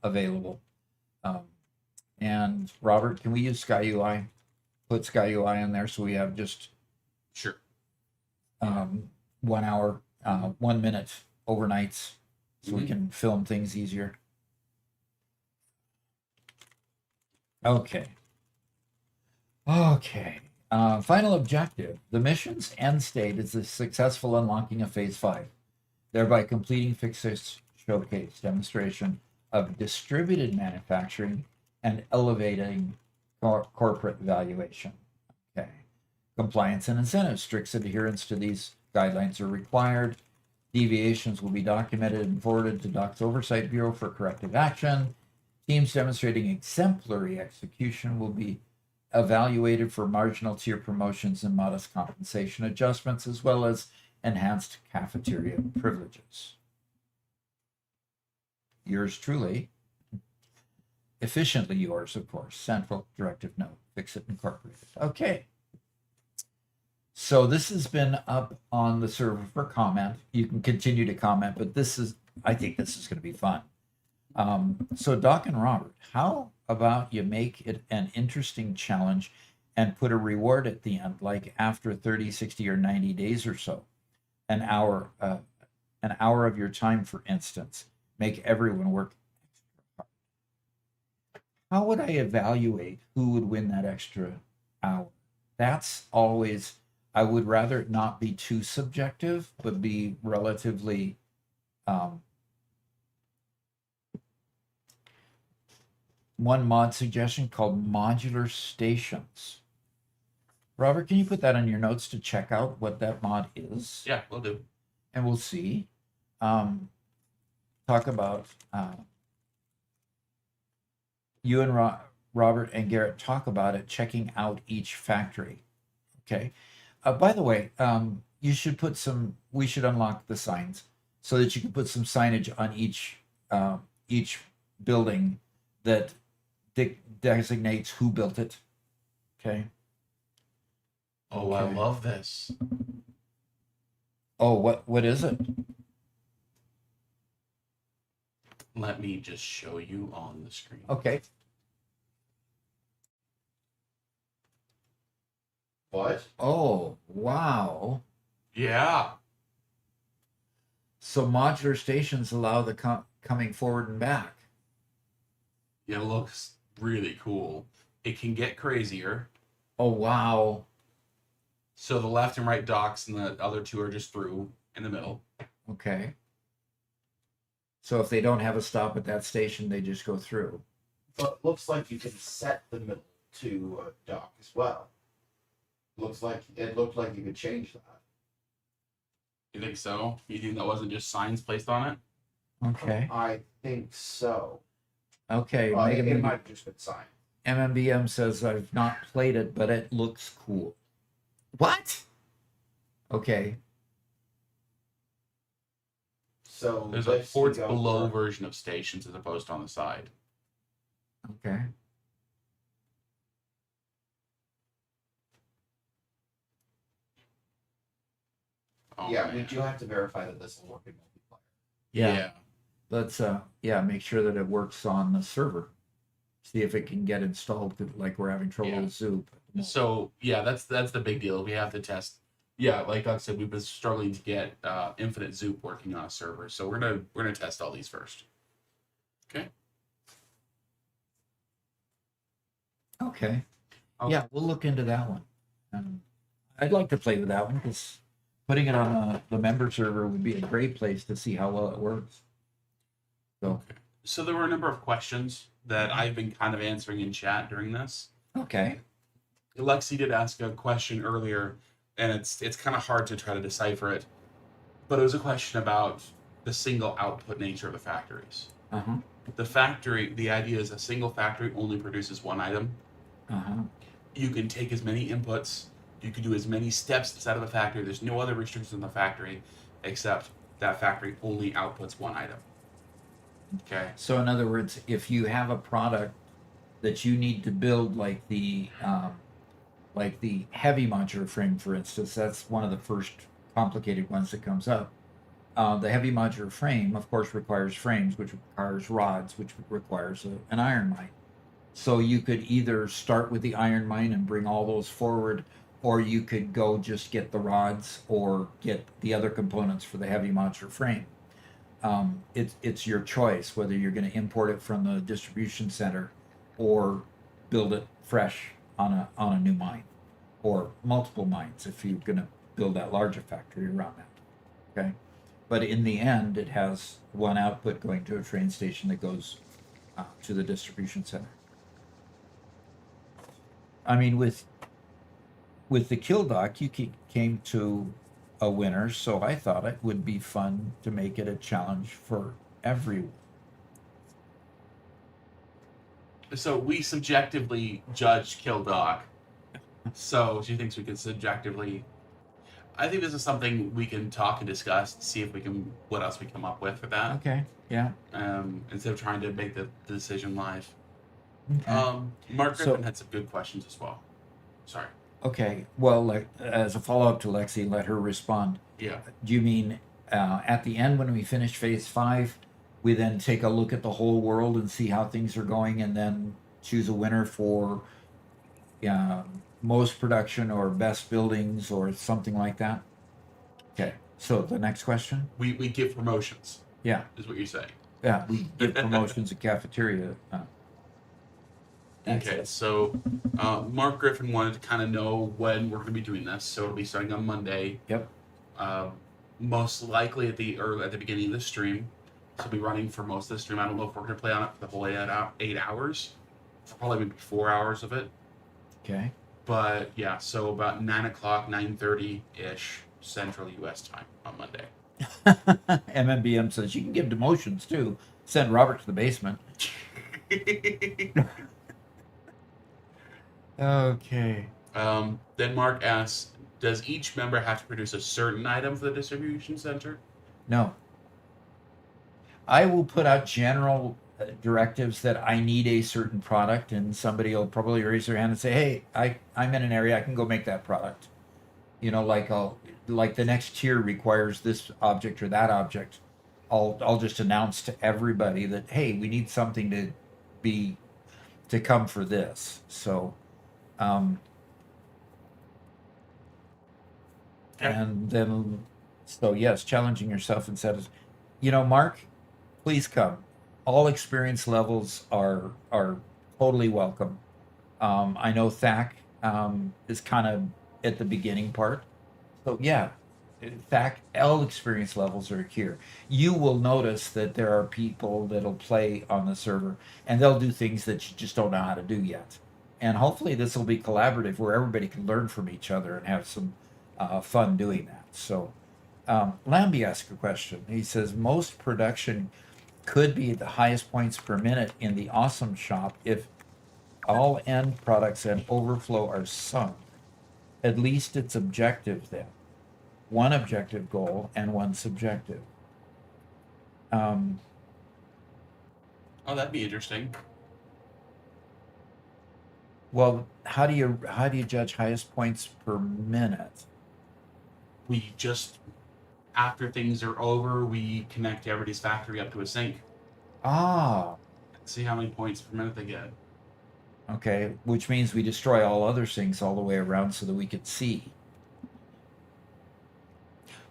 available. And Robert, can we use Sky UI? Put Sky UI in there so we have just Sure. 1 hour, 1 minute overnights, so we can film things easier. Okay. Final objective. The mission's end state is the successful unlocking of Phase 5, thereby completing Fixit's showcase demonstration of distributed manufacturing and elevating corporate valuation. Okay. Compliance and incentives. Strict adherence to these guidelines are required. Deviations will be documented and forwarded to DOC's Oversight Bureau for corrective action. Teams demonstrating exemplary execution will be evaluated for marginal tier promotions and modest compensation adjustments, as well as enhanced cafeteria privileges. Yours truly, efficiently yours, of course, Central Directive Note, Fixit Incorporated. Okay. So this has been up on the server for comment. You can continue to comment, but I think this is going to be fun. So Doc and Robert, how about you make it an interesting challenge and put a reward at the end, like after 30, 60, or 90 days or so, an hour of your time, for instance, make everyone work extra hard. How would I evaluate who would win that extra hour? That's always I would rather it not be too subjective, but be relatively one mod suggestion called modular stations. Robert, can you put that on your notes to check out what that mod is? Yeah, we'll do. And we'll see. Talk about you and Robert and Garrett talk about it, checking out each factory. Okay. By the way, you should put some. We should unlock the signs so that you can put some signage on each building that designates who built it. Okay. Oh, I love this. Oh, what is it? Let me just show you on the screen. Okay. What? Oh, wow. Yeah. So modular stations allow the coming forward and back. It looks really cool. It can get crazier. Oh, wow. So the left and right docks and the other two are just through in the middle. Okay. So if they don't have a stop at that station, they just go through. But looks like you can set the middle to a dock as well. Looked like you could change that. You think so? You think that wasn't just signs placed on it? Okay. I think so. Okay. It might have just been signed. MMBM says I've not played it, but it looks cool. What? Okay. So There's a forts below version of stations as opposed to on the side. Okay. Oh, yeah, man. we do have to verify that this will work in multiplayer. Yeah. Let's make sure that it works on the server. See if it can get installed. Like we're having trouble with Zoop. So yeah, that's the big deal. We have to test. Yeah, like I said, we've been struggling to get Infinite Zoop working on a server. So we're gonna test all these first. Okay. Okay. Okay. Yeah, we'll look into that one. I'd like to play with that one because putting it on the member server would be a great place to see how well it works. So. So there were a number of questions that I've been kind of answering in chat during this. Okay. Lexi did ask a question earlier, and it's kind of hard to try to decipher it. But it was a question about the single output nature of the factories. Uh-huh. The idea is a single factory only produces one item. Uh-huh. You can take as many inputs, you can do as many steps inside of the factory. There's no other restrictions in the factory except that factory only outputs one item. Okay. So in other words, if you have a product that you need to build, like the heavy modular frame, for instance, that's one of the first complicated ones that comes up. The heavy modular frame, of course, requires frames, which requires rods, which requires an iron mine. So you could either start with the iron mine and bring all those forward, or you could go just get the rods or get the other components for the heavy modular frame. It's your choice whether you're going to import it from the distribution center or build it fresh on a new mine, or multiple mines if you're going to build that larger factory around that. Okay, but in the end, it has one output going to a train station that goes to the distribution center. I mean, with the kill dock, you came to a winner, so I thought it would be fun to make it a challenge for everyone. So we subjectively judged Kill Doc. So she thinks we can subjectively. I think this is something we can talk and discuss, see if we can what else we come up with for that. Okay. Yeah. Instead of trying to make the decision live. Okay. Mark So- Griffin had some good questions as well. Sorry. Okay. Well, like as a follow-up to Lexi, let her respond. Yeah. Do you mean at the end when we finish phase 5, we then take a look at the whole world and see how things are going, and then choose a winner for most production or best buildings or something like that? Okay. So the next question. We give promotions, Yeah. is what you're saying. Yeah. We give promotions at cafeteria. Okay, so Mark Griffin wanted to kind of know when we're going to be doing this, so it'll be starting on Monday. Yep. Most likely at the beginning of the stream. So it'll be running for most of the stream. I don't know if we're going to play on it for the whole 8 hours. For probably maybe 4 hours of it. Okay. But yeah, so about 9 o'clock, 9:30 ish Central U.S. time on Monday. MMBM says you can give demotions too. Send Robert to the basement. Okay. Then Mark asks, does each member have to produce a certain item for the distribution center? No. I will put out general directives that I need a certain product, and somebody will probably raise their hand and say, "Hey, I'm in an area. I can go make that product." You know, like the next tier requires this object or that object. I'll just announce to everybody that, hey, we need something to come for this. So, Okay. and then, so yes, challenging yourself and Mark, please come. All experience levels are totally welcome. I know Thack is kind of at the beginning part. So yeah, in fact, all experience levels are here. You will notice that there are people that'll play on the server and they'll do things that you just don't know how to do yet. And hopefully this will be collaborative where everybody can learn from each other and have some fun doing that. So Lambie asked a question. He says, most production could be the highest points per minute in the awesome shop if all end products and overflow are sunk. At least it's objective then. One objective goal and one subjective. Oh, that'd be interesting. Well, how do you judge highest points per minute? We just, after things are over, we connect everybody's factory up to a sync. Ah, See how many points per minute they get. okay. Which means we destroy all other things all the way around so that we could see.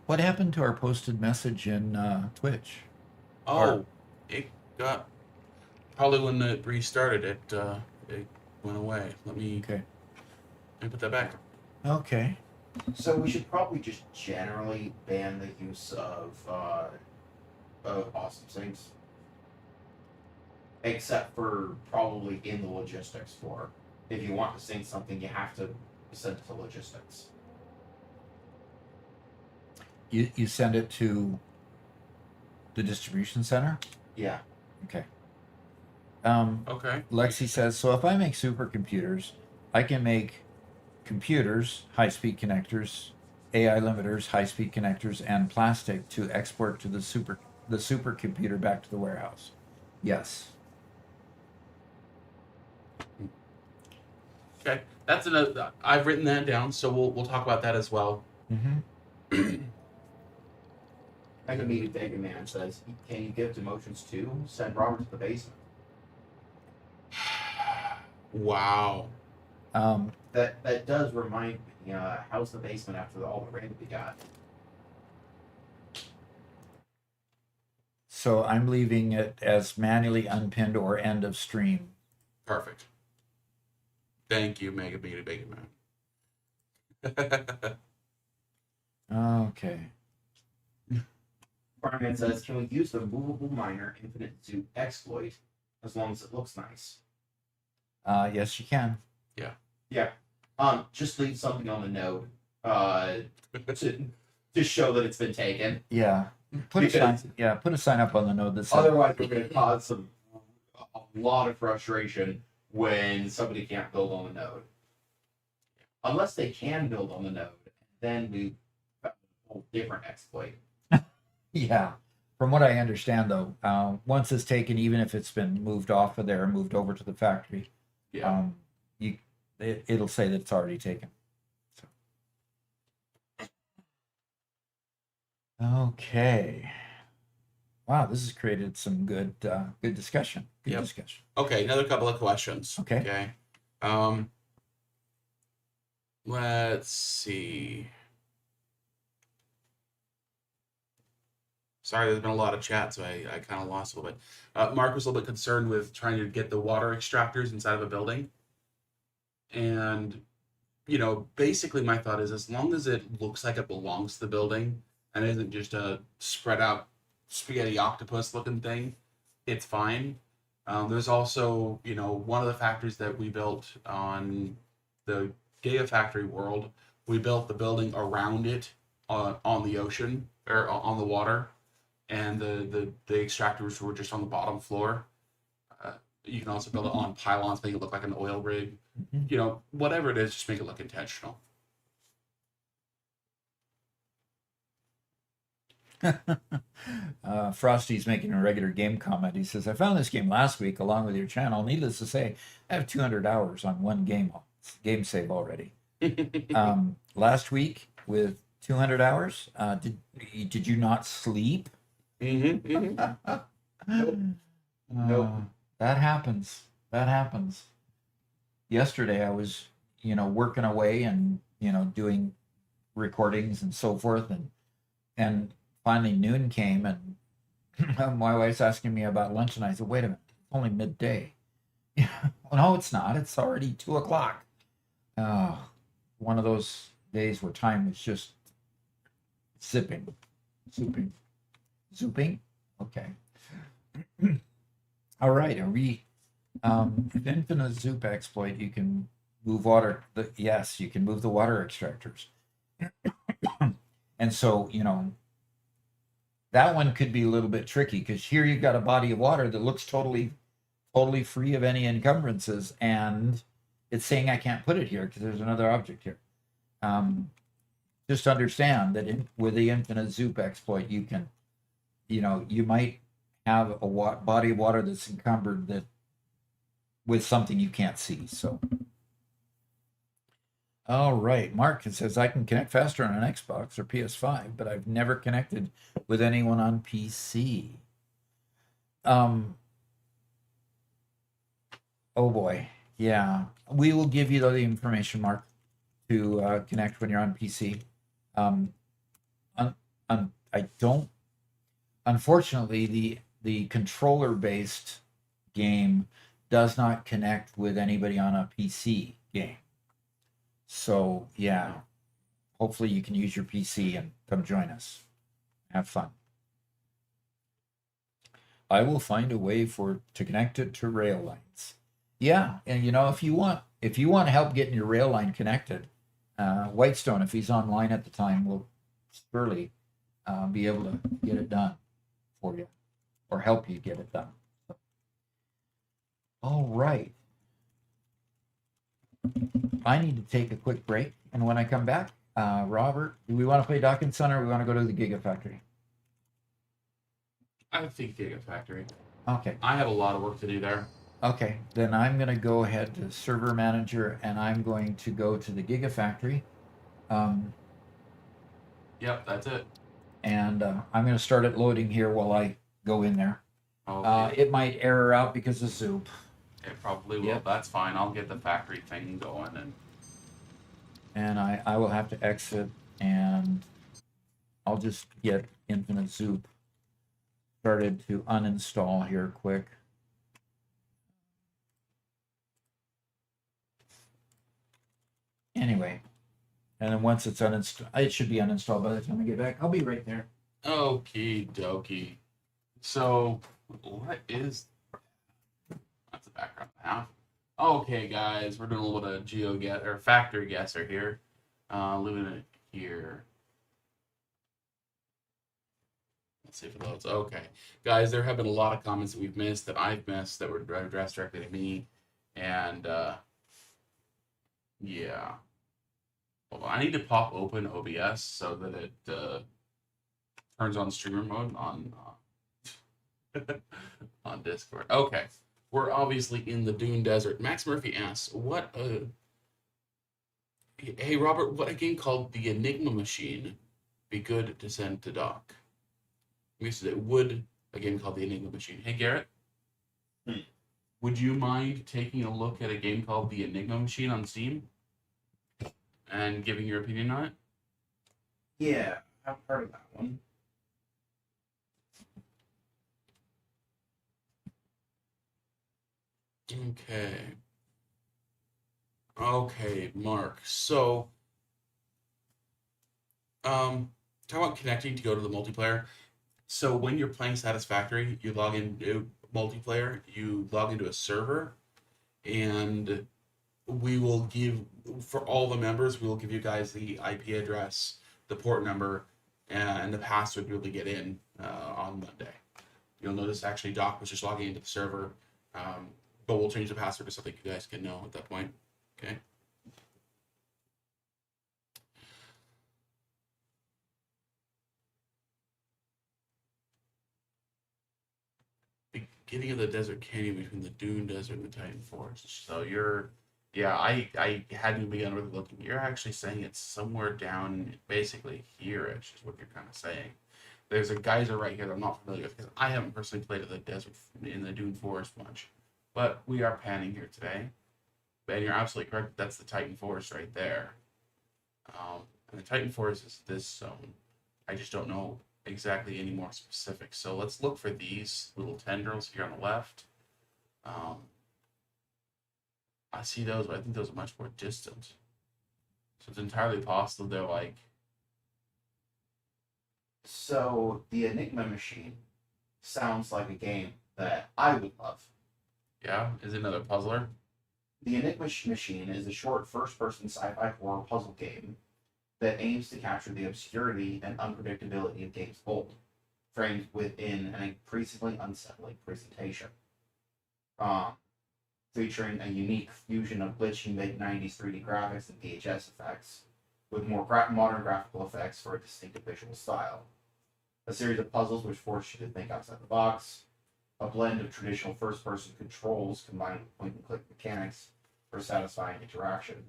What happened to our posted message in Twitch? Oh, it got, probably when it restarted, it went away. Let me put that back. Okay. So we should probably just generally ban the use of awesome things, except for probably in the logistics for. If you want to sync something, you have to send it to logistics. You send it to the distribution center? Yeah. Okay. Okay. Lexi says, so if I make supercomputers, I can make computers, high-speed connectors, AI limiters, high-speed connectors, and plastic to export to the supercomputer back to the warehouse. Yes. Okay. That's another. I've written that down, so we'll talk about that as well. Mm-hmm. Mega Meaty Vega Man says, can you give demotions too? Send Robert to the basement. Wow. That does remind me, how's the basement after all the rain we got? So I'm leaving it as manually unpinned or end of stream. Perfect. Thank you, Mega Beat Big Man. Okay. Fireman says, can we use the movable miner infinite zoom exploit as long as it looks nice? Yes, you can. Yeah. Just leave something on the node to show that it's been taken. Yeah. Put a sign up on the node that says. Otherwise, we're going to cause a lot of frustration when somebody can't build on the node. Unless they can build on the node, then we have a whole different exploit. Yeah. From what I understand, though, once it's taken, even if it's been moved off of there and moved over to the factory, it'll say that it's already taken. So. Okay. Wow, this has created some good discussion. Good discussion. Okay, another couple of questions. Okay. Let's see. Sorry, there's been a lot of chat, so I kind of lost a little bit. Mark was a little bit concerned with trying to get the water extractors inside of a building. And, basically my thought is as long as it looks like it belongs to the building and isn't just a spread out spaghetti octopus looking thing, it's fine. There's also, one of the factories that we built on the Gigafactory world, we built the building around it on the ocean or on the water, and the extractors were just on the bottom floor. You can also build it on pylons, make it look like an oil rig. Whatever it is, just make it look intentional. Frosty's making a regular game comment. He says, I found this game last week along with your channel. Needless to say, I have 200 hours on one game save already. Last week with 200 hours, did you not sleep? Nope. That happens. Yesterday I was, working away and, doing recordings and so forth, and finally noon came and my wife's asking me about lunch, and I said, wait a minute, it's only midday. Well, no, it's not. It's already 2:00. One of those days where time is just zooping. Okay. All right. Are we? With infinite zoop exploit, you can move water. Yes, you can move the water extractors. And so, that one could be a little bit tricky because here you've got a body of water that looks totally free of any encumbrances, and it's saying I can't put it here because there's another object here. Just understand that with the infinite zoop exploit, you can, you might have a body of water that's encumbered with something you can't see. So, all right, Mark, it says I can connect faster on an Xbox or PS5, but I've never connected with anyone on PC. Oh boy, yeah, we will give you the information, Mark, to connect when you're on PC. I don't. Unfortunately, the controller-based game does not connect with anybody on a PC game. So yeah, hopefully you can use your PC and come join us. Have fun. I will find a way to connect it to rail lines. Yeah, and if you want help getting your rail line connected, Whitestone, if he's online at the time, will surely be able to get it done for you or help you get it done. All right. I need to take a quick break, and when I come back, Robert, do we want to play Docking Center or we want to go to the Gigafactory? I think Gigafactory. Okay. I have a lot of work to do there. Okay, then I'm going to go ahead to Server Manager, and I'm going to go to the Gigafactory. Yep, that's it. And I'm going to start it loading here while I go in there. Okay. It might error out because of Zoop. It probably will. Yep. That's fine. I'll get the factory thing going, And I will have to exit, and I'll just get Infinite Zoop started to uninstall here quick. Anyway, and then once it's uninstalled, it should be uninstalled by the time I get back. I'll be right there. Okie dokie. So, what is... That's the background now. Okay, guys, we're doing a little bit of GeoGuessr, or Factory Guesser here. Leaving it here. Let's see if it loads. Okay. Guys, there have been a lot of comments that we've missed, that I've missed, that were addressed directly to me. And, yeah. Hold on. I need to pop open OBS so that it turns on streamer mode on on Discord. Okay. We're obviously in the Dune Desert. Max Murphy asks, hey, Robert, what a game called The Enigma Machine be good to send to Doc? Would a game called The Enigma Machine. Hey, Garrett? Would you mind taking a look at a game called The Enigma Machine on Steam and giving your opinion on it? Yeah, I've heard of that one. Okay. Okay, Mark. So, talk about connecting to go to the multiplayer. So when you're playing Satisfactory, you log into multiplayer, you log into a server, and we will give, for all the members, we will give you guys the IP address, the port number, and the password to be able to get in on Monday. You'll notice actually Doc was just logging into the server, but we'll change the password to something you guys can know at that point. Okay. Beginning of the desert canyon between the Dune Desert and the Titan Forest. So you're, yeah, I hadn't begun really looking. You're actually saying it's somewhere down, basically here-ish is what you're kind of saying. There's a geyser right here that I'm not familiar with because I haven't personally played in the desert in the Dune Forest much, but we are panning here today. And you're absolutely correct. That's the Titan Forest right there. And the Titan Forest is this zone. I just don't know exactly any more specific. So let's look for these little tendrils here on the left. I see those, but I think those are much more distant. So it's entirely possible they're like. So the Enigma machine sounds like a game that I would love. Yeah, is it another puzzler? The Enigma Machine is a short first-person sci-fi horror puzzle game that aims to capture the obscurity and unpredictability of games old, framed within an increasingly unsettling presentation. Featuring a unique fusion of glitchy mid-90s 3D graphics and VHS effects, with more modern graphical effects for a distinctive visual style. A series of puzzles which force you to think outside the box, a blend of traditional first-person controls combined with point-and-click mechanics for satisfying interaction,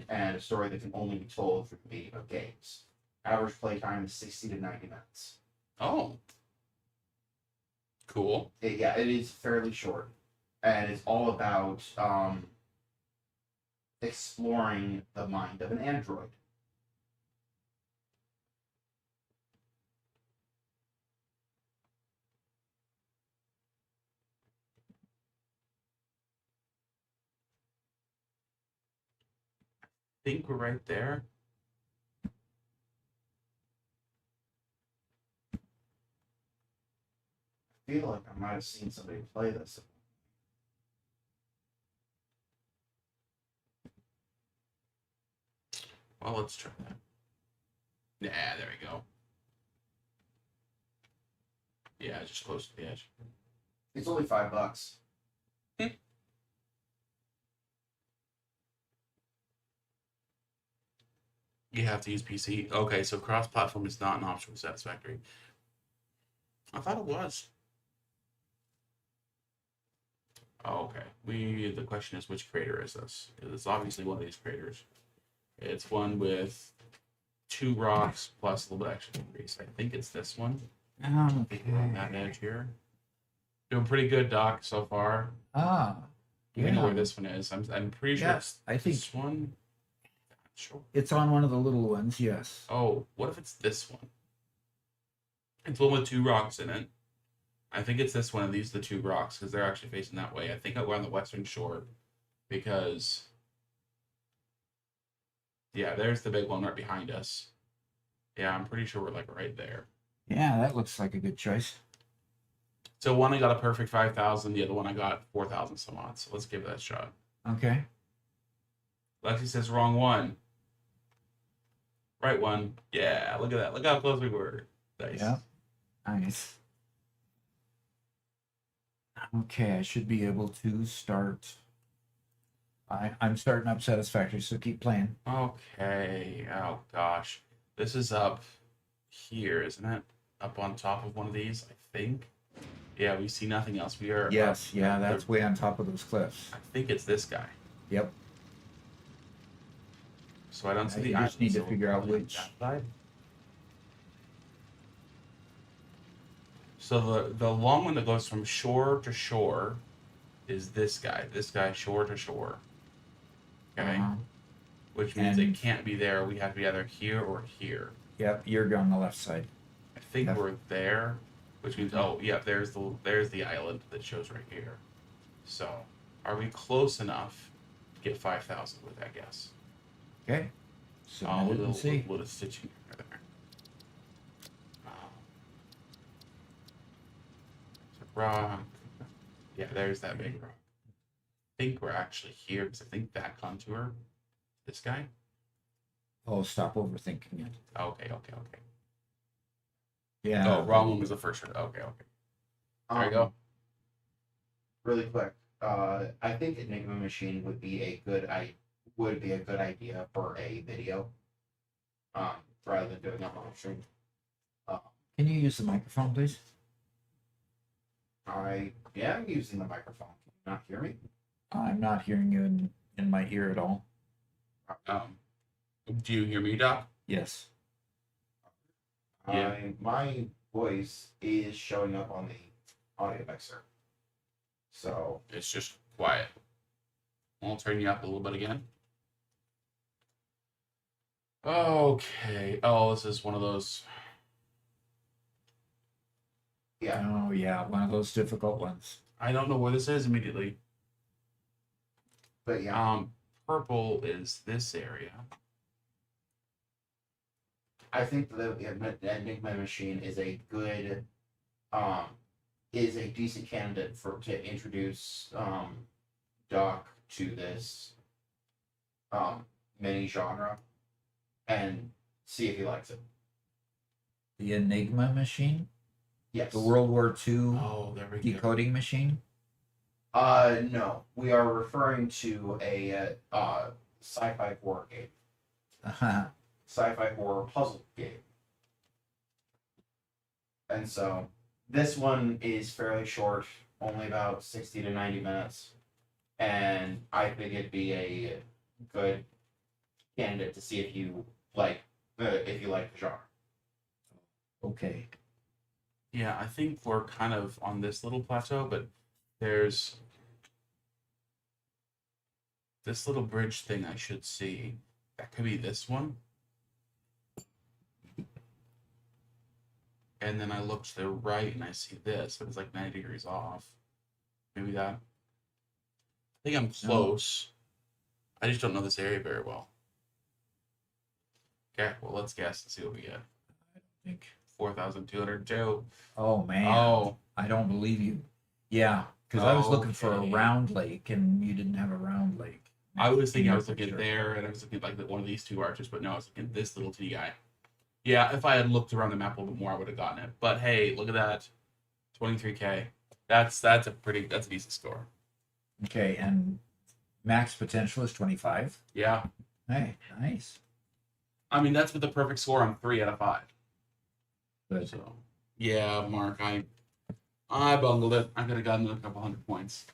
and a story that can only be told through the medium of games. Average playtime is 60 to 90 minutes. Oh. Cool. It is fairly short, and it's all about exploring the mind of an android. I think we're right there. I feel like I might have seen somebody play this. Well, let's try that. Yeah, there we go. Yeah, just close to the edge. It's only $5. You have to use PC. Okay, so cross-platform is not an option with Satisfactory. I thought it was. Oh, okay. The question is, which crater is this? Because it's obviously one of these craters. It's one with 2 rocks plus a little bit extra increase. I think it's this one. I think we're on that edge here. Doing pretty good, Doc, so far. You know where this one is. I'm pretty sure it's I think this one. Sure. it's on one of the little ones, yes. Oh, what if it's this one? It's one with 2 rocks in it. I think it's this one, and these are the 2 rocks, because they're actually facing that way. I think we're on the western shore, because... Yeah, there's the big one right behind us. Yeah, I'm pretty sure we're, like, right there. Yeah, that looks like a good choice. So one I got a perfect 5,000, the other one I got 4,000 some odd, so let's give that a shot. Okay. Lexi says wrong one. Right one. Yeah, look at that. Look how close we were. Nice. Yeah. Nice. Okay, I should be able to start. I'm starting up Satisfactory, so keep playing. Okay. Oh gosh. This is up here, isn't it? Up on top of one of these, I think. Yeah, we see nothing else. We are. Yes, yeah, that's way on top of those cliffs. I think it's this guy. Yep. So I don't see the. You just need to so figure out probably which. that side. So the long one that goes from shore to shore is this guy. This guy, shore to shore. Okay. Which means it can't be there. We have to be either here or here. Yep, you're on the left side. I think we're there, which means oh yeah, there's the island that shows right here. So, are we close enough to get 5,000 with that guess? Okay. Submit it and see. Little stitching there. Rock. Yeah, there's that big rock. I think we're actually here because I think that contour, this guy. Oh, stop overthinking it. Okay. Yeah. Oh, wrong one was the first one. Okay. There you go. Really quick, I think Enigma Machine would be a good idea for a video, rather than doing it on stream. Can you use the microphone, please? I am using the microphone. Can you not hear me? I'm not hearing you in my ear at all. Do you hear me, Doc? Yes. Yeah. My voice is showing up on the audio mixer. So It's just quiet. I'll turn you up a little bit again. Okay. Oh, this is one of those. yeah, Oh, yeah. One of those difficult ones. I don't know where this is immediately. but yeah, Purple is this area. I think the Enigma Machine is a good, is a decent candidate to introduce Doc to this mini genre and see if he likes it. The Enigma machine? Yes. The World War II Oh, there we go. decoding machine? No, we are referring to a sci-fi horror game, Uh-huh. sci-fi horror puzzle game. And so this one is fairly short, only about 60 to 90 minutes, and I think it'd be a good candidate to see if you like the genre. Okay. Yeah, I think we're kind of on this little plateau, but there's this little bridge thing I should see. That could be this one. And then I look to the right and I see this, but it's like 90 degrees off. Maybe that. I think I'm close. I just don't know this area very well. Okay, well, let's guess and see what we get. I think. 4,202. Oh, man. Oh, I don't believe you. Yeah, because I was looking for a Okay. round lake, and you didn't have a round lake. I was thinking I Your was looking picture. there, and I was looking like one of these two arches, but no, I was looking at this little T guy. Yeah, if I had looked around the map a little bit more, I would have gotten it. But hey, look at that, 23K. That's a decent score. Okay, and max potential is 25. Yeah, Hey, nice. I mean that's with the perfect score on 3 out of 5. Good. So yeah, Mark, I bungled it. I could have gotten a couple hundred points.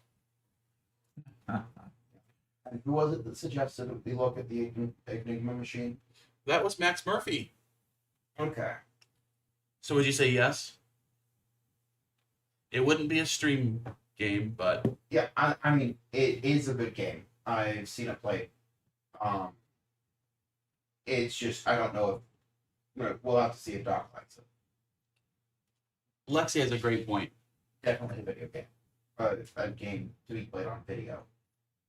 And who was it that suggested that we look at the Enigma Machine? That was Max Murphy. Okay. So would you say yes? It wouldn't be a stream game, but Yeah, I mean, it is a good game. I've seen it play. It's just, I don't know if, we'll have to see if Doc likes it. Lexi has a great point. Definitely a video game. A game to be played on video.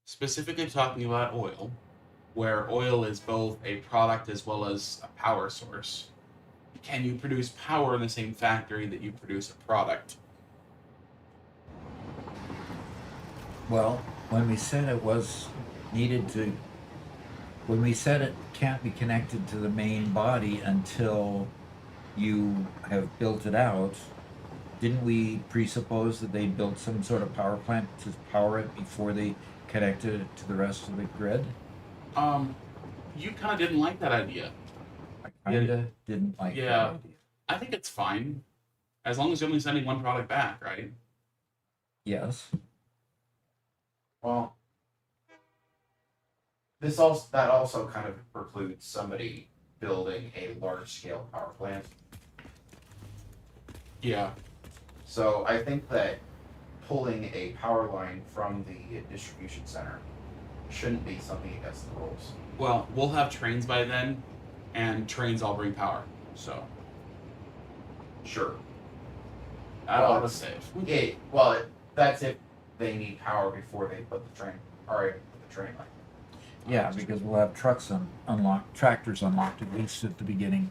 Specifically talking about oil, where oil is both a product as well as a power source. Can you produce power in the same factory that you produce a product? Well, when we said it was needed to, when we said it can't be connected to the main body until you have built it out, didn't we presuppose that they built some sort of power plant to power it before they connected it to the rest of the grid? You kind of didn't like that idea. I kinda didn't like Yeah. that idea. I think it's fine, as long as you're only sending one product back, right? Yes. Well, that also kind of precludes somebody building a large scale power plant. Yeah. So I think that pulling a power line from the distribution center shouldn't be something against the rules. Well, we'll have trains by then, and trains all bring power, so Sure. that Well, ought to save. That's if they need power before they put the train, or put the train line. Yeah, because we'll have trucks unlocked, tractors unlocked at least at the beginning.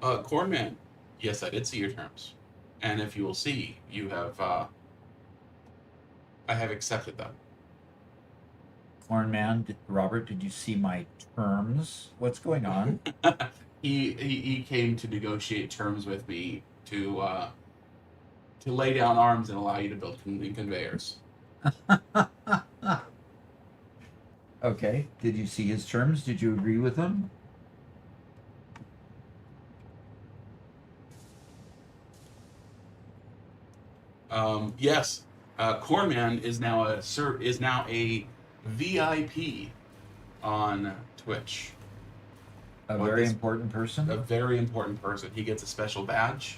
Cornman, yes, I did see your terms, and if you will see, you have I have accepted them. Cornman, Robert, did you see my terms? What's going on? He came to negotiate terms with me to lay down arms and allow you to build conveyors. Okay. Did you see his terms? Did you agree with them? Yes, Cornman is now a VIP on Twitch. A What very this- important person? A very important person. He gets a special badge.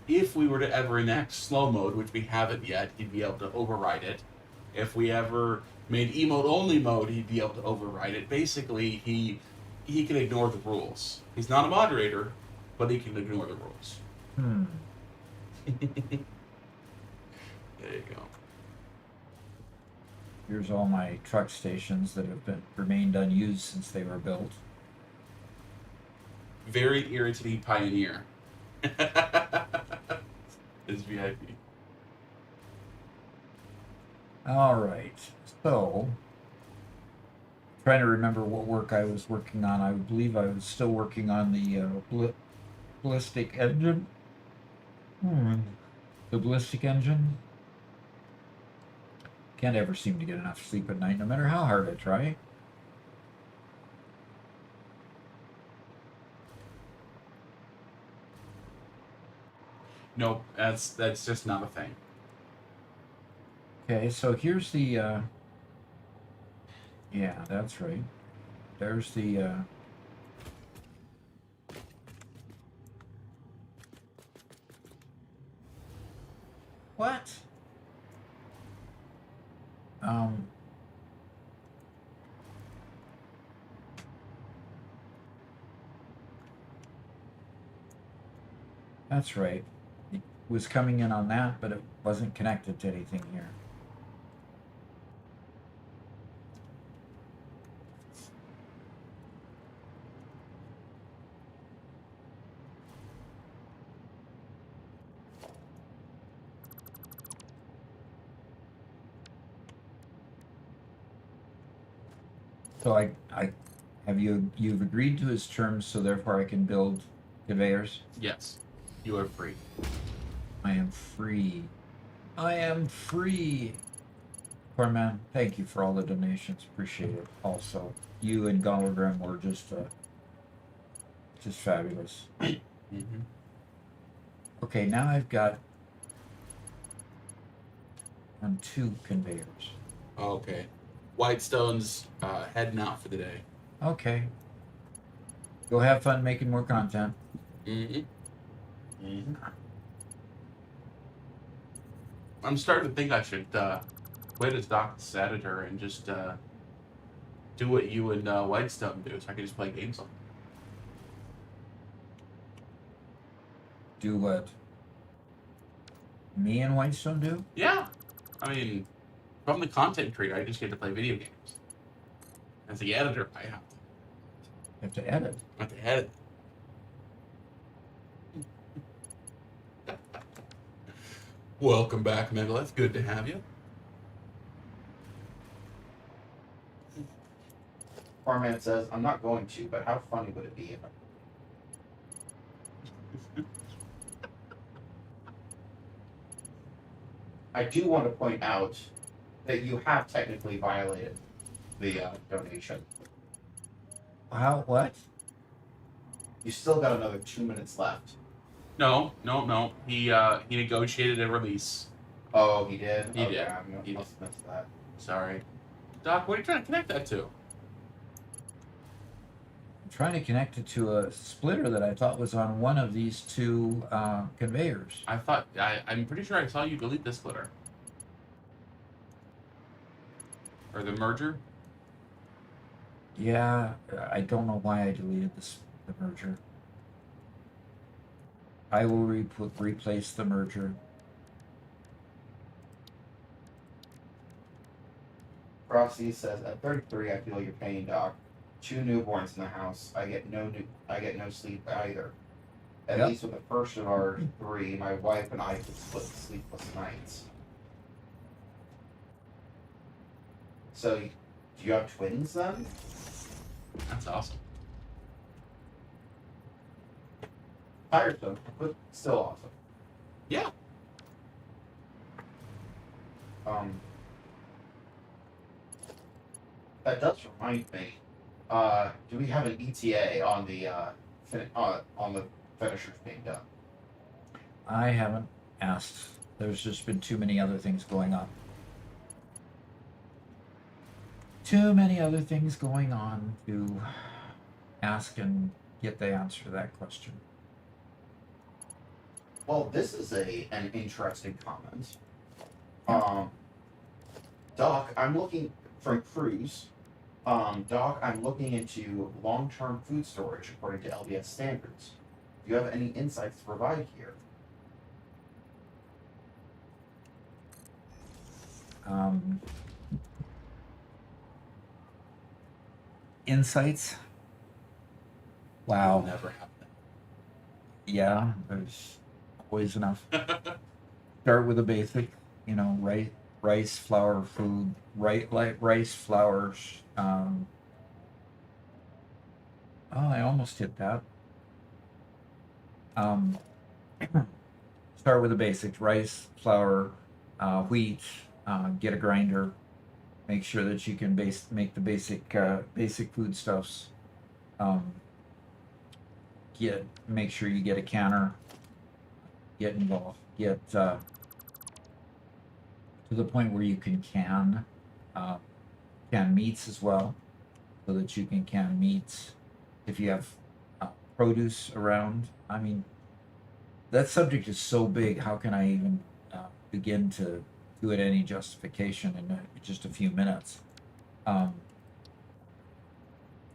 If we were to ever enact slow mode, which we haven't yet, he'd be able to override it. If we ever made emote only mode, he'd be able to override it. Basically, he can ignore the rules. He's not a moderator, but he can ignore the rules. Hmm. There you go. Here's all my truck stations that have remained unused since they were built. Very irritating pioneer. Is VIP. All right. So, trying to remember what work I was working on. I believe I was still working on the ballistic engine. The ballistic engine. Can't ever seem to get enough sleep at night, no matter how hard I try. Nope, that's just not a thing. Okay, so here's the. Yeah, that's right. There's the. What? That's right. It was coming in on that, but it wasn't connected to anything here. So I have you've agreed to his terms, so therefore I can build conveyors. Yes, you are free. I am free. I am free. Corman, thank you for all the donations. Appreciate it. Also, you and Goldgrim were just fabulous. Mm-hmm. Okay, now I've got on 2 conveyors. Okay. Whitestone's heading out for the day. Okay. Go have fun making more content. Mm-hmm. Mm-hmm. I'm starting to think I should quit as Doc's editor and just do what you and Whitestone do, so I can just play games on. Do what me and Whitestone do? Yeah. I mean, from the content creator, I just get to play video games. As the editor, I have You have to edit. to edit. Welcome back, Megalith. Good to have you. Farman says, I'm not going to, but how funny would it be if I do want to point out that you have technically violated the donation. How? What? You still got another 2 minutes left. No. He negotiated a release. Oh, he did? He Okay, did. I'm He must have missed that. Sorry. Doc, what are you trying to connect that to? I'm trying to connect it to a splitter that I thought was on one of these 2 conveyors. I'm pretty sure I saw you delete the splitter. Or the merger? Yeah, I don't know why I deleted the merger. I will replace the merger. Frosty says, at 33, I feel your pain, Doc. 2 newborns in the house. I get no sleep either. At Yep. least with the first of our 3, my wife and I could split sleepless nights. So, do you have twins then? That's awesome. Tiresome, but still awesome. Yeah. That does remind me. Do we have an ETA on the finishers being done? I haven't asked. There's just been too many other things going on. Too many other things going on to ask and get the answer to that question. Well, this is an interesting comment. Yeah. Doc, I'm looking from Cruise. Doc, I'm looking into long-term food storage according to LBS standards. Do you have any insights to provide here? Insights? Wow. Never happened. Yeah, there's always enough. Start with the basic, rice, flour, food, rice, flours. Oh, I almost hit that. Start with the basics: rice, flour, wheat. Get a grinder. Make sure that you can make the basic foodstuffs. Make sure you get a canner. Get involved. Get to the point where you can can meats as well, so that you can can meats if you have produce around. I mean, that subject is so big. How can I even begin to do it any justification in just a few minutes?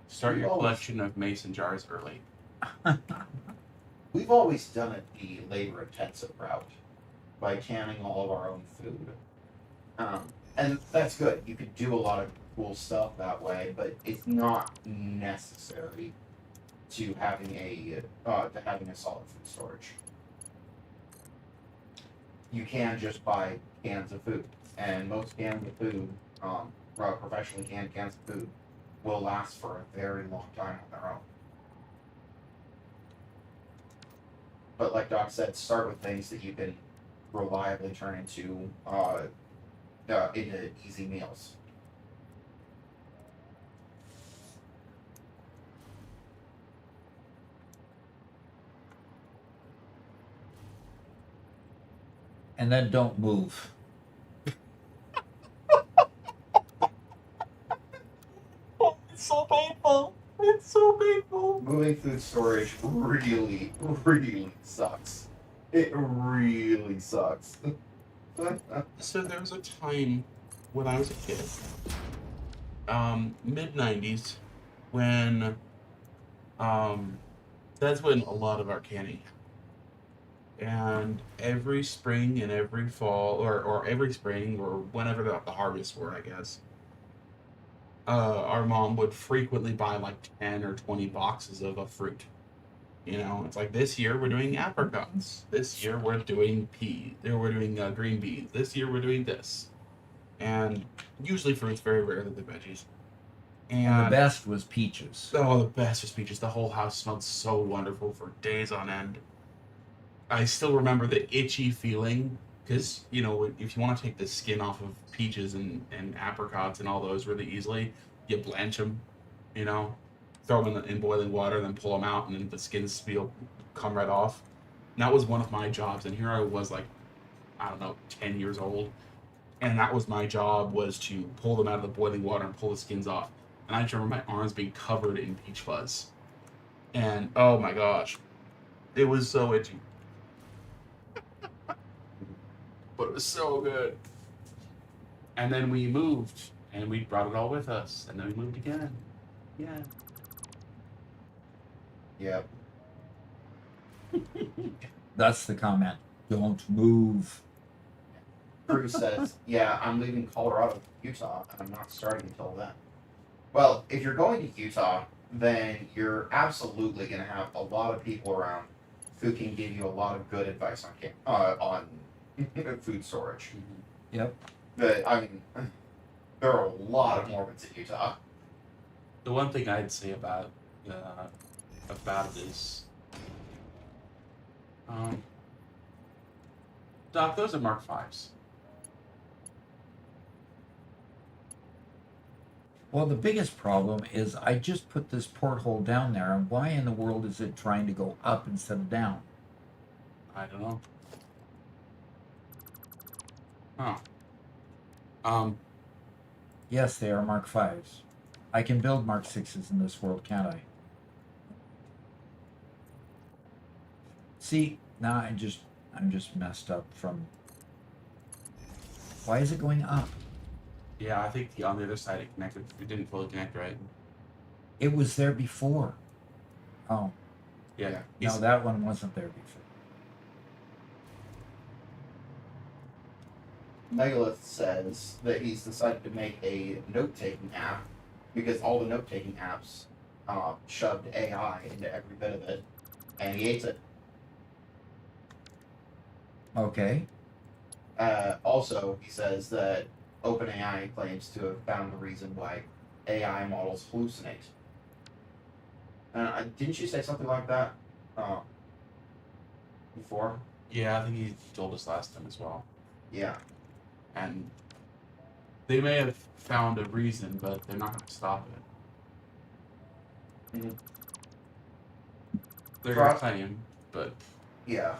Start your collection of mason jars early. We've always done it the labor-intensive route by canning all of our own food, and that's good. You could do a lot of cool stuff that way, but it's not necessary to having a solid food storage. You can just buy cans of food, and most cans of food, professionally canned cans of food, will last for a very long time on their own. But like Doc said, start with things that you can reliably turn into easy meals. And then don't move. It's so painful. It's so painful. Moving food storage really, really sucks. It really sucks. So there was a time when I was a kid, mid '90s, when that's when a lot of our canning happened. And every spring and every fall, or every spring, or whenever the harvests were, I guess, our mom would frequently buy like 10 or 20 boxes of a fruit. It's like this year we're doing apricots. This year we're doing we're doing green beans. This year we're doing this. And usually fruits, very rarely the veggies. And the best was peaches. Oh, the best was peaches. The whole house smelled so wonderful for days on end. I still remember the itchy feeling, because, if you want to take the skin off of peaches and apricots and all those really easily, you blanch them, throw them in boiling water, then pull them out, and then the skins come right off. And that was one of my jobs, and here I was, like, I don't know, 10 years old, and that was my job, was to pull them out of the boiling water and pull the skins off. And I just remember my arms being covered in peach fuzz. And, oh my gosh, it was so itchy. But it was so good. And then we moved, and we brought it all with us, and then we moved again. Yeah. Yep. That's the comment. Don't move. Bruce says, "Yeah, I'm leaving Colorado Utah, and I'm not starting until then. Well, if you're going to Utah, then you're absolutely going to have a lot of people around who can give you a lot of good advice on food storage. Yep. But I mean, there are a lot of Mormons in Utah. The one thing I'd say about it is, Doc, those are Mark V's. Well, the biggest problem is I just put this porthole down there, and why in the world is it trying to go up instead of down? I don't know. Huh. Yes, they are Mark 5s. I can build Mark 6s in this world, can't I? See, now I'm just messed up from... Why is it going up? Yeah, I think on the other side it connected. It didn't fully connect, right? It was there before. Oh, Yeah. no, that one wasn't there before. Megalith says that he's decided to make a note-taking app because all the note-taking apps shoved AI into every bit of it, and he hates it. Okay. Also, he says that OpenAI claims to have found the reason why AI models hallucinate. Didn't you say something like that before? Yeah, I think he told us last time as well. Yeah. And they may have found a reason, but they're not going to stop it. Mhm. They're going to claim, but Yeah.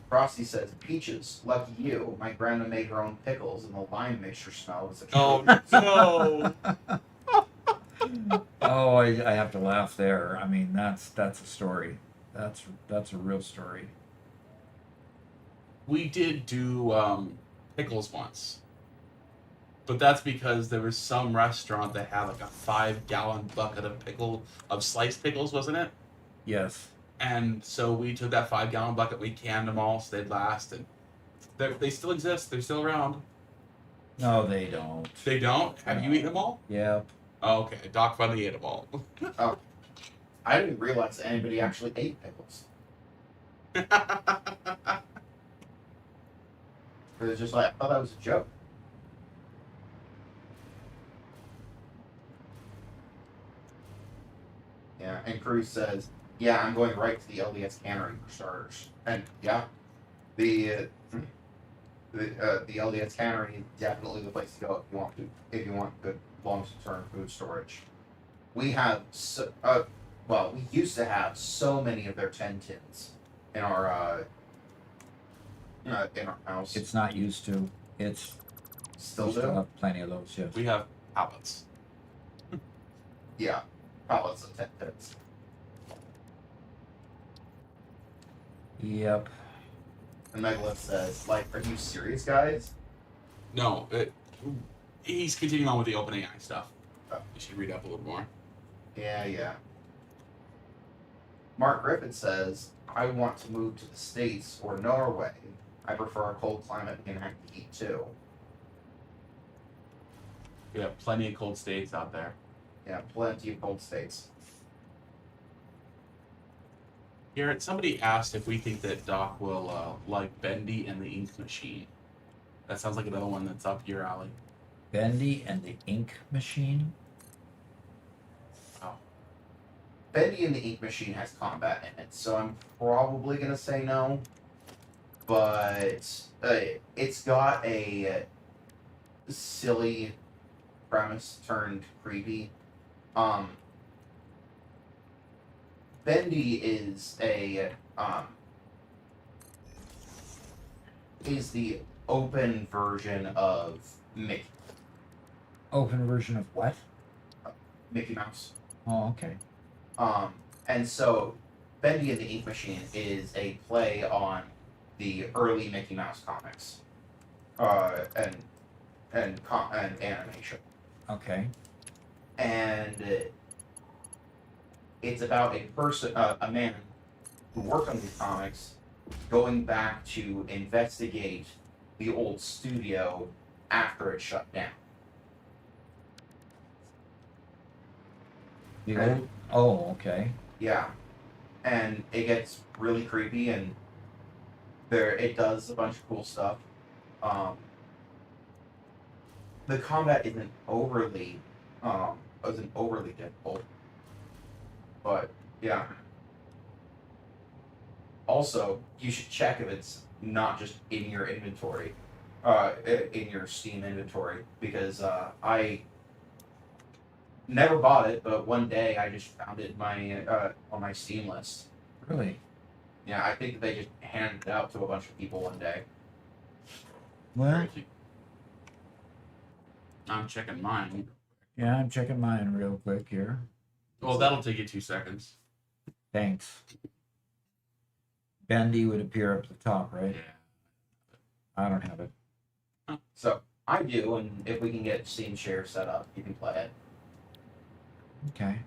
Frosty says, Peaches, lucky you. My grandma made her own pickles, and the lime mixture smell was atrocious. no! Oh, I have to laugh there. I mean, that's a story. That's a real story. We did do pickles once, but that's because there was some restaurant that had like a 5-gallon bucket of sliced pickles, wasn't it? Yes. And so we took that 5-gallon bucket, we canned them all, so they'd last, and they still exist. They're still around. No, they don't. They don't? Have you eaten them all? Yep. Oh, okay. Doc finally ate them all. Oh. I didn't realize that anybody actually ate pickles. It was just like, I thought that was a joke. Yeah, and Cruz says, yeah, I'm going right to the LDS cannery for starters. And yeah, the LDS cannery is definitely the place to go if you want good long-term food storage. We have we used to have so many of their 10 tins in our house. It's not used to. It's Still we still do? have plenty of those. Yes. We have pallets. Yeah, pallets of 10 tins. Yep. And Megalith says, like, are you serious, guys? No, he's continuing on with the OpenAI stuff. Oh. You should read up a little more. Yeah. Mark Griffin says, I want to move to the States or Norway. I prefer a cold climate and I can eat too. We have plenty of cold states out there. Yeah, plenty of cold states. Garrett, somebody asked if we think that Doc will like Bendy and the Ink Machine. That sounds like another one that's up your alley. Bendy and the Ink Machine. Oh. Bendy and the Ink Machine has combat in it, so I'm probably going to say no. But it's got a silly premise turned creepy. Bendy is the open version of Mickey Open version of what? Mouse. Oh, okay. And so Bendy and the Ink Machine is a play on the early Mickey Mouse comics, and animation. Okay. And it's about a man who worked on these comics, going back to investigate the old studio after it's shut down. The old. Oh, okay. Yeah, and it gets really creepy, and it does a bunch of cool stuff. The combat isn't overly difficult, but yeah. Also, you should check if it's not just in your inventory, in your Steam inventory, because I never bought it, but one day I just found it in my on my Steam list. Really? Yeah, I think that they just handed it out to a bunch of people one day. Well, Crazy. I'm checking mine. yeah, I'm checking mine real quick here. Well, that'll take you 2 seconds. Thanks. Bendy would appear up the top, right? Yeah. I don't have it. So I do, and if we can get Steam Share set up, you can play it. Okay.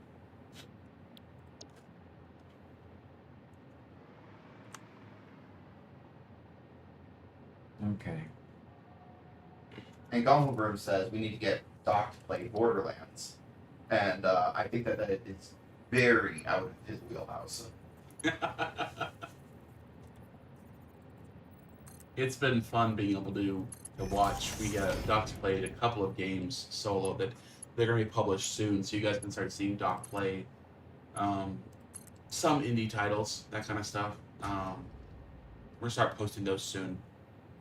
Okay. And Gone Room says we need to get Doc to play Borderlands, and I think that it is very out of his wheelhouse. It's been fun being able to watch. We Doc's played a couple of games solo that they're going to be published soon, so you guys can start seeing Doc play some indie titles, that kind of stuff. We're going to start posting those soon.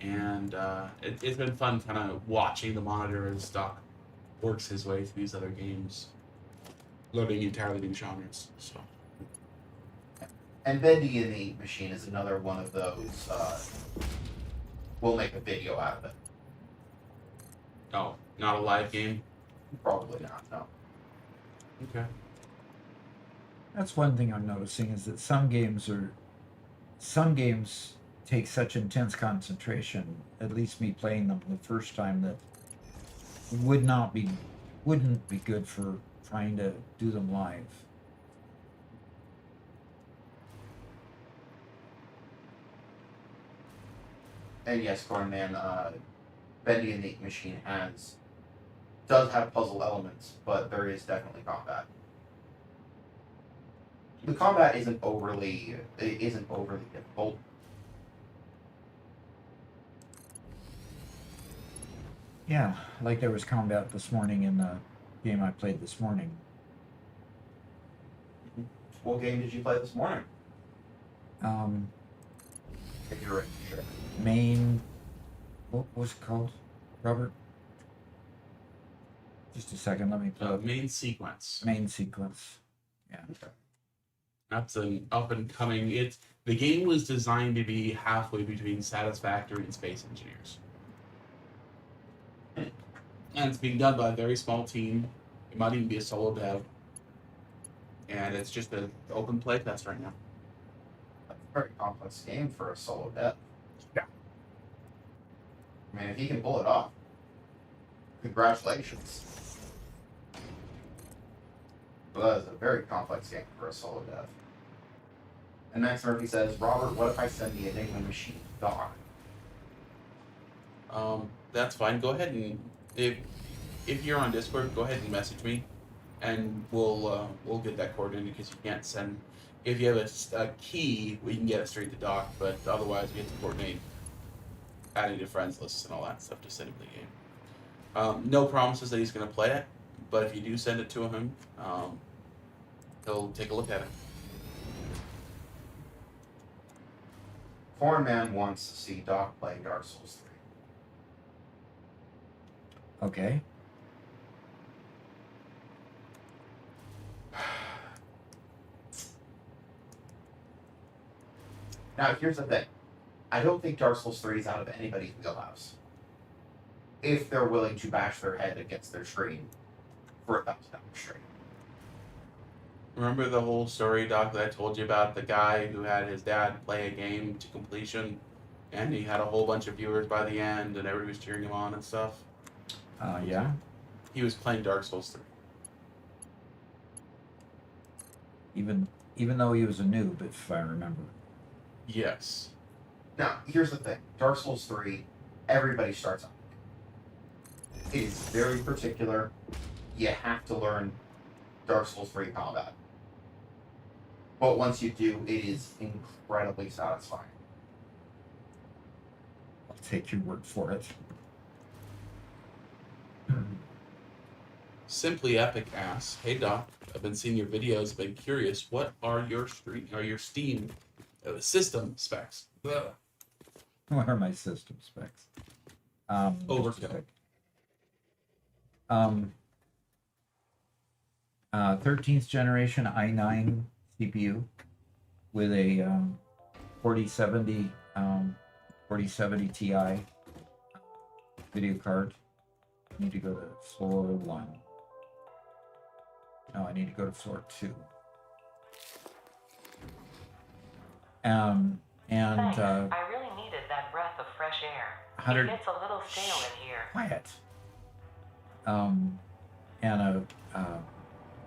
And it's been fun kind of watching the monitor as Doc works his way through these other games, learning entirely new genres. So. And Bendy and the Machine is another one of those. We'll make a video out of it. Oh, not a live game? Probably not. No. Okay. That's one thing I'm noticing is that some games take such intense concentration, at least me playing them the first time, that wouldn't be good for trying to do them live. And yes, Cornman, Bendy and the Machine does have puzzle elements, but there is definitely combat. The combat isn't overly difficult. Yeah, like there was combat this morning in the game I played this morning. What game did you play this morning? If you're sure. Main, what was it called, Robert? Just a second, let me pull up. Main sequence. Main sequence. Yeah. Okay. That's an up and coming. The game was designed to be halfway between Satisfactory and Space Engineers. And it's being done by a very small team. It might even be a solo dev. And it's just an open play test right now. That's a very complex game for a solo dev. Yeah. I mean, if he can pull it off, congratulations. But that is a very complex game for a solo dev. And Max Murphy says, Robert, what if I send the Enigma Machine to Doc? That's fine. Go ahead and if you're on Discord, go ahead and message me, and we'll get that coordinated, because you can't send. If you have a key, we can get it straight to Doc, but otherwise we have to coordinate adding to friends lists and all that stuff to send him the game. No promises that he's going to play it, but if you do send it to him, he'll take a look at it. Foreign Man wants to see Doc play Dark Souls 3. Okay. Now, here's the thing. I don't think Dark Souls 3 is out of anybody's wheelhouse. If they're willing to bash their head against their screen for a thumbs down stream. Remember the whole story, Doc, that I told you about the guy who had his dad play a game to completion, and he had a whole bunch of viewers by the end, and everybody was cheering him on and stuff? Yeah. He was playing Dark Souls 3. Even though he was a noob, if I remember. Yes. Now, here's the thing. Dark Souls 3, everybody starts out. It is very particular. You have to learn Dark Souls 3 combat. But once you do, it is incredibly satisfying. I'll take your word for it. Simply Epic asks, "Hey Doc, I've been seeing your videos. Been curious. What are your Steam system specs?" Ugh. What are my system specs? Just a Overkill. sec. 13th generation i9 CPU with a 4070 Ti video card. I need to go to floor 1. No, I need to go to floor 2. And Thanks. I really needed that breath of fresh air. 100 It gets a little stale in here. quiet. And a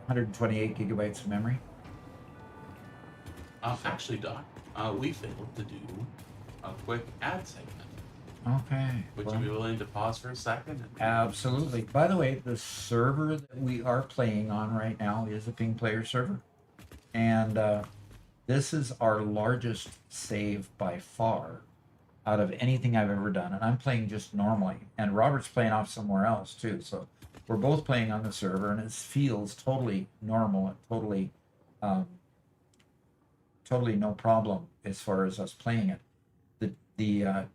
128 gigabytes of memory. Actually, Doc, we failed to do a quick ad segment. Okay. Would well, you be willing to pause for a second? Absolutely. By the way, the server that we are playing on right now is a ping player server. And this is our largest save by far out of anything I've ever done. And I'm playing just normally. And Robert's playing off somewhere else too. So we're both playing on the server and it feels totally normal and totally, totally no problem as far as us playing it. The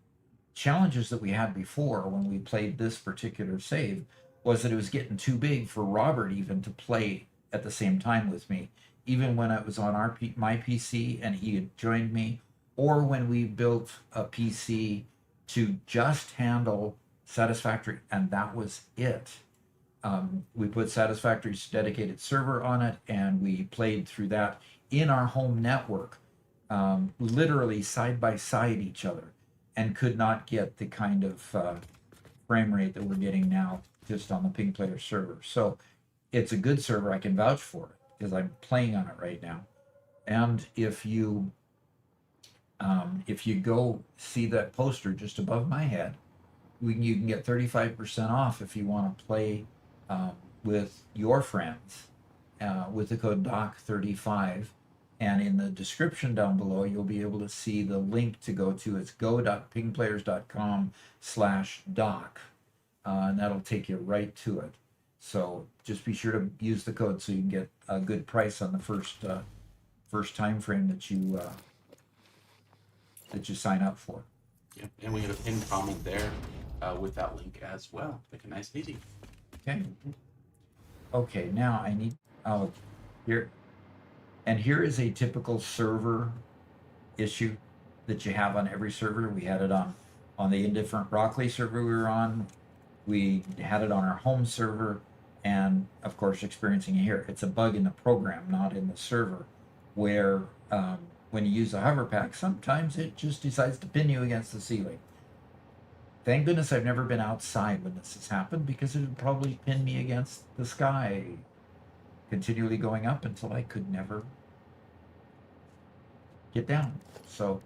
challenges that we had before when we played this particular save was that it was getting too big for Robert even to play at the same time with me, even when it was on my PC and he had joined me, or when we built a PC to just handle Satisfactory, and that was it. We put Satisfactory's dedicated server on it, and we played through that in our home network, literally side by side each other, and could not get the kind of frame rate that we're getting now just on the ping player server. So it's a good server. I can vouch for it because I'm playing on it right now. And if you go see that poster just above my head, you can get 35% off if you want to play with your friends with the code DOC35. And in the description down below, you'll be able to see the link to go to. It's go.pingplayers.com/doc. And that'll take you right to it. So just be sure to use the code so you can get a good price on the first time frame that you sign up for. Yep. And we have a pinned comment there with that link as well. Make it nice and easy. Okay. Okay, now I need, here. And here is a typical server issue that you have on every server. We had it on the Indifferent Broccoli server we were on. We had it on our home server, and of course experiencing it here. It's a bug in the program, not in the server, where when you use a hover pack, sometimes it just decides to pin you against the ceiling. Thank goodness I've never been outside when this has happened, because it would probably pin me against the sky, continually going up until I could never get down. So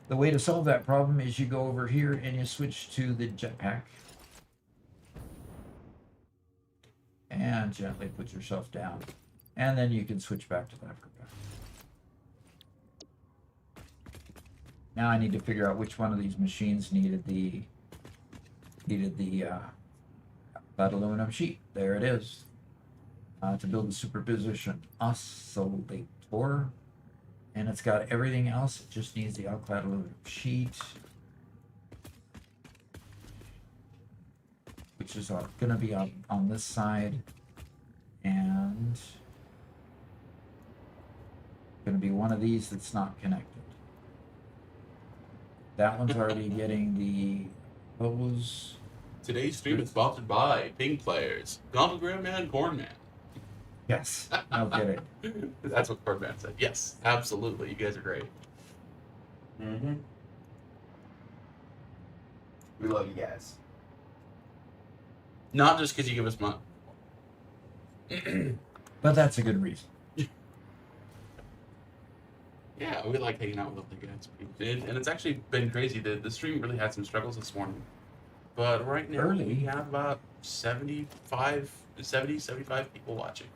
the way to solve that problem is you go over here and you switch to the jetpack and gently put yourself down, and then you can switch back to the hover pack. Now I need to figure out which one of these machines needed that aluminum sheet. There it is. To build a superposition oscillator, and it's got everything else. It just needs the alclad aluminum sheet, which is going to be on this side, and going to be one of these that's not connected. That one's already getting those. Today's stream is sponsored by Ping Players, Gobblegram Man, Corn Man. Yes, no kidding. That's what Corn Man said. Yes, absolutely. You guys are great. Mm-hmm. We love you guys. Not just because you give us money. But that's a good reason. Yeah, we like hanging out with the guys. And it's actually been crazy. The stream really had some struggles this morning. But right now Early. we have about 75 people watching,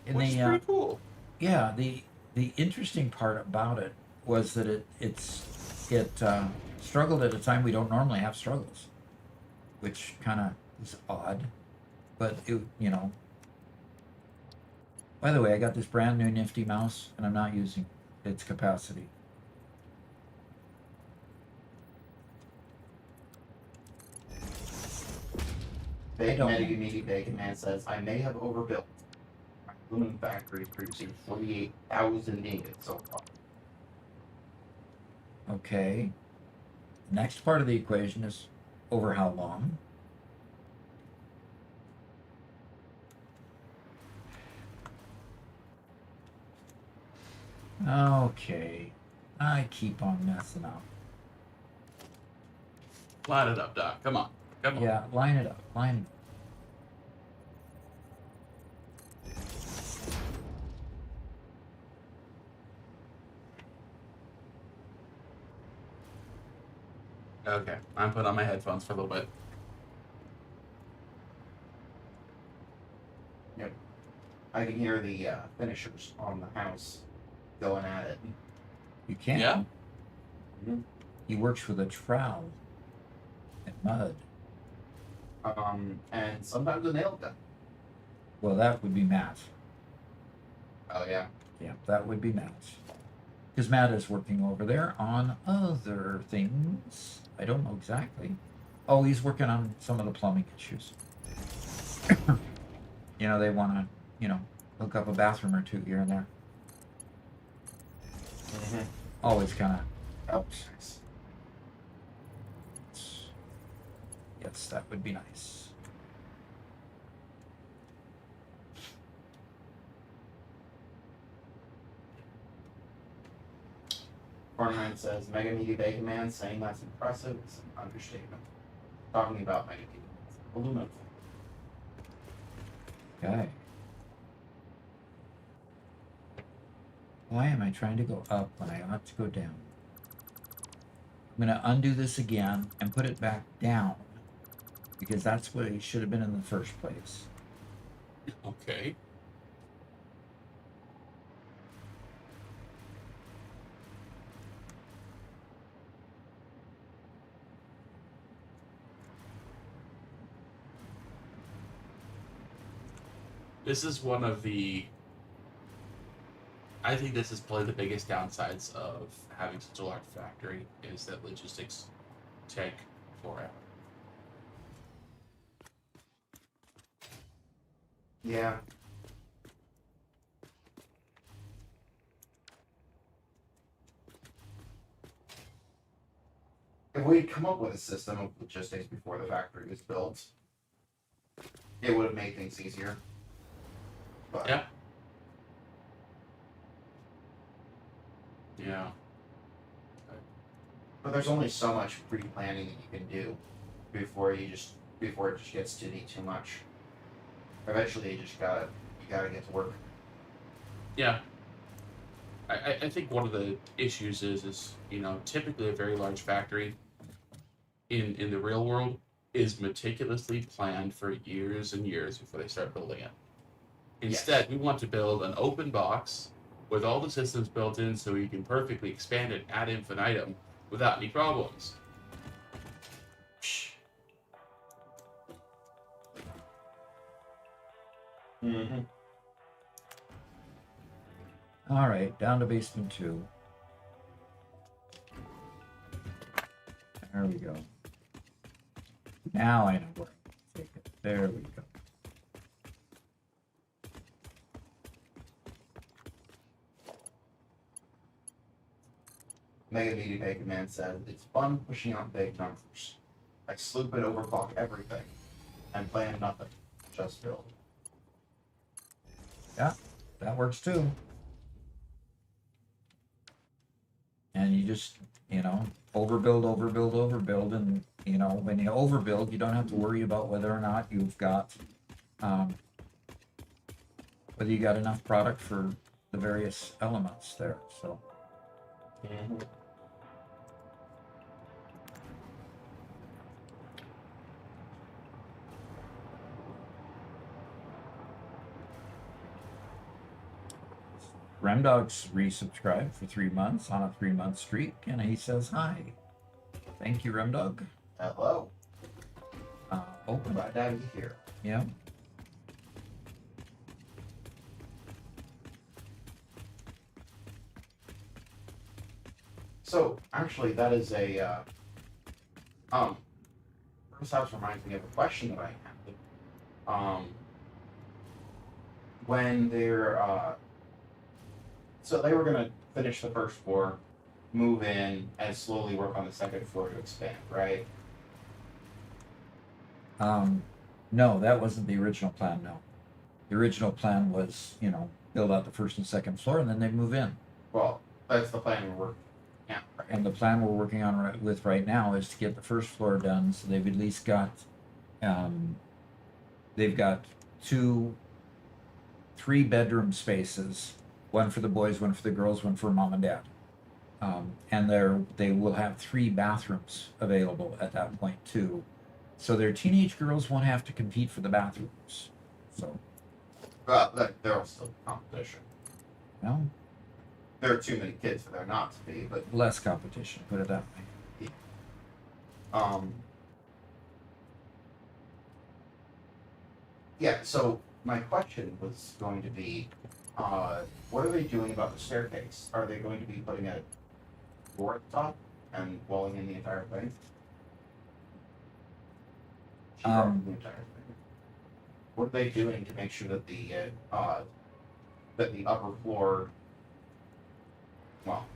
And which is the pretty cool. yeah, the interesting part about it was that it struggled at a time we don't normally have struggles, which kind of is odd. But it, you know. By the way, I got this brand new nifty mouse, and I'm not using its capacity. Big don't Medi know. Meaty Bacon Man says, I may have overbuilt my aluminum factory, producing 48,000 ingots so far. Okay. Next part of the equation is over how long? Okay. I keep on messing up. Line it up, Doc. Come on. Come on. Yeah, line it up. Line it up. Okay. I'm putting on my headphones for a little bit. Yep. I can hear the finishers on the house going at it. You can. Yeah? He works with a trowel and mud. And sometimes a nail gun. Well, that would be Matt. Oh, yeah. Yeah, that would be Matt. Because Matt is working over there on other things. I don't know exactly. Oh, he's working on some of the plumbing issues. You know, they want to, you know, hook up a bathroom or two here and there. Always kind of helps. Yes, that would be nice. Cornman says, Mega Meaty Bacon Man saying that's impressive is an understatement. Talking about Mega Meaty aluminum. Okay. Why am I trying to go up when I ought to go down? I'm going to undo this again and put it back down. Because that's what it should have been in the first place. Okay. This is one of the. I think this is probably the biggest downsides of having such a large factory is that logistics take forever. Yeah. If we'd come up with a system of logistics before the factory was built, it would have made things easier. But Yeah. Yeah. But there's only so much pre-planning that you can do before it just gets to be too much. Eventually, you gotta get to work. Yeah. I think one of the issues is typically a very large factory in the real world is meticulously planned for years and years before they start building it. Instead, we want to build an open box with all the systems built in so you can perfectly expand it ad infinitum without any problems. Mm-hmm. All right, down to basement 2. There we go. Now I know where I'm going to take it. There we go. Mega Meaty Bacon Man said, it's fun pushing out big numbers. I sloop and overclock everything and plan nothing. Just build. Yeah, that works too. And you just, overbuild, and, when you overbuild, you don't have to worry about whether or not you've got, whether you got enough product for the various elements there, so. Mm-hmm. Remdog's resubscribed for 3 months on a 3-month streak, and he says hi. Thank you, Remdog. Hello. Open. Glad to have you here. Yeah. So actually, that is a first house reminds me of a question that I had. When they're so they were gonna finish the first floor, move in, and slowly work on the second floor to expand, right? No, that wasn't the original plan. No, the original plan was, build out the first and second floor, and then they move in. Well, that's the plan we're working. Yeah. Right. And the plan we're working on right now is to get the first floor done, so they've at least got, they've got 3-bedroom spaces, one for the boys, one for the girls, one for mom and dad. And they will have 3 bathrooms available at that point too. So their teenage girls won't have to compete for the bathrooms. So, But they're still competition. well, There are too many kids for there not to be, but less competition, put it that way. Yeah, so my question was going to be, what are they doing about the staircase? Are they going to be putting a door at the top and walling in the entire thing? The entire thing. What are they doing to make sure that the upper floor, well,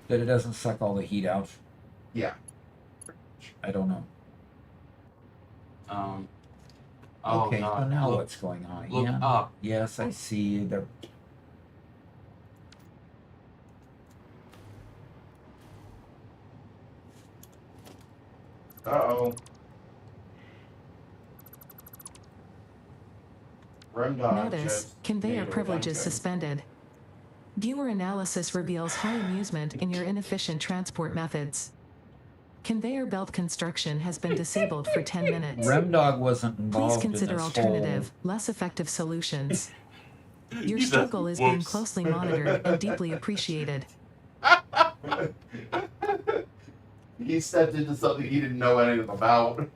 That it doesn't suck all the heat out. yeah, I don't know. Oh, Okay, God. so now Look- what's going on? Look Yeah. up. Yes, I see. They're uh-oh. Remdog Notice, just conveyor made a privileges redundant. suspended. Viewer analysis reveals high amusement in your inefficient transport methods. Conveyor belt construction has been disabled for 10 minutes. Remdog wasn't Please involved consider in this alternative, less effective solutions. Your He's a- struggle is being whoops. closely monitored and deeply appreciated. He stepped into something he didn't know anything about.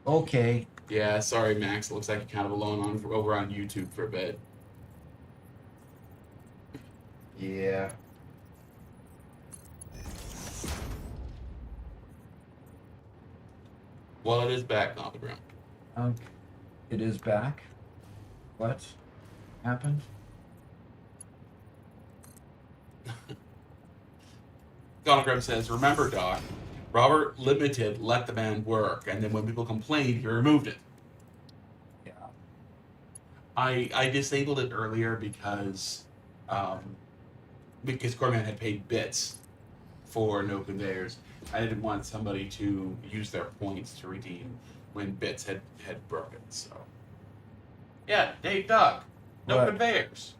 Whole. Okay, Yeah, sorry, Max. It looks like you're kind of alone over on YouTube for a bit. Yeah. Well, it is back on the ground. okay. It is back. What happened? Donogram says, "Remember, Doc, Robert Limited let the man work, and then when people complained, he removed it. Yeah. I disabled it earlier because Corman had paid bits for no conveyors. I didn't want somebody to use their points to redeem when bits had broken. So yeah, Dave, Doc, no What? conveyors.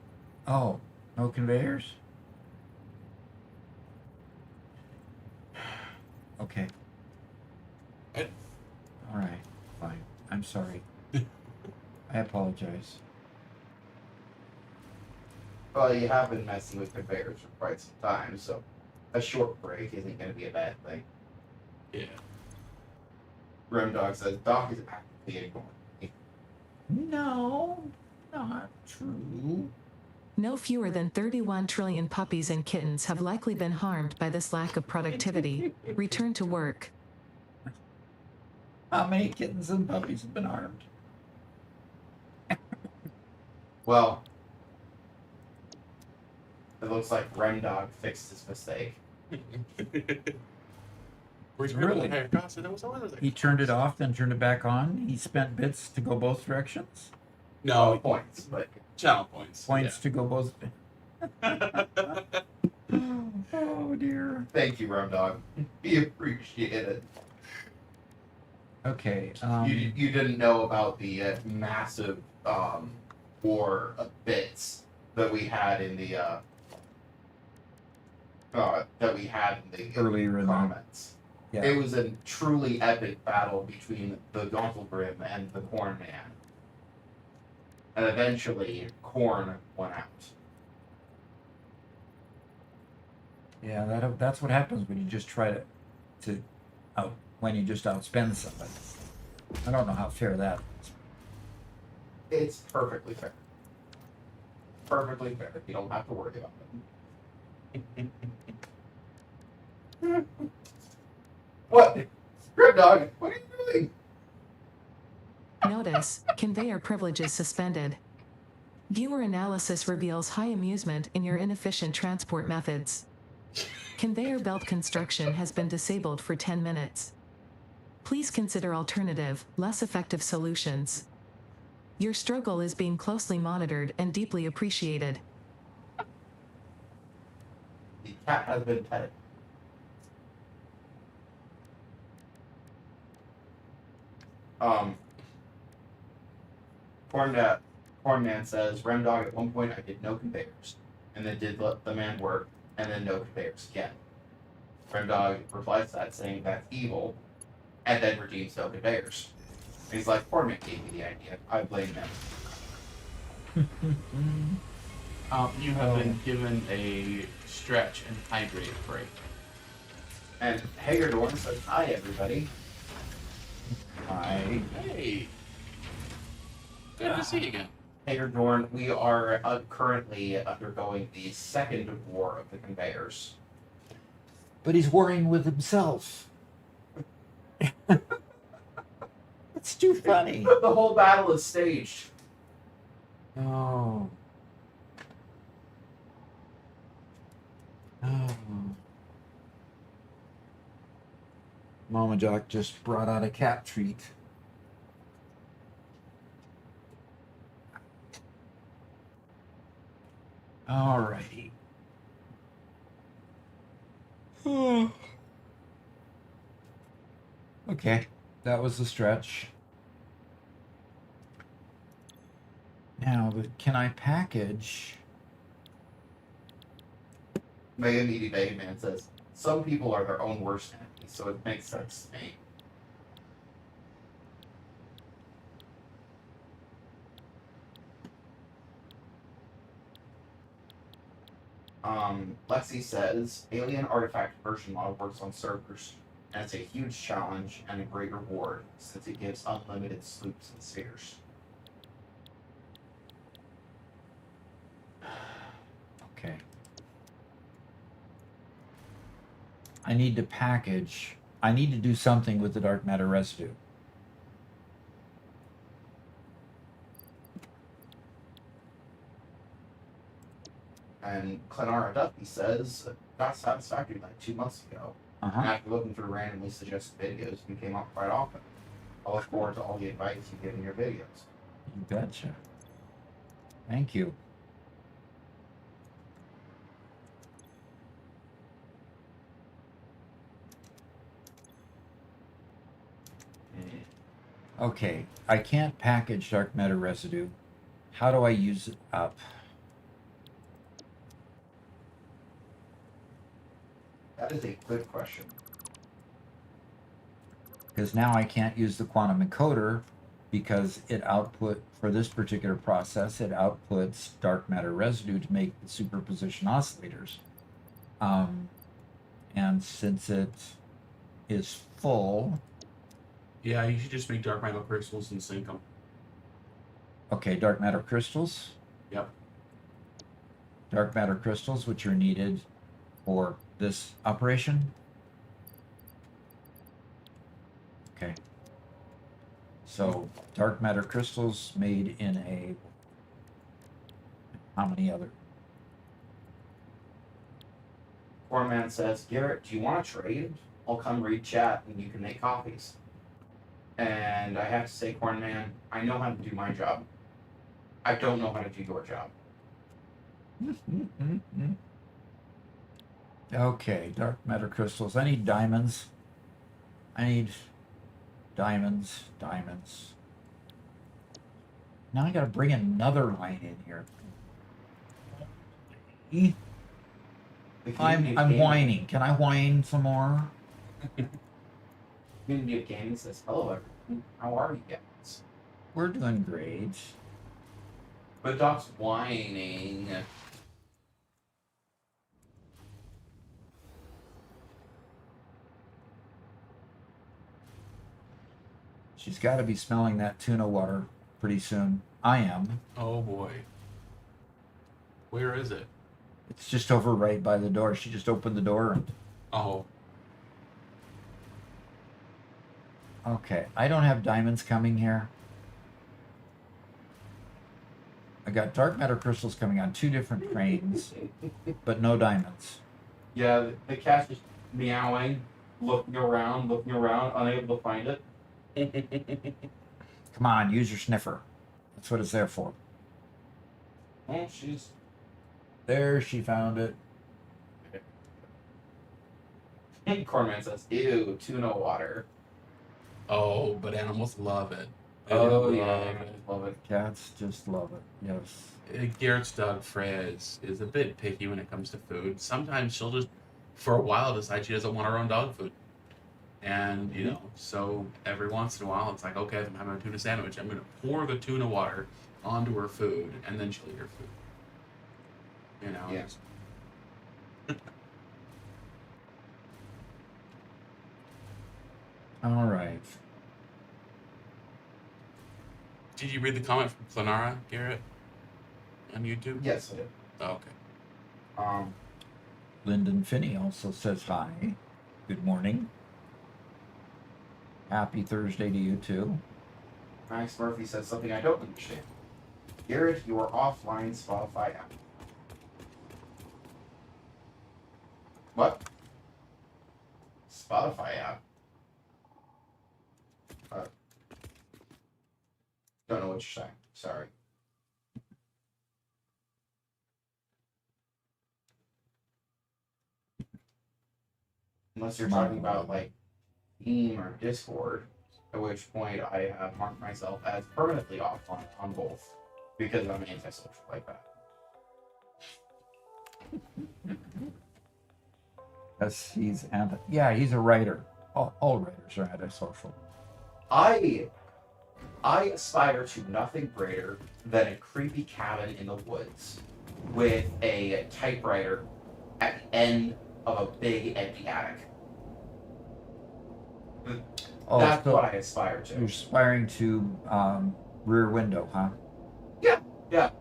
Oh, no conveyors? Okay. What? All right, fine. I'm sorry. I apologize. Well, you have been messing with conveyors for quite some time, so a short break isn't going to be a bad thing. Yeah. Remdog says, Doc is actively ignoring me. No, not true. No fewer than 31 trillion puppies and kittens have likely been harmed by this lack of productivity. Return to work. How many kittens and puppies have been harmed? Well, it looks like Remdog fixed his mistake. Really? He turned it off, then turned it back on. He spent bits to go both directions. No, Points, but channel points. Points to go both. Oh dear. thank you, Remdog. We appreciate it. Okay. You didn't know about the massive war of bits that we had in the that we had in the Earlier in the- comments. Yeah. It was a truly epic battle between the Gauntlebrim and the Corn Man. And eventually, Corn won out. Yeah, that's what happens when you just try when you just outspend somebody. I don't know how fair that is. It's perfectly fair. Perfectly fair. You don't have to worry about it. What? Grim Dog, what are you doing? Notice, conveyor privileges suspended. Viewer analysis reveals high amusement in your inefficient transport methods. Conveyor belt construction has been disabled for 10 minutes. Please consider alternative, less effective solutions. Your struggle is being closely monitored and deeply appreciated. The cat has been petted. Corn Man says, Remdog, at one point I did no conveyors, and then did let the man work, and then no conveyors again. Remdog replies to that saying that's evil, and then redeems no conveyors. And he's like, Corn Man gave me the idea. I blame him. You have been given a stretch and hydrate break. And Hagerdorn says, hi everybody. I Hey! Good to see you again. Hagerdorn, we are currently undergoing the second war of the conveyors. But he's warring with himself. It's too funny. The whole battle is staged. Oh. Oh. Mama Jock just brought out a cat treat. Alrighty. Okay, that was the stretch. Now, but can I package? Mega Meaty Mega Man says, some people are their own worst enemies, so it makes sense to me. Lexi says, Alien Artifact version model works on servers, and it's a huge challenge and a great reward, since it gives unlimited sloops and spheres. Okay. I need to package. I need to do something with the dark matter residue. And Clenara Duffy says, got Satisfactory like 2 months ago. And after looking through randomly suggested videos, you came up quite often. I look forward to all the advice you give in your videos. You betcha. Thank you. Okay, I can't package dark matter residue. How do I use it up? That is a good question. Because now I can't use the quantum encoder because it output, for this particular process, it outputs dark matter residue to make the superposition oscillators. And since it is full, Yeah, you should just make dark matter crystals and sync them. okay, dark matter crystals. Yep. Dark matter crystals, which are needed for this operation. Okay. So dark matter crystals made in a, how many other? Cornman says, Garrett, do you want to trade? I'll come read chat and you can make copies. And I have to say, Cornman, I know how to do my job. I don't know how to do your job. Okay, dark matter crystals. I need diamonds. I need diamonds. Now I gotta bring another line in here. The I'm whining. Can I whine some more? Community of Gaming says, hello everyone. How are you guys? We're doing great. But Doc's whining. She's got to be smelling that tuna water pretty soon. I am. Oh boy. Where is it? It's just over right by the door. She just opened the door. Oh. Okay, I don't have diamonds coming here. I got dark matter crystals coming on 2 different trains, but no diamonds. Yeah, the cat's just meowing, looking around, unable to find it. Come on, use your sniffer. That's what it's there for. Oh, she's... There, she found it. Corman says, ew, tuna water. Oh, but animals love it. Oh, They yeah, love I it. love it. Cats just love it. Yes. Garrett's dog Freya is a bit picky when it comes to food. Sometimes she'll just, for a while, decide she doesn't want her own dog food. And, you know, so every once in a while, it's like, okay, if I'm having a tuna sandwich, I'm going to pour the tuna water onto her food, and then she'll eat her food. You know? Yeah. All right. Did you read the comment from Clenara, Garrett? On YouTube? Yes, I did. Oh, okay. Lyndon Finney also says hi. Good morning. Happy Thursday to you too. Max Murphy says something I don't understand. Garrett, you are offline Spotify app. What? Spotify app? Don't know what you're saying. Sorry. Unless you're talking about like Steam or Discord, at which point I have marked myself as permanently offline on both because I'm antisocial like that. Yes, he's a writer. All writers are antisocial. I aspire to nothing greater than a creepy cabin in the woods with a typewriter at the end of a big empty attic. Oh, That's so what I aspire you're to. aspiring to Rear Window, huh? Yeah, yeah.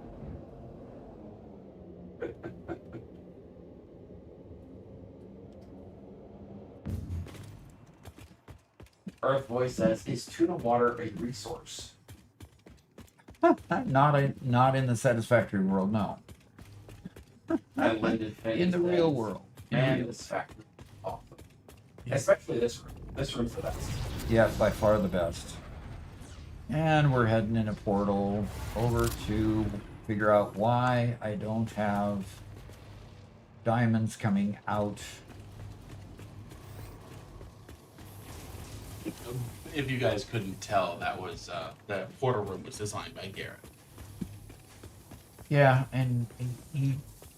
Earth Voice says, is tuna water a resource? Not in the Satisfactory world, no. And Lyndon Finney In the says, real world. Man, this factory is awesome. Especially this room. This room's the best. Yeah, by far the best. And we're heading in a portal over to figure out why I don't have diamonds coming out. If you guys couldn't tell, that was that portal room was designed by Garrett. Yeah, and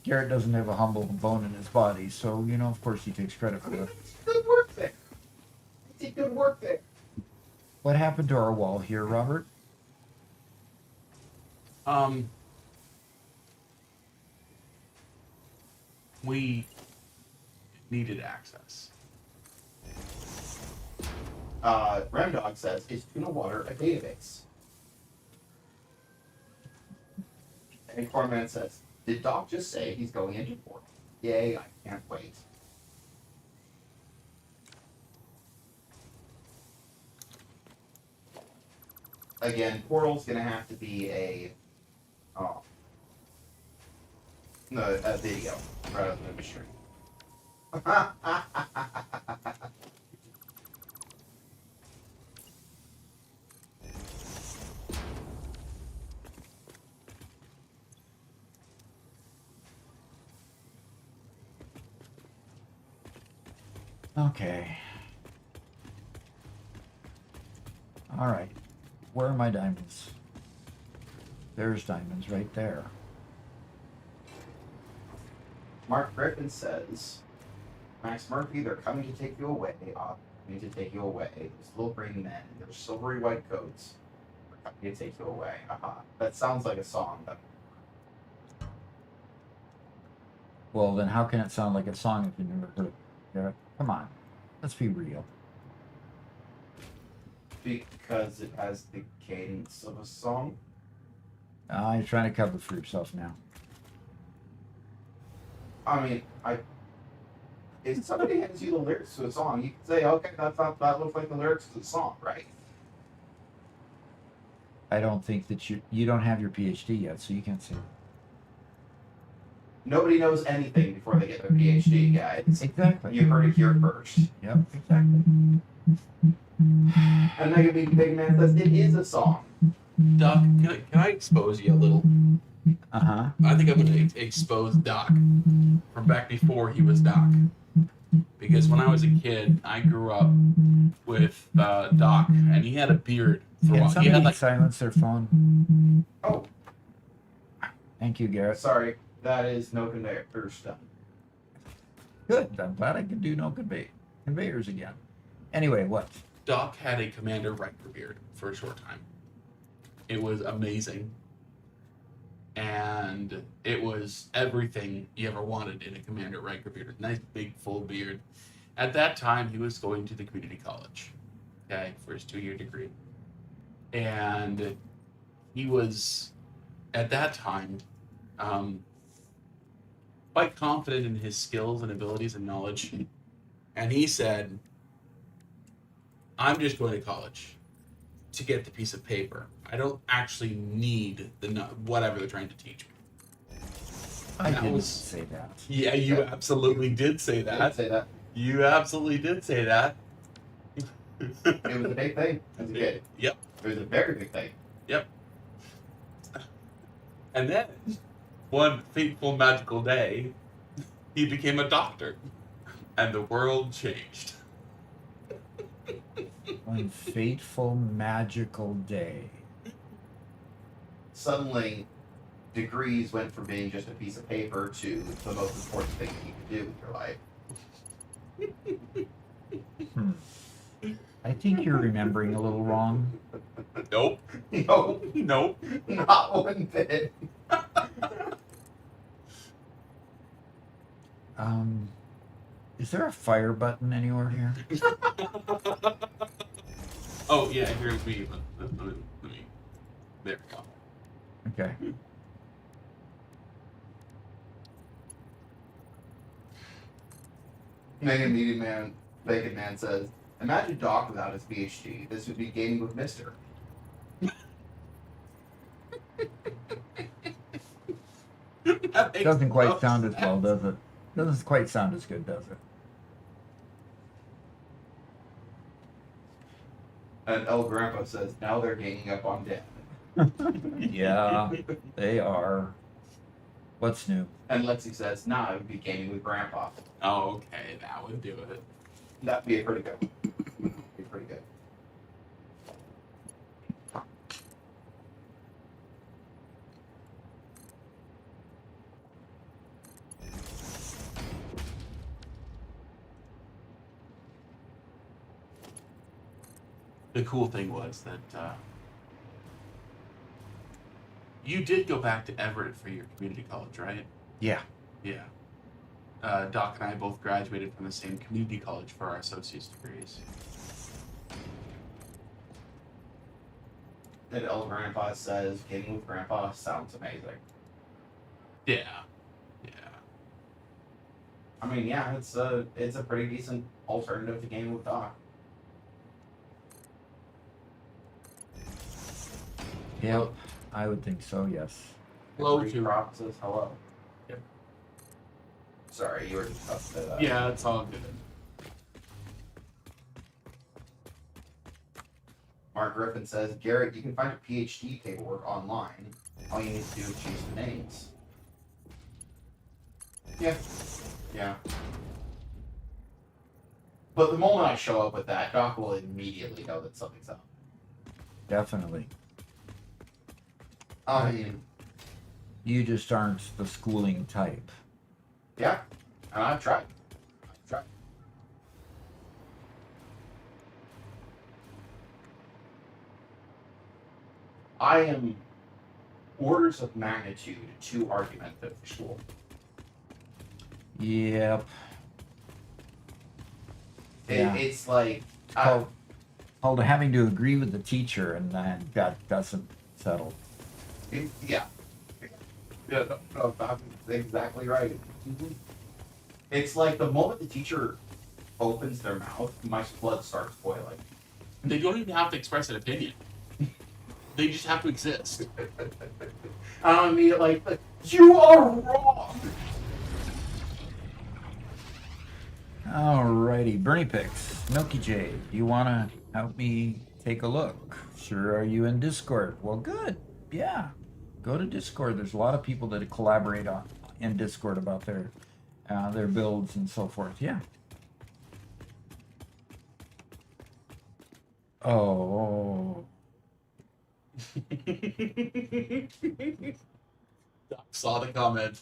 Garrett doesn't have a humble bone in his body, so you know, of course, he takes credit for it. Good work there. He did good work there. What happened to our wall here, Robert? We needed access. Ramdog says, is tuna water a database? And Corman says, did Doc just say he's going into port? Yay, I can't wait. Again, portal's gonna have to be a video rather than a stream. Okay. All right. Where are my diamonds? There's diamonds right there. Mark Griffin says, Max Murphy, they're coming to take you away. Coming to take you away. Those little green men in their silvery white coats. They're coming to take you away. That sounds like a song. Well, then how can it sound like a song if you never heard it? Garrett? Come on. Let's be real. Because it has the cadence of a song. You're trying to cover for yourself now. I mean, if somebody hands you the lyrics to a song, you can say, okay, that looks like the lyrics to the song, right? I don't think that you don't have your PhD yet, so you can't say that. Nobody knows anything before they get their PhD, guys. Exactly. You heard it here first. Yep, exactly. And Mega Big Man says it is a song. Doc, can I expose you a little? Uh-huh. I think I'm going to expose Doc from back before he was Doc. Because when I was a kid, I grew up with Doc, and he had a beard for a Can while. He somebody had like silence their phone? Oh, Thank you, Garrett. sorry. That is no conveyor done. Good. I'm glad I can do no conveyors again. Anyway, what? Doc had a Commander Riker beard for a short time. It was amazing. And it was everything you ever wanted in a Commander Riker beard. A nice, big, full beard. At that time, he was going to the community college, okay, for his 2-year degree. And he was, at that time, quite confident in his skills and abilities and knowledge. And he said, I'm just going to college to get the piece of paper. I don't actually need whatever they're trying to teach me. I didn't say that. Yeah, you absolutely did say I didn't that. say that. You absolutely did say that. It was a big thing as a kid. Yep. It was a very big thing. Yep. And then, one fateful magical day, he became a doctor. And the world changed. One fateful, magical day. Suddenly, degrees went from being just a piece of paper to the most important thing that you could do with your life. I think you're remembering a little wrong. Nope. No, Nope. not one bit. Is there a fire button anywhere here? Oh, yeah, here's me. Let me. There we go. Okay. Bacon Man says, imagine Doc without his PhD. This would be gaming with Mister. Doesn't quite sound as well, does it? Doesn't quite sound as good, does it? And El Grandpa says, now they're ganging up on Dan. Yeah, they are. What's new? And Lexi says, nah, it would be gaming with Grandpa. Oh, okay, that would do it. That'd be pretty good. Be pretty good. The cool thing was that you did go back to Everett for your community college, right? Yeah. Yeah. Doc and I both graduated from the same community college for our associate's degrees. And El Grandpa says, gaming with Grandpa sounds amazing. Yeah. Yeah. I mean, yeah, it's a pretty decent alternative to gaming with Doc. Yep. I would think so, yes. Hello Three to- Prop says hello. Yep. Sorry, you were just up to that. Yeah, it's all good. Mark Griffin says, Garrett, you can find a PhD paperwork online. All you need to do is choose the names. Yeah. Yeah. But the moment I show up with that, Doc will immediately know that something's up. Definitely. I mean, You just aren't the schooling type. Yeah, and I've tried. I am orders of magnitude too argumentative for school. Yep. Yeah. It's like Called having to agree with the teacher, and that doesn't settle. Yeah, no, that's exactly right. It's like the moment the teacher opens their mouth, my blood starts boiling. They don't even have to express an opinion. They just have to exist. I mean, like, you are wrong. Alrighty, Bernie Picks, Milky J, do you want to help me take a look? Sure, are you in Discord? Well, good. Yeah, go to Discord. There's a lot of people that collaborate in Discord about their builds and so forth. Yeah. Oh. Doc saw the comment.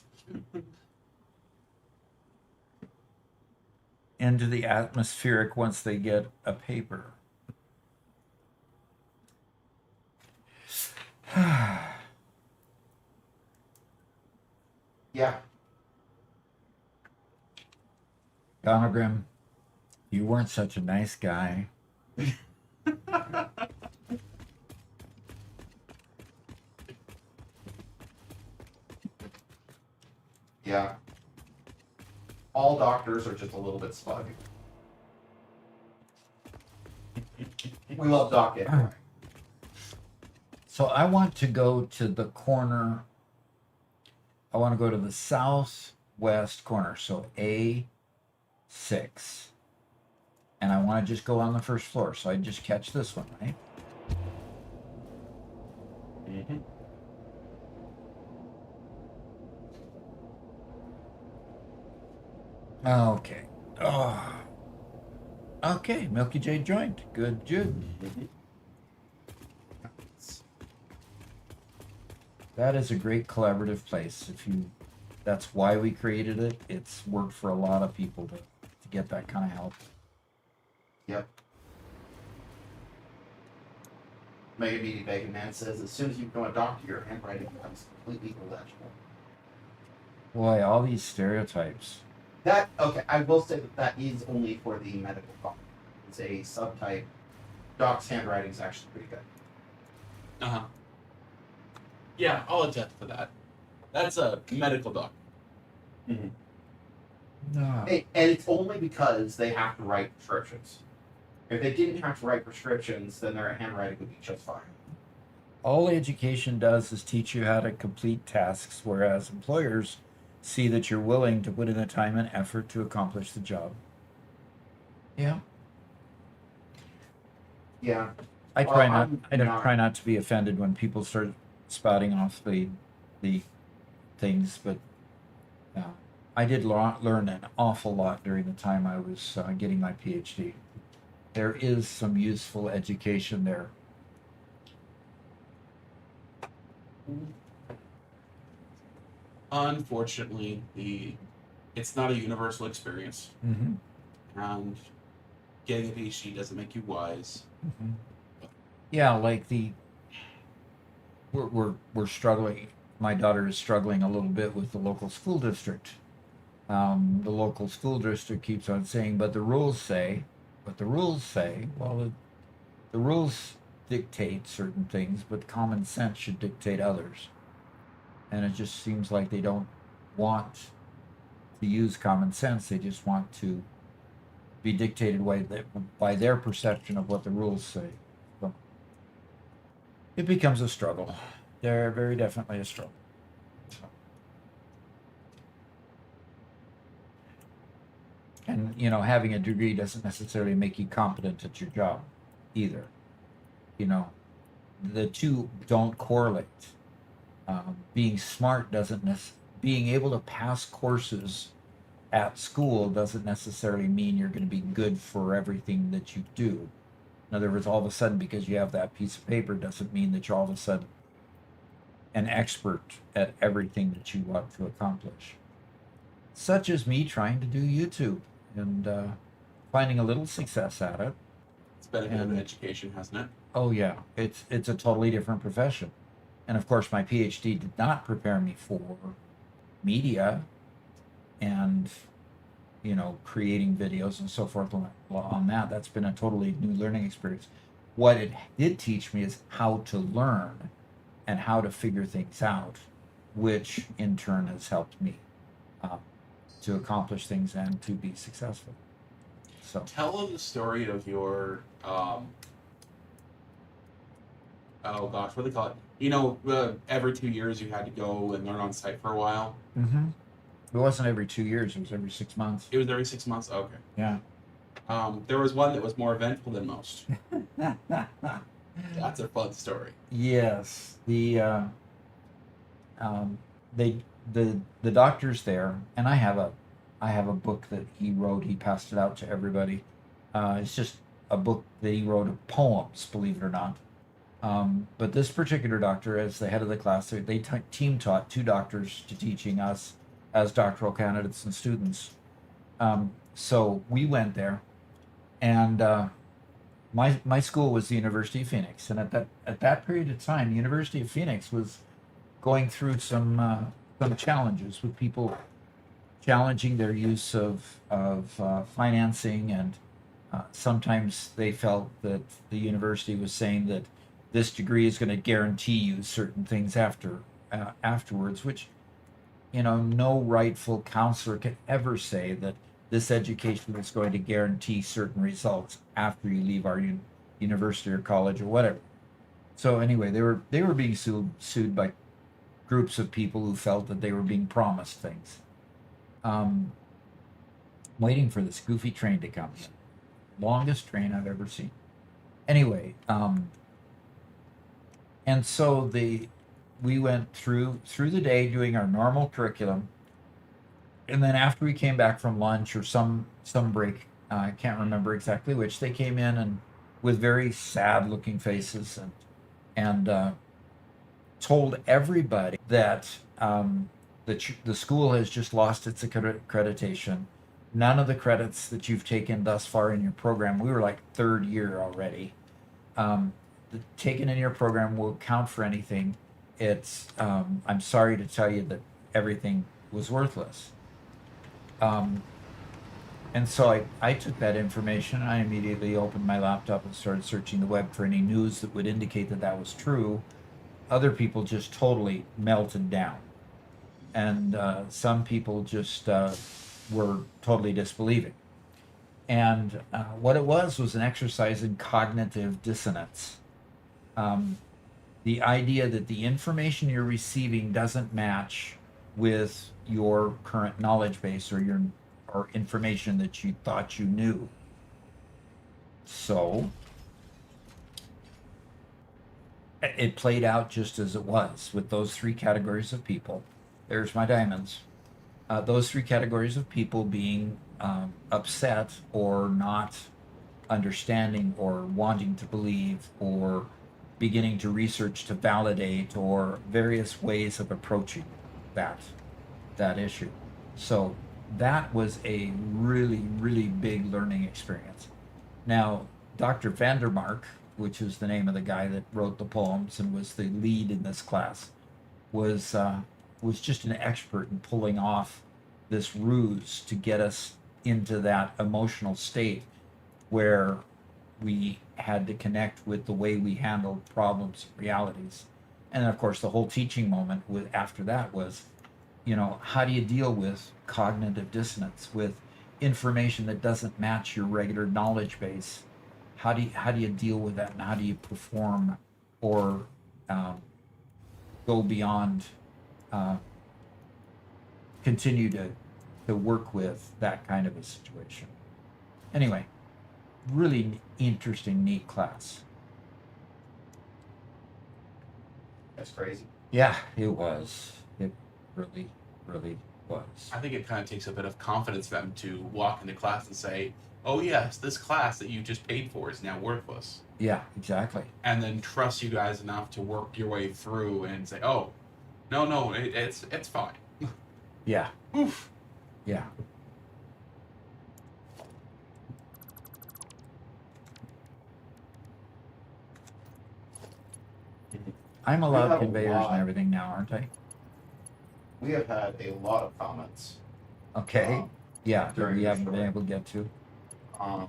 Into the atmospheric once they get a paper. Yeah. Gonogram, you weren't such a nice guy. Yeah. All doctors are just a little bit smug. We love Doc anyway. So I want to go to the corner. I want to go to the southwest corner. So A6. And I want to just go on the first floor. So I just catch this one, right? Mm-hmm. Okay. Oh. Okay, Milky J joined. Good, good. That is a great collaborative place. That's why we created it. It's worked for a lot of people to get that kind of help. Yep. Mega Meaty Bacon Man says, as soon as you become a doctor, your handwriting becomes completely illegible. Boy, all these stereotypes. Okay, I will say that is only for the medical doc. It's a subtype. Doc's handwriting is actually pretty good. Uh-huh. Yeah, I'll attest to that. That's a medical doc. No. And it's only because they have to write prescriptions. If they didn't have to write prescriptions, then their handwriting would be just fine. All education does is teach you how to complete tasks, whereas employers see that you're willing to put in the time and effort to accomplish the job. Yeah. Yeah. I Well, try not. I'm I don't not- try not to be offended when people start spouting off the things, but I did learn an awful lot during the time I was getting my PhD. There is some useful education there. Unfortunately, it's not a universal experience, Mm-hmm. and getting a PhD doesn't make you wise. Mm-hmm. Yeah, like we're struggling. My daughter is struggling a little bit with the local school district. The local school district keeps on saying, but the rules say, well, the rules dictate certain things, but common sense should dictate others. And it just seems like they don't want to use common sense. They just want to be dictated by their perception of what the rules say. So it becomes a struggle. They're very definitely a struggle. And, having a degree doesn't necessarily make you competent at your job either. The two don't correlate. Being smart being able to pass courses at school doesn't necessarily mean you're going to be good for everything that you do. In other words, all of a sudden, because you have that piece of paper doesn't mean that you're all of a sudden an expert at everything that you want to accomplish. such as me trying to do YouTube and finding a little success at it. It's been a bit of And- education, hasn't it? Oh yeah, it's a totally different profession, and of course my PhD did not prepare me for media and creating videos and so forth on that. That's been a totally new learning experience. What it did teach me is how to learn and how to figure things out, which in turn has helped me to accomplish things and to be successful. So Tell the story of your oh gosh, what do they call it? Every 2 years you had to go and learn on site for a while. it wasn't every 2 years, it was every 6 months. It was every 6 months. Okay. Yeah. There was one that was more eventful than most. That's a fun story. Yes, the doctors there, and I have a book that he wrote. He passed it out to everybody. It's just a book that he wrote of poems, believe it or not. But this particular doctor, as the head of the class, they team taught 2 doctors to teaching us as doctoral candidates and students. So we went there, and my school was the University of Phoenix, and at that period of time, the University of Phoenix was going through some challenges with people challenging their use of financing, and sometimes they felt that the university was saying that this degree is going to guarantee you certain things afterwards, which no rightful counselor can ever say that this education is going to guarantee certain results after you leave our university or college or whatever. So anyway, they were being sued by groups of people who felt that they were being promised things. Waiting for this goofy train to come in. Longest train I've ever seen. Anyway, and so we went through the day doing our normal curriculum, and then after we came back from lunch or some break, I can't remember exactly which, they came in and with very sad looking faces and told everybody that the school has just lost its accreditation. None of the credits that you've taken thus far in your program, we were like 3rd year already, taken in your program will count for anything. It's I'm sorry to tell you that everything was worthless. And so I took that information, and I immediately opened my laptop and started searching the web for any news that would indicate that that was true. Other people just totally melted down, and some people just were totally disbelieving. And what it was an exercise in cognitive dissonance. The idea that the information you're receiving doesn't match with your current knowledge base or information that you thought you knew. So it played out just as it was with those 3 categories of people. There's my diamonds. Those 3 categories of people being upset or not understanding or wanting to believe or beginning to research to validate or various ways of approaching that issue. So that was a really, really big learning experience. Now, Dr. Vandermark, which is the name of the guy that wrote the poems and was the lead in this class, was just an expert in pulling off this ruse to get us into that emotional state where we had to connect with the way we handled problems and realities. And of course, the whole teaching moment after that was, how do you deal with cognitive dissonance, with information that doesn't match your regular knowledge base? How do you deal with that, and how do you perform or go beyond, continue to work with that kind of a situation? Anyway, really interesting, neat class. That's crazy. Yeah, it was. It really, really was. I think it kind of takes a bit of confidence for them to walk into class and say, oh yes, this class that you just paid for is now worthless. Yeah, exactly. And then trust you guys enough to work your way through and say, oh, no, it's fine. Yeah. Oof. Yeah. I'm We allowed have a conveyors lot. and everything now, aren't I? We have had a lot of comments. Okay. Yeah, that during we your haven't been story. able to get to. Um,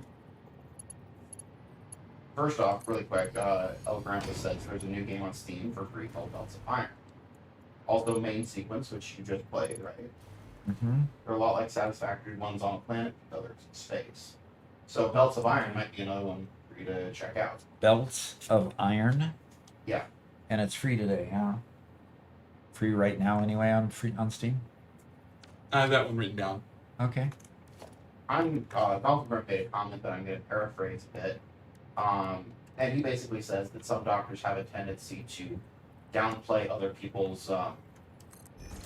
First off, really quick, El Grandpa says there's a new game on Steam for free called Belts of Iron. Also, main sequence, which you just played, right? Mm-hmm. They're a lot like Satisfactory, one's on a planet, the other's in space. So Belts of Iron might be another one for you to check out. Belts of Iron. Yeah. And it's free today, huh? Free right now anyway on Steam? I have that one written down. Okay. Malcolm made a comment that I'm going to paraphrase a bit. And he basically says that some doctors have a tendency to downplay other people's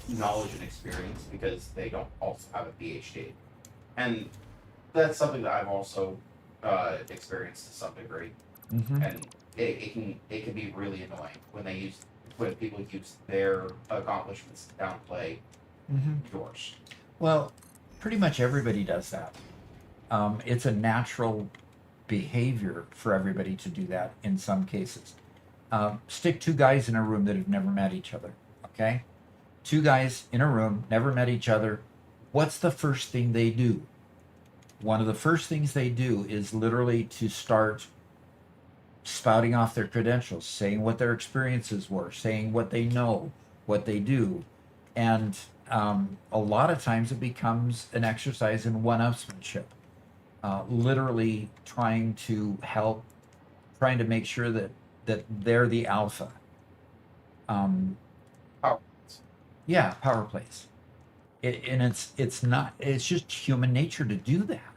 knowledge and experience because they don't also have a PhD. And that's something that I've also experienced to some degree. Mm-hmm. And it can be really annoying when people use their accomplishments to downplay Mm-hmm. yours. Well, pretty much everybody does that. It's a natural behavior for everybody to do that in some cases. Stick two guys in a room that have never met each other, okay? Two guys in a room, never met each other. What's the first thing they do? One of the first things they do is literally to start spouting off their credentials, saying what their experiences were, saying what they know, what they do. And a lot of times it becomes an exercise in one-upsmanship. Literally trying to make sure that they're the alpha. Power. Yeah, power plays. And it's not. It's just human nature to do that.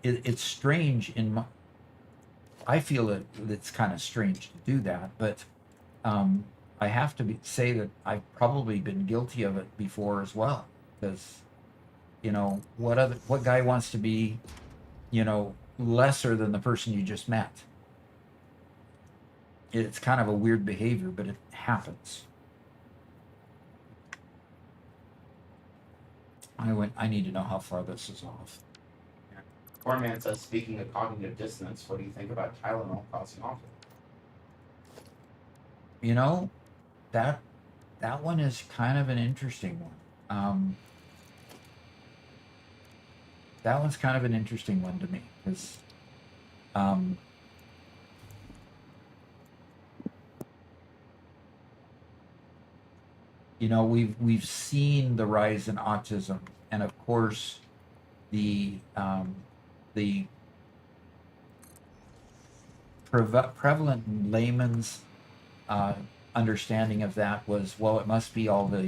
It's strange I feel it's kind of strange to do that, but I have to say that I've probably been guilty of it before as well, because what guy wants to be lesser than the person you just met? It's kind of a weird behavior, but it happens. I need to know how far this is off. Cornman says, speaking of cognitive dissonance, what do you think about Tylenol causing autism? That one is kind of an interesting one. That one's kind of an interesting one to me because we've seen the rise in autism, and of course the prevalent layman's understanding of that was, well, it must be all of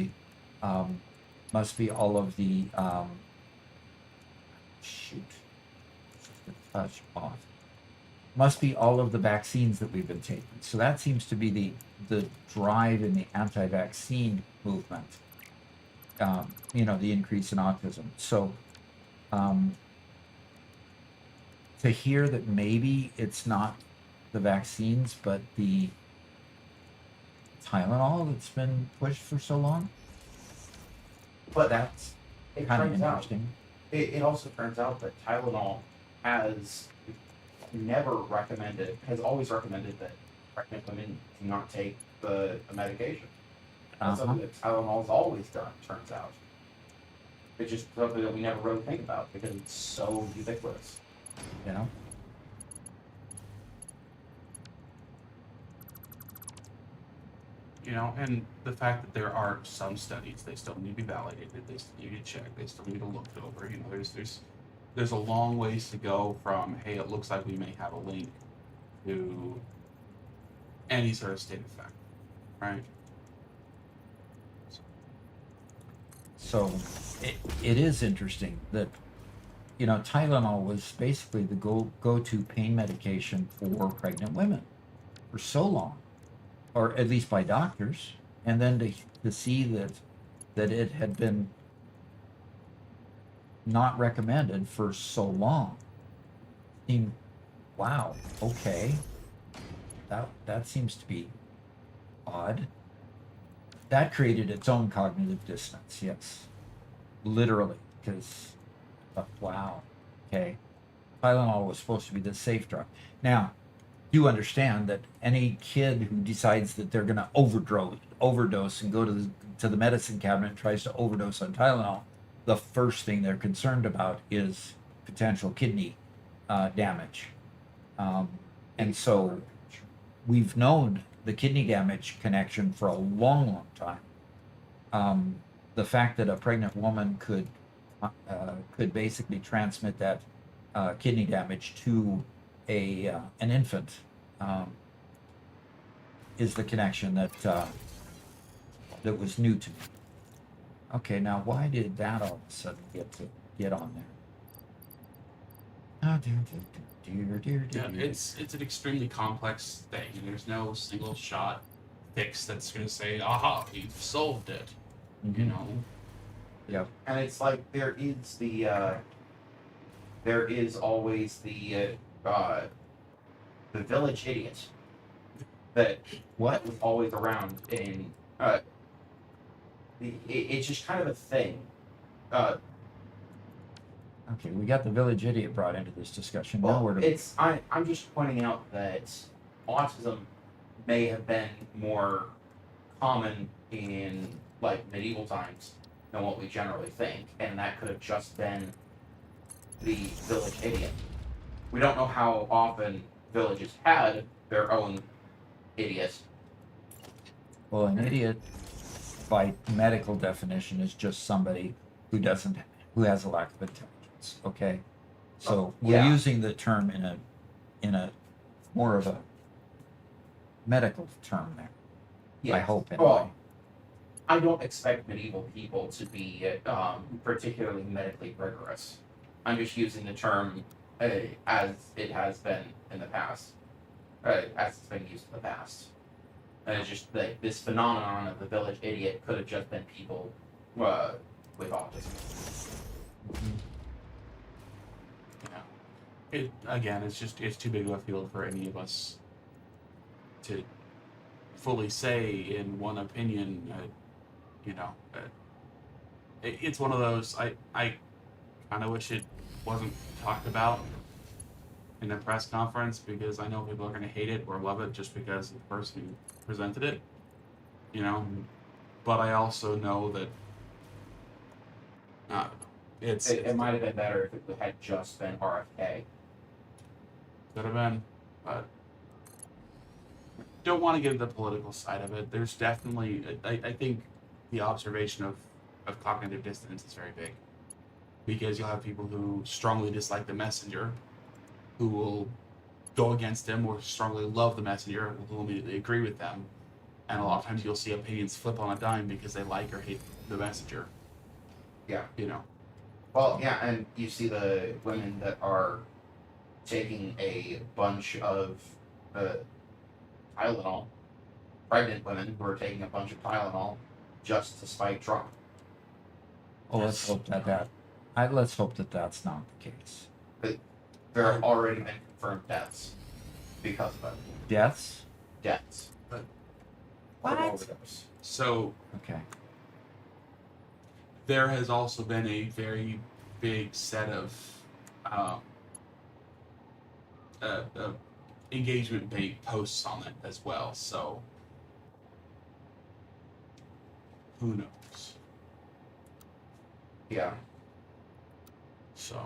the touch off. Must be all of the vaccines that we've been taking. So that seems to be the drive in the anti-vaccine movement. The increase in autism. So to hear that maybe it's not the vaccines, but the Tylenol that's been pushed for so long, But that's it kind of turns out, interesting. it also turns out that Tylenol has always recommended that pregnant women do not take the medication. That's something that Tylenol's always done, turns out. It's just something that we never really think about because it's so ubiquitous. And the fact that there are some studies, they still need to be validated, they still need to check, they still need to look over. There's a long ways to go from, hey, it looks like we may have a link, to any sort of state effect, right? So it is interesting that Tylenol was basically the go-to pain medication for pregnant women for so long, or at least by doctors, and then to see that it had been not recommended for so long. Wow, okay, that seems to be odd. That created its own cognitive dissonance, yes. literally, because, wow, okay. Tylenol was supposed to be the safe drug. Now, you understand that any kid who decides that they're going to overdose and go to the medicine cabinet and tries to overdose on Tylenol, the first thing they're concerned about is potential kidney damage. And so we've known the kidney damage connection for a long, long time. The fact that a pregnant woman could basically transmit that kidney damage to an infant is the connection that was new to me. Okay, now why did that all of a sudden get on there? Oh, dear. Yeah, it's an extremely complex thing, and there's no single shot fix that's going to say, "Aha, you've solved it." You know. Yep. And it's like there is always the village idiot that What? was always around in it's just kind of a thing. Okay, we got the village idiot brought into this discussion. Now Well, we're to I'm just pointing out that autism may have been more common in like medieval times than what we generally think, and that could have just been the village idiot. We don't know how often villages had their own idiot. Well, an idiot, by medical definition, is just somebody who has a lack of intelligence. Okay, so we're yeah. using the term in a more of a medical term there. Yeah. I hope anyway. Well, I don't expect medieval people to be particularly medically rigorous. I'm just using the term as it has been in the past, as it's been used in the past. And it's just like this phenomenon of the village idiot could have just been people with autism. Yeah. It's too big of a field for any of us to fully say in one opinion. It's one of those. I kind of wish it wasn't talked about in a press conference, because I know people are going to hate it or love it just because of the person who presented it. But I also know that It might have been better if it had just been RFK. Could have been, but don't want to get into the political side of it. There's definitely, I think the observation of cognitive dissonance is very big, because you'll have people who strongly dislike the messenger, who will go against him, or strongly love the messenger, who will immediately agree with them. And a lot of times you'll see opinions flip on a dime because they like or hate the messenger. Yeah. Well, yeah, and you see the women that are taking a bunch of Tylenol, pregnant women who are taking a bunch of Tylenol just to spite Trump. Well, let's hope let's hope that that's not the case. There have already been confirmed deaths because of it. Deaths? Deaths. What? From overdose. So Okay. there has also been a very big set of engagement-based posts on it as well. So who knows? Yeah. So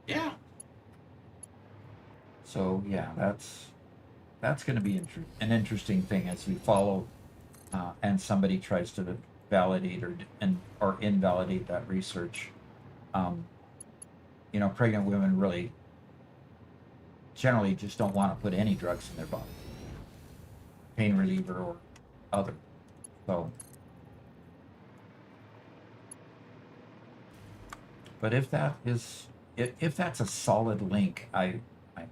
yeah. So yeah, that's going to be an interesting thing as we follow, and somebody tries to validate or invalidate that research. Pregnant women really generally just don't want to put any drugs in their body, pain reliever or other. So, but if that's a solid link, I'm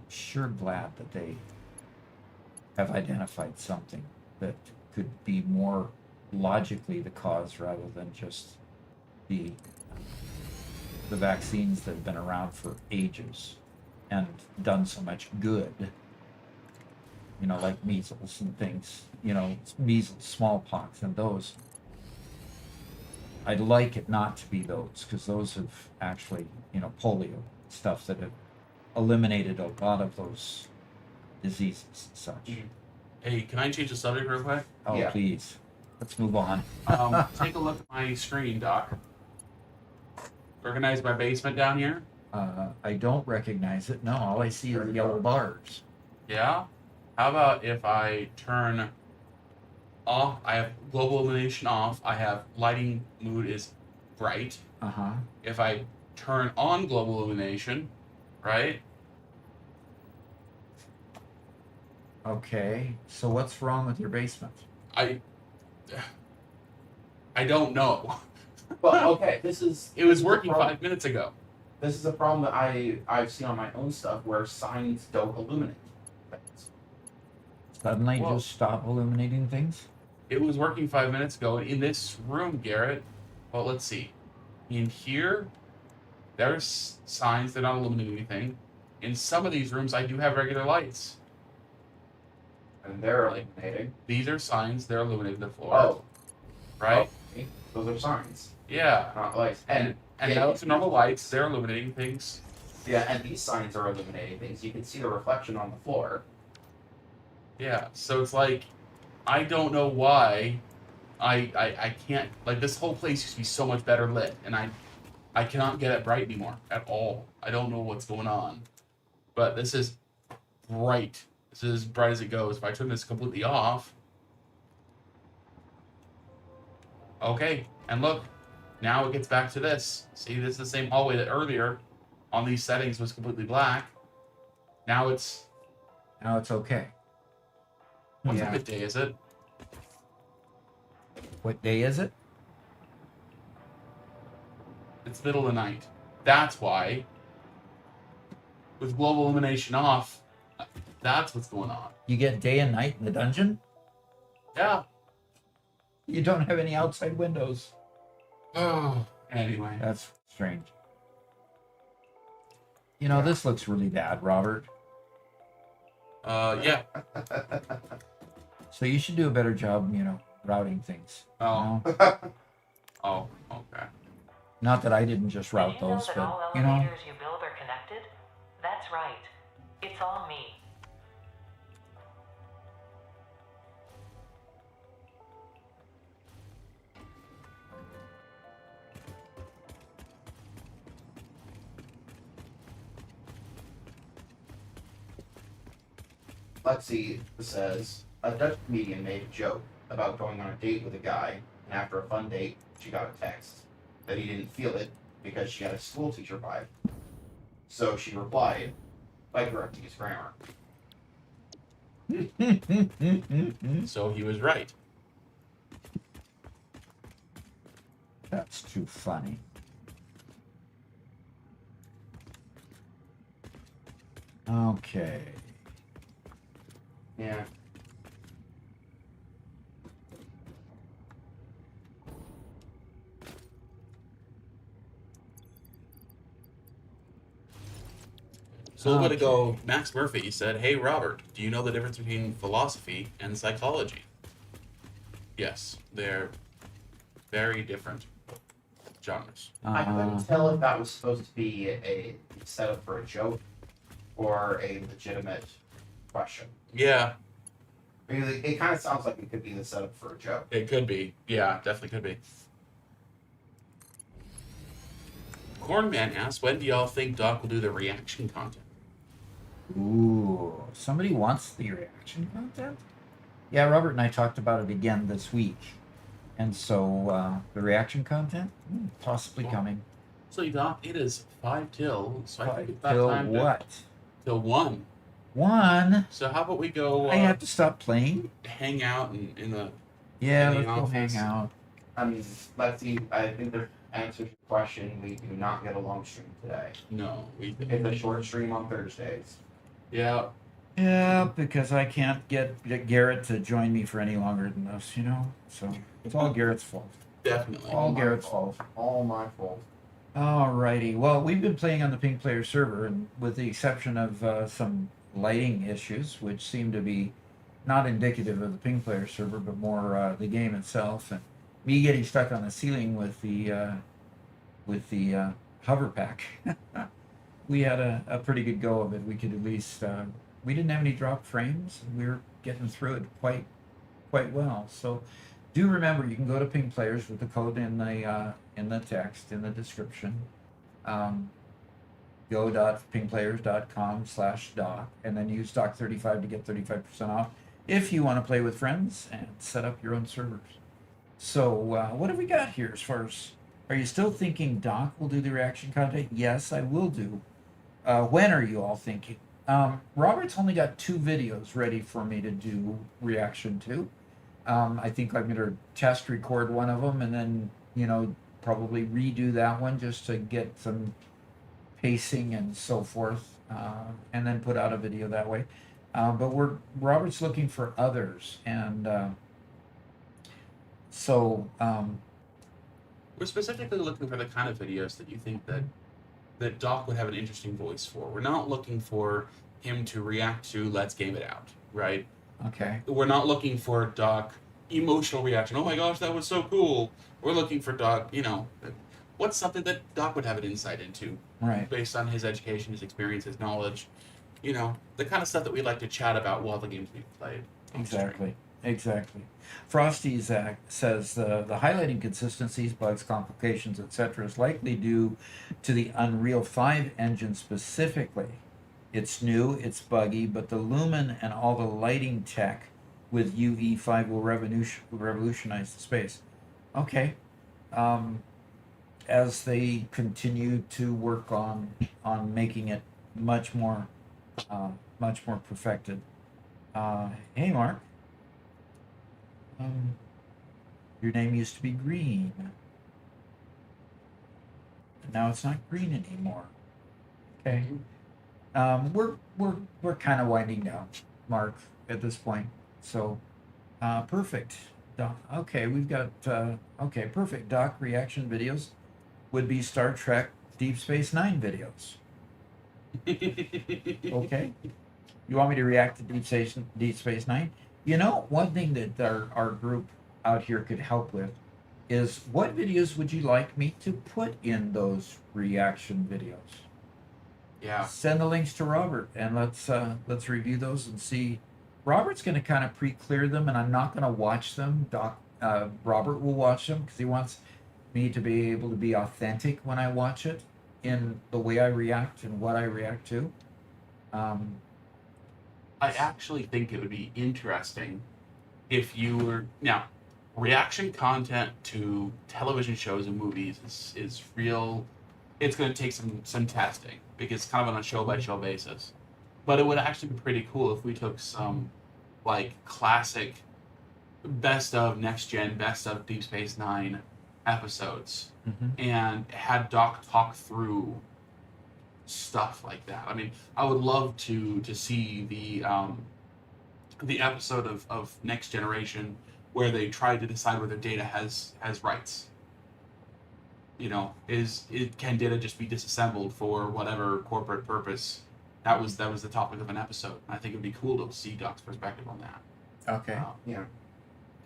sure glad that they have identified something that could be more logically the cause rather than just the vaccines that have been around for ages and done so much good. Like measles and things, measles, smallpox, and those. I'd like it not to be those, because those have actually, polio stuff that have eliminated a lot of those diseases and such. Mhm. Hey, can I change the subject real quick? Oh, Yeah. please. Let's move on. Take a look at my screen, Doc. Recognize my basement down here? I don't recognize it. No, all I see are yellow bars. Yeah? How about if I turn off, I have global illumination off, I have lighting mood is bright. Uh-huh. If I turn on global illumination, right? Okay. So what's wrong with your basement? I don't know. Well, okay, this is. It was this is a working problem- 5 minutes ago. This is a problem that I've seen on my own stuff where signs don't illuminate things. Suddenly Whoa. just stop illuminating things? It was working 5 minutes ago in this room, Garrett. Well, let's see. In here, there's signs they're not illuminating anything. In some of these rooms, I do have regular lights. And they're illuminating. These are signs they're illuminating the floor. Oh, right? okay. Those are signs, Yeah. not lights. And yeah, those are normal lights. They're illuminating things. yeah, and these signs are illuminating things. You can see the reflection on the floor. Yeah. So it's like, I don't know why I can't, like, this whole place used to be so much better lit, and I cannot get it bright anymore at all. I don't know what's going on. But this is bright. This is as bright as it goes. If I turn this completely off. Okay, and look, now it gets back to this. See, this is the same hallway that earlier on these settings was completely black. Now it's, Now it's okay. what Yeah. time of day is it? What day is it? It's middle of the night. That's why. With global illumination off, that's what's going on. You get day and night in the dungeon? Yeah. You don't have any outside windows. Oh. Anyway. That's strange. This looks really bad, Robert. Yeah. So you should do a better job, routing things. you Oh. know? Oh. Okay. Not that I didn't just route Did you know those, that but, all elevators you build are connected? That's right. It's all me. Lexi says a Dutch comedian made a joke about going on a date with a guy, and after a fun date, she got a text that he didn't feel it because she had a school teacher vibe. So she replied, "I correct his grammar." So he was right. That's too funny. Okay. Yeah. So a little bit ago, Max Murphy said, "Hey Robert, do you know the difference between philosophy and psychology?" Yes, they're very different genres. I couldn't tell if that was supposed to be a setup for a joke or a legitimate question. Yeah, Because it kind of sounds like it could be the setup for a joke. it could be. Yeah, definitely could be. Cornman asks, when do y'all think Doc will do the reaction content? Ooh, somebody wants the reaction content? Yeah, Robert and I talked about it again this week. And so, the reaction content, possibly coming. So, Doc, it is 5 till, so I think it's about Till time what? till 1. 1? So how about we go I have to stop playing? hang out in the... Yeah, in the let's go office. hang out. I mean, Lexi, I think the answer to your question, we do not get a long stream today. No, we... It's a short stream on Thursdays. Yeah, Yeah, because I can't get Garrett to join me for any longer than this, So, it's all Garrett's fault. definitely. All my Garrett's fault. All my fault. Alrighty. Well, we've been playing on the Pink Player server, and with the exception of some lighting issues, which seem to be not indicative of the Pink Player server, but more the game itself. And me getting stuck on the ceiling with the hover pack. We had a pretty good go of it. We could at least we didn't have any drop frames. We were getting through it quite well. So do remember you can go to Ping Players with the code in the text in the description. go.pingplayers.com/doc and then use doc35 to get 35% off if you want to play with friends and set up your own servers. So what have we got here as far as, are you still thinking Doc will do the reaction content? Yes, I will do. When are you all thinking? Robert's only got 2 videos ready for me to do reaction to. I think I'm going to test record one of them and then, probably redo that one just to get some pacing and so forth, and then put out a video that way. But Robert's looking for others, and so We're specifically looking for the kind of videos that you think that Doc would have an interesting voice for. We're not looking for him to react to Let's Game It Out, right? okay, We're not looking for Doc emotional reaction. Oh my gosh, that was so cool. We're looking for Doc, what's something that Doc would have an insight into right, based on his education, his experience, his knowledge, the kind of stuff that we like to chat about while the games being played. exactly. Frosty says the highlighting consistencies, bugs, complications, etc. is likely due to the Unreal 5 engine specifically. It's new, it's buggy, but the Lumen and all the lighting tech with UE5 will revolutionize the space. Okay. As they continue to work on making it much more perfected. Hey, Mark. Your name used to be Green. Now it's not green anymore. Okay. We're kind of winding down, Mark, at this point. So, perfect. Doc, okay, we've got okay, perfect. Doc reaction videos would be Star Trek Deep Space Nine videos. Okay. You want me to react to Deep Space Nine? One thing that our group out here could help with is what videos would you like me to put in those reaction videos? Yeah. Send the links to Robert and let's review those and see. Robert's going to kind of pre-clear them, and I'm not going to watch them. Robert will watch them because he wants me to be able to be authentic when I watch it in the way I react and what I react to. I actually think it would be interesting if you were now reaction content to television shows and movies is real. It's going to take some testing because it's kind of on a show by show basis. But it would actually be pretty cool if we took some like classic best of Next Gen, best of Deep Space Nine episodes and had Doc talk through stuff like that. I mean, I would love to see the episode of Next Generation where they tried to decide whether data has rights. Can data just be disassembled for whatever corporate purpose? That was the topic of an episode. I think it'd be cool to see Doc's perspective on that. Okay. Yeah.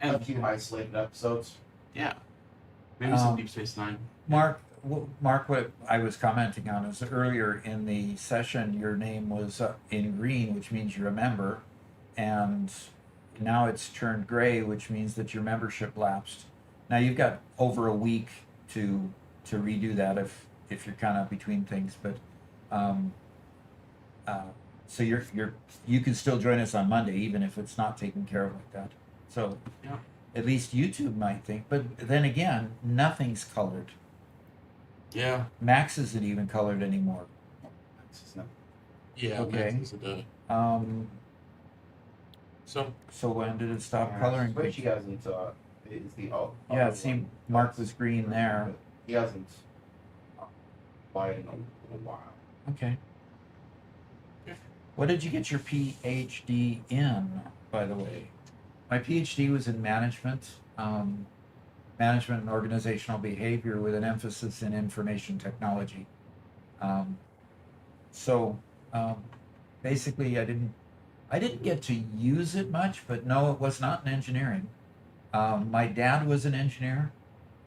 And A few isolated episodes. yeah, maybe some Deep Space Nine. Mark, what I was commenting on is earlier in the session, your name was in green, which means you're a member, and now it's turned gray, which means that your membership lapsed. Now you've got over a week to redo that if you're kind of between things, but so you can still join us on Monday even if it's not taken care of like that. So Yeah. at least YouTube might think, but then again, nothing's colored. Yeah. Max isn't even colored anymore. Yeah. Okay. Max is a day. So when did it stop Yeah, coloring? Switch he hasn't is the Yeah, it seemed Mark was green there. He hasn't played in a while. Okay. What did you get your PhD in, by the way? My PhD was in management, management and organizational behavior with an emphasis in information technology. Basically, I didn't get to use it much, but no, it was not in engineering. My dad was an engineer.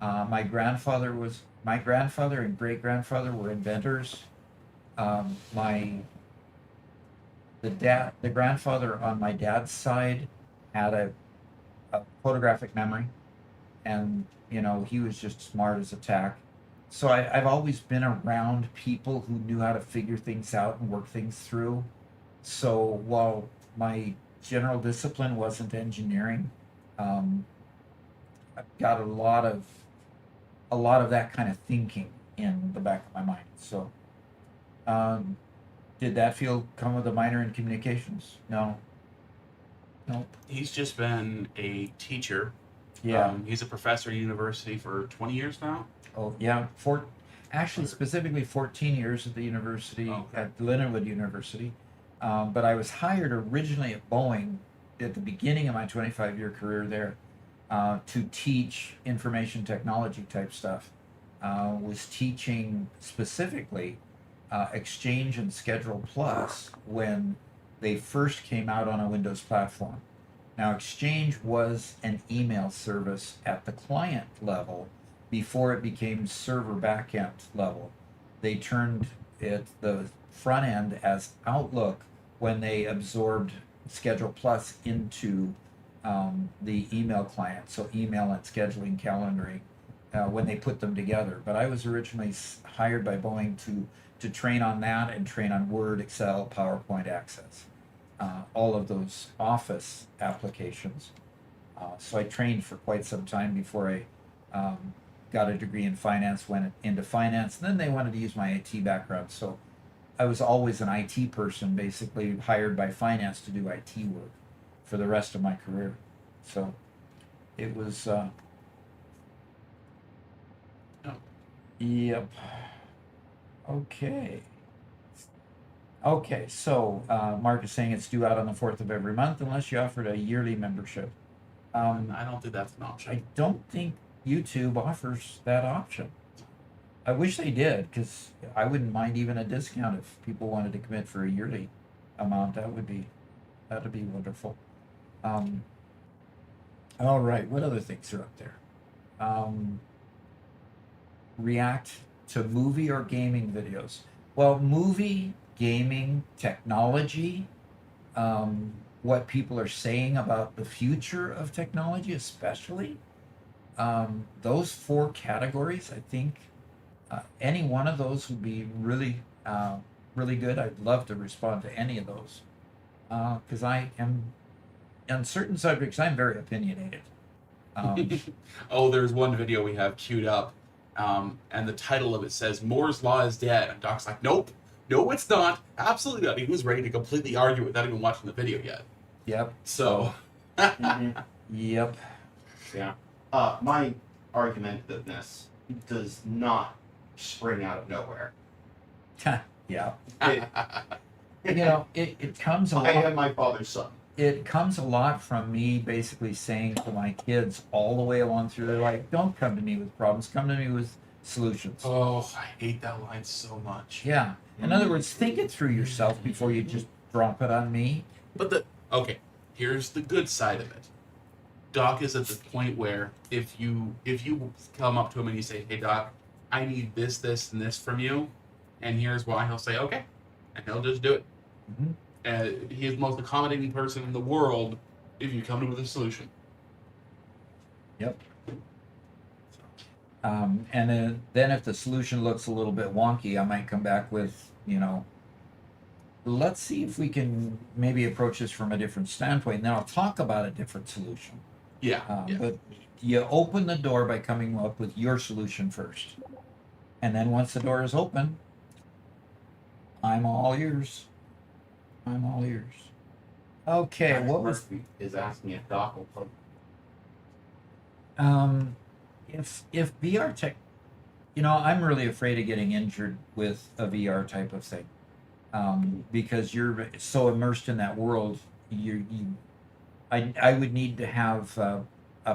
My grandfather and great grandfather were inventors. My the grandfather on my dad's side had a photographic memory, and he was just smart as a tack. So I've always been around people who knew how to figure things out and work things through. So while my general discipline wasn't engineering, um, I've got a lot of that kind of thinking in the back of my mind. So, um, did that field come with a minor in communications? No. Nope. He's just been a teacher. Yeah. He's a professor at university for 20 years now. Oh, yeah. Actually, specifically 14 years at the university, Okay. at Lindenwood University. But I was hired originally at Boeing at the beginning of my 25-year career there to teach information technology type stuff. Was teaching specifically Exchange and Schedule Plus when they first came out on a Windows platform. Now, Exchange was an email service at the client level before it became server backend level. They turned it the front end as Outlook when they absorbed Schedule Plus into the email client. So email and scheduling, calendaring, when they put them together. But I was originally hired by Boeing to train on that and train on Word, Excel, PowerPoint, Access, all of those Office applications. So I trained for quite some time before I got a degree in finance, went into finance, and then they wanted to use my IT background. So I was always an IT person, basically hired by finance to do IT work for the rest of my career. So it was, Oh. yep. Okay. Okay, so Mark is saying it's due out on the 4th of every month unless you offered a yearly membership. I don't think that's an option. I don't think YouTube offers that option. I wish they did, because I wouldn't mind even a discount if people wanted to commit for a yearly amount. That'd be wonderful. All right, what other things are up there? React to movie or gaming videos. Well, movie, gaming, technology, what people are saying about the future of technology, especially. Those 4 categories, I think any one of those would be really, really good. I'd love to respond to any of those because I am, on certain subjects, I'm very opinionated. Oh, there's one video we have queued up, and the title of it says Moore's Law is dead. And Doc's like, nope, no, it's not. Absolutely not. He was ready to completely argue without even watching the video yet. Yep. So, Yep. Yeah. My argumentativeness does not spring out of nowhere. Yeah. It, It comes a I lot. am my father's son. It comes a lot from me basically saying to my kids all the way along through their life, don't come to me with problems, come to me with solutions. oh, I hate that line so much. Yeah. In other words, think it through yourself before you just drop it on me. But here's the good side of it. Doc is at the point where if you come up to him and you say, "Hey Doc, I need this, this, and this from you," and here's why, he'll say, "Okay," and he'll just do it. Mm-hmm. He's the most accommodating person in the world if you come to him with a solution. Yep. And then if the solution looks a little bit wonky, I might come back with, let's see if we can maybe approach this from a different standpoint. And then I'll talk about a different solution. Yeah. But you open the door by coming up with your solution first. And then once the door is open, I'm all ears. I'm all ears. Okay, what was Murphy is asking if Doc will play. if VR tech, I'm really afraid of getting injured with a VR type of thing, because you're so immersed in that world. I would need to have a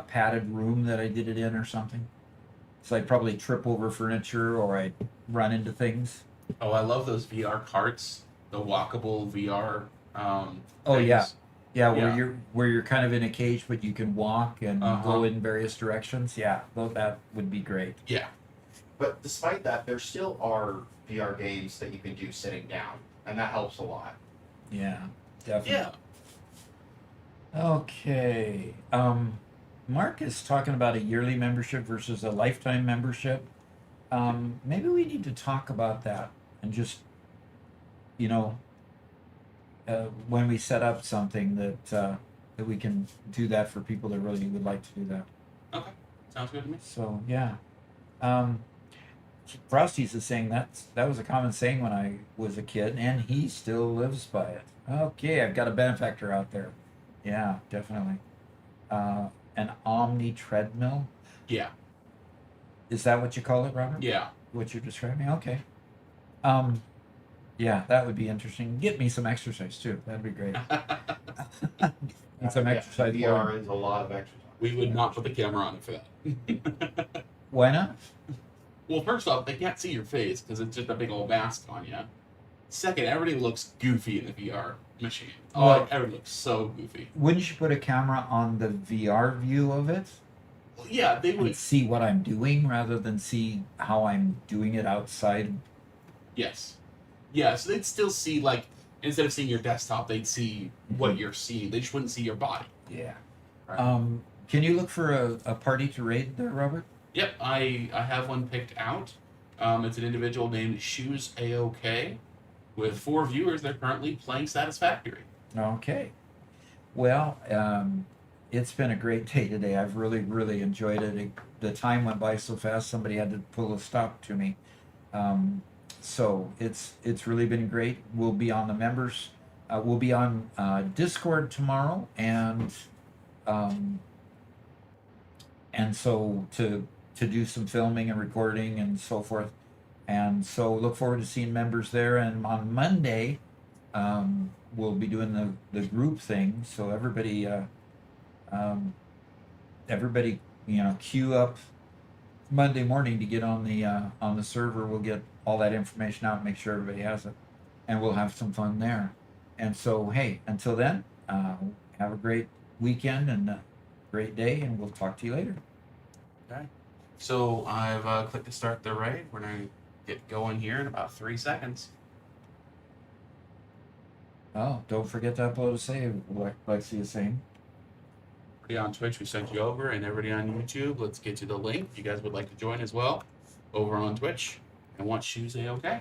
padded room that I did it in or something. So I'd probably trip over furniture or I'd run into things. Oh, I love those VR carts, the walkable VR. Oh, things. yeah. Yeah, where Yeah. you're kind of in a cage, but you can walk and Uh-huh. go in various directions. Yeah, well, that would be great. Yeah. But despite that, there still are VR games that you can do sitting down, and that helps a lot. Yeah, definitely. Yeah. Okay. Mark is talking about a yearly membership versus a lifetime membership. Maybe we need to talk about that and just, you know, when we set up something that we can do that for people that really would like to do that. Okay. Sounds good to me. So yeah. Um, Frosty's is saying that was a common saying when I was a kid, and he still lives by it. Okay, I've got a benefactor out there. Yeah, definitely. An omni treadmill. Yeah. Is that what you call it, Robert? Yeah. What you're describing? Okay. Um, yeah, that would be interesting. Get me some exercise too. That'd be great. And some exercise. VR is a lot of exercise. We would not put the camera on it for that. Why not? Well, first off, they can't see your face because it's just a big old mask on you. Second, everybody looks goofy in the VR machine. Oh, Well- everybody looks so goofy. Wouldn't you put a camera on the VR view of it Well, yeah, they and would. see what I'm doing rather than see how I'm doing it outside? Yes. Yeah, so they'd still see, like, instead of seeing your desktop, they'd see what you're seeing. They just wouldn't see your body. Yeah. Right? Can you look for a party to raid there, Robert? Yep, I have one picked out. It's an individual named Shoes AOK with 4 viewers. They're currently playing Satisfactory. Okay. Well, it's been a great day today. I've really, really enjoyed it. The time went by so fast. Somebody had to pull a stop to me. So it's really been great. We'll be on the members. We'll be on Discord tomorrow, and so to do some filming and recording and so forth. And so look forward to seeing members there. And on Monday, we'll be doing the group thing. So everybody, queue up Monday morning to get on the server. We'll get all that information out, make sure everybody has it, and we'll have some fun there. And so, hey, until then, have a great weekend and a great day, and we'll talk to you later. Okay. So I've clicked to start the raid. We're going to get going here in about 3 seconds. Oh, don't forget to upload a save, like Lexi is saying. Everybody on Twitch, we sent you over, and everybody on YouTube, let's get you the link. If you guys would like to join as well over on Twitch and want Shoes AOK.